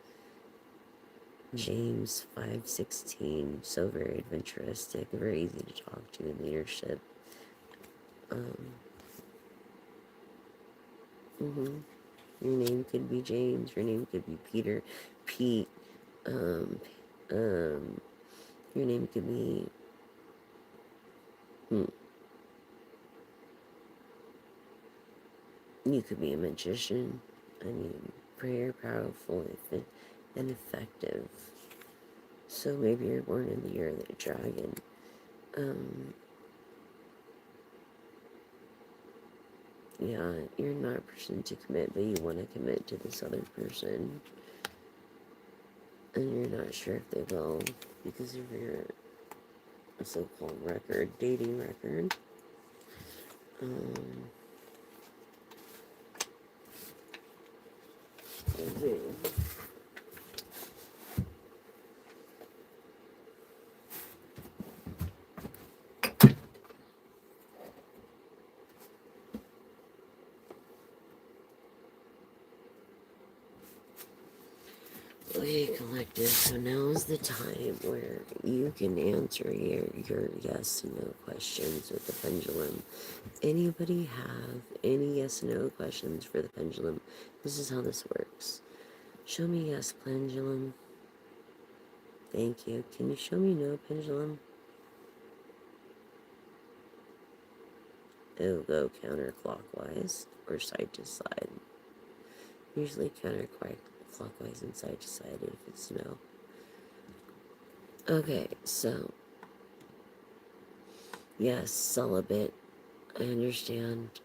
James 5:16, so very adventuristic, very easy to talk to in leadership. Your name could be James, your name could be Peter, Pete, Um, um, your name could be, hmm, you could be a magician. I mean, very powerful and effective. So maybe you're born in the year of the dragon. Um, yeah, you're not a person to commit, but you want to commit to this other person. And you're not sure if they will because of your so-called dating record. Um, okay. Okay, collective, so now is the time where you can answer your yes and no questions with the pendulum. Anybody have any yes and no questions for the pendulum? This is how this works. Show me yes, pendulum. Thank you. Can you show me no, pendulum? It'll go counterclockwise or side to side. Usually counterclockwise and side to side if it's no. Okay, so yes, celibate. I understand.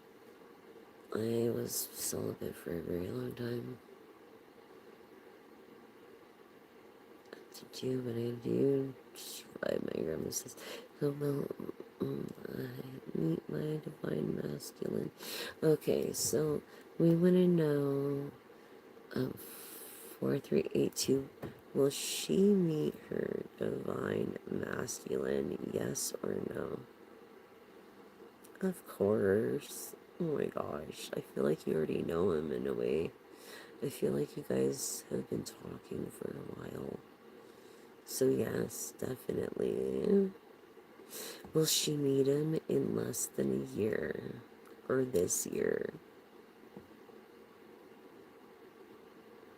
I was celibate for a very long time. To do what I do, survive my grandma says. So, well, I meet my divine masculine. Okay, so we want to know, 4382, will she meet her divine masculine, yes or no? Of course. Oh my gosh, I feel like you already know him in a way. I feel like you guys have been talking for a while. So yes, definitely. Will she meet him in less than a year? Or this year?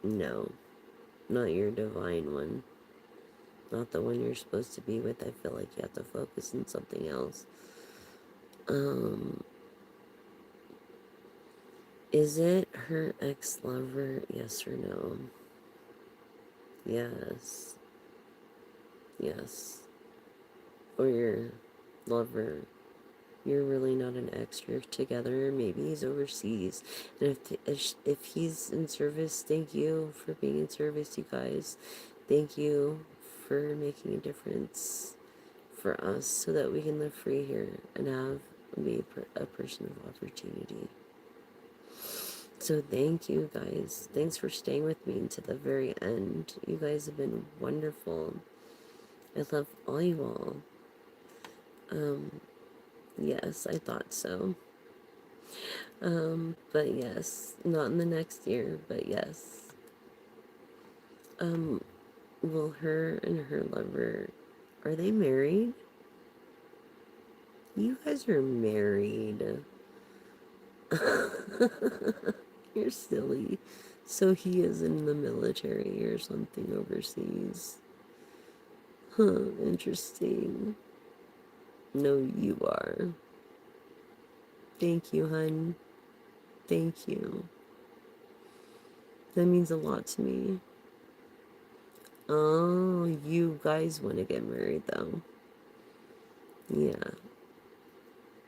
No. Not your divine one. Not the one you're supposed to be with. I feel like you have to focus on something else. Is it her ex-lover? Yes or no? Yes. Yes. Or your lover. You're really not an ex. You're together. Maybe he's overseas. And if he's in service, thank you for being in service, you guys. Thank you for making a difference for us so that we can live free here and be a person of opportunity. So thank you guys. Thanks for staying with me to the very end. You guys have been wonderful. I love all you all. Yes, I thought so. But yes, not in the next year, but yes. Will her and her lover, are they married? You guys are married. You're silly. So he is in the military or something overseas. Huh, interesting. No, you are. Thank you, hun. Thank you. That means a lot to me. Oh, you guys want to get married, though. Yeah.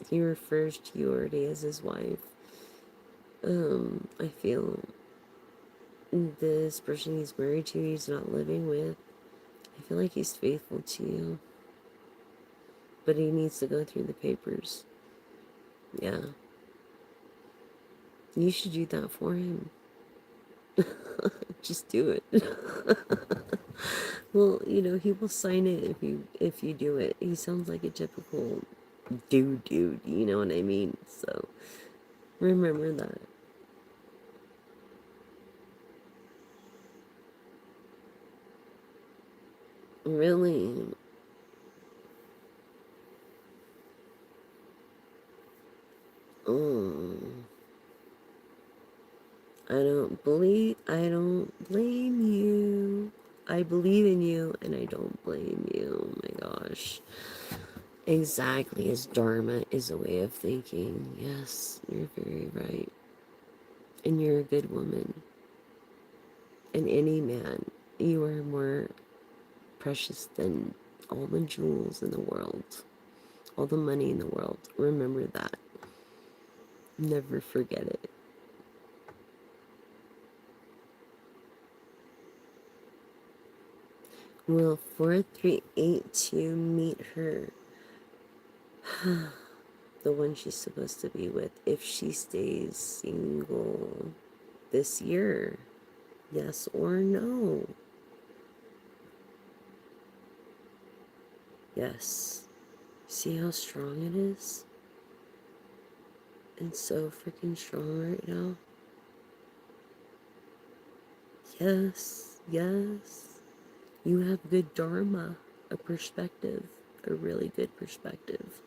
He refers to you already as his wife. I feel this person he's married to, he's not living with. I feel like he's faithful to you. But he needs to go through the papers. Yeah. You should do that for him. Just do it. Well, he will sign it if you do it. He sounds like a typical dude, you know what I mean? So remember that. Really. Oh, I don't blame you. I believe in you and I don't blame you. Oh my gosh. Exactly, as Dharma is a way of thinking. Yes, you're very right. And you're a good woman. And any man, you are more precious than all the jewels in the world, all the money in the world. Remember that. Never forget it. Will 4382 meet her, the one she's supposed to be with, if she stays single this year? Yes or no? Yes. See how strong it is? It's so freaking strong right now. Yes, yes. You have good dharma, a perspective, a really good perspective.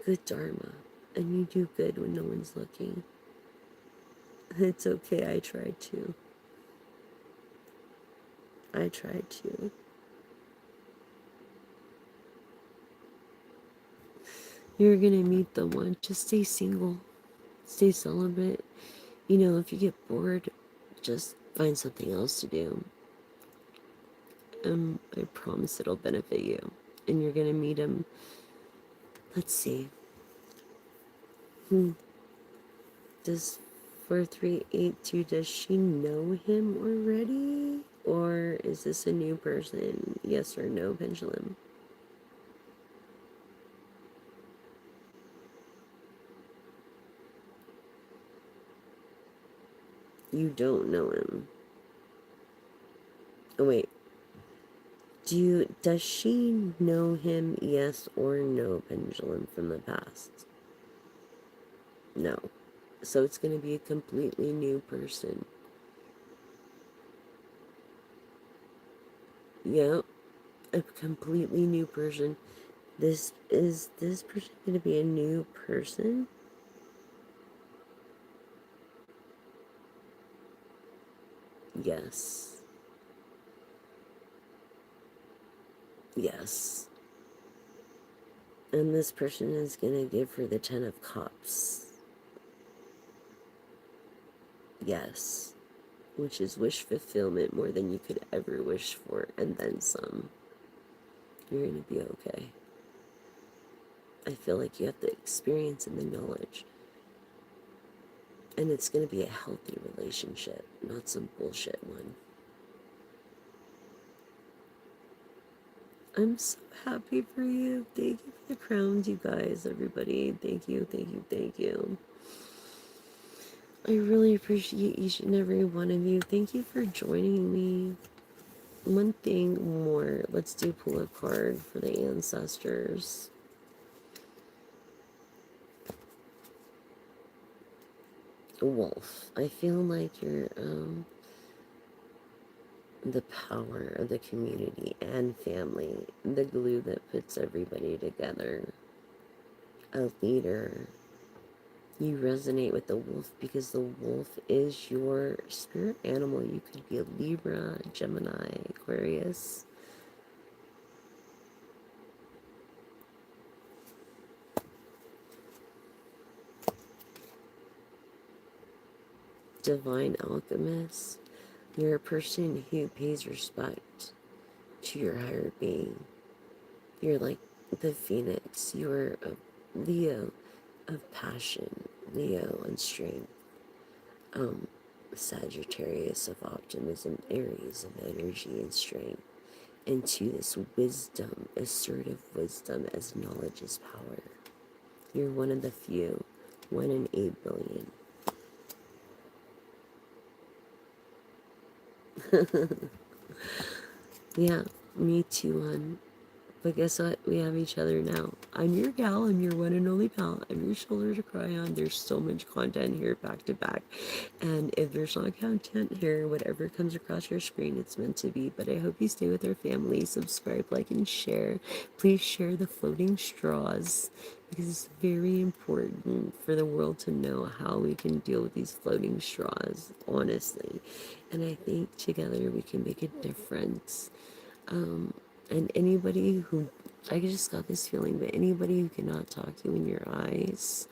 Good dharma. And you do good when no one's looking. It's okay, I tried to. I tried to. You're gonna meet the one. Just stay single. Stay celibate. You know, if you get bored, just find something else to do. I promise it'll benefit you. And you're gonna meet him. Let's see. Does 4382, does she know him already? Or is this a new person? Yes or no, pendulum? You don't know him. Oh wait. Does she know him, yes or no, pendulum, from the past? No. So it's gonna be a completely new person. Yep. A completely new person. Is this person gonna be a new person? Yes. Yes. And this person is gonna give her the 10 of Cups. Yes. Which is wish fulfillment more than you could ever wish for, and then some. You're gonna be okay. I feel like you have the experience and the knowledge. And it's gonna be a healthy relationship, not some bullshit one. I'm so happy for you. Thank you for the crowns, you guys, everybody. Thank you, thank you, thank you. I really appreciate each and every one of you. Thank you for joining me. One thing more. Let's pull a card for the ancestors. Wolf. I feel like you're the power of the community and family, the glue that puts everybody together. A leader. You resonate with the wolf because the wolf is your spirit animal. You could be a Libra, Gemini, Aquarius. Divine alchemist. You're a person who pays respect to your higher being. You're like the phoenix. You're a Leo of passion, Leo and strength. Sagittarius of optimism, Aries of energy and strength. Into this wisdom, assertive wisdom, as knowledge is power. You're one of the few, 1 in 8 billion. Yeah, me too, hon. But guess what? We have each other now. I'm your gal. I'm your one and only pal. I'm your shoulder to cry on. There's so much content here back to back. And if there's not content here, whatever comes across your screen, it's meant to be. But I hope you stay with our family. Subscribe, like, and share. Please share the floating straws because it's very important for the world to know how we can deal with these floating straws, honestly. And I think together we can make a difference. And anybody who, I just got this feeling, but anybody who cannot talk you in your eyes,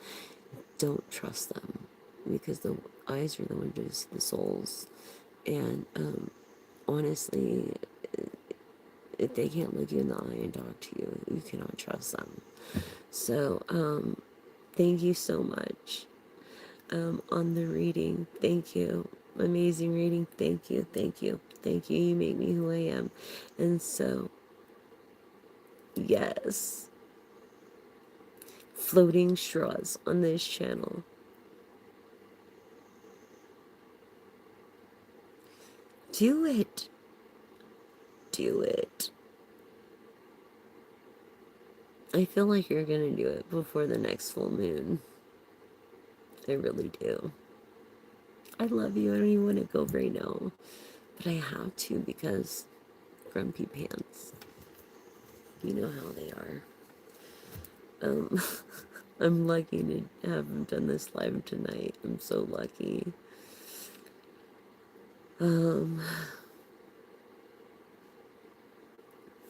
don't trust them because the eyes are the windows to the souls. And honestly, if they can't look you in the eye and talk to you, you cannot trust them. So, thank you so much on the reading. Thank you. Amazing reading. Thank you. Thank you. Thank you. You make me who I am. And so, yes. Floating straws on this channel. Do it. Do it. I feel like you're gonna do it before the next full moon. I really do. I love you. I don't even want to go right now. But I have to because grumpy pants. You know how they are. Um, I'm lucky to have done this live tonight. I'm so lucky.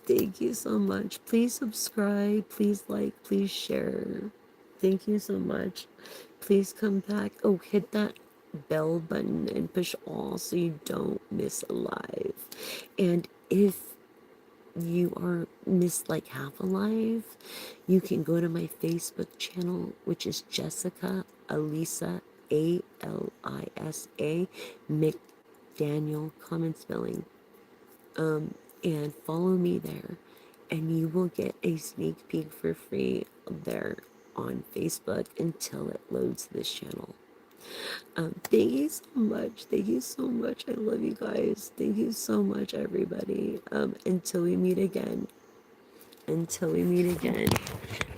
Thank you so much. Please subscribe. Please like. Please share. Thank you so much. Please come back. Oh, hit that bell button and push all so you don't miss a live. And if you are missed like half a live, you can go to my Facebook channel, which is Jessica Alisa, Alisa McDaniel, common spelling, and follow me there, and you will get a sneak peek for free there on Facebook until it loads this channel. Thank you so much. Thank you so much. I love you guys. Thank you so much, everybody. Until we meet again. Until we meet again.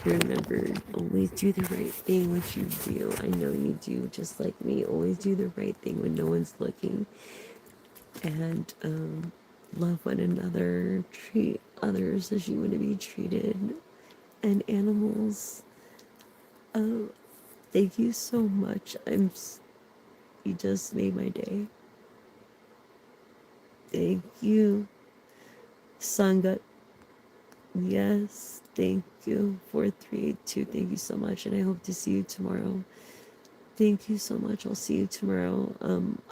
Remember, always do the right thing, which you do. I know you do, just like me. Always do the right thing when no one's looking. And love one another. Treat others as you want to be treated. And animals. Thank you so much. You just made my day. Thank you, Sangat. Yes, thank you. 4382. Thank you so much, and I hope to see you tomorrow. Thank you so much. I'll see you tomorrow.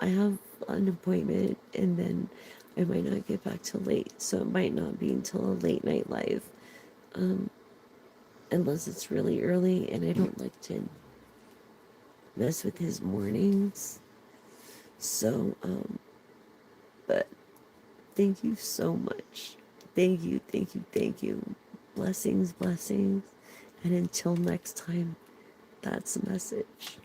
I have an appointment, and then I might not get back till late, so it might not be until a late night live, unless it's really early, and I don't like to mess with his mornings. So, but thank you so much. Thank you, thank you, thank you. Blessings, blessings. And until next time, that's the message.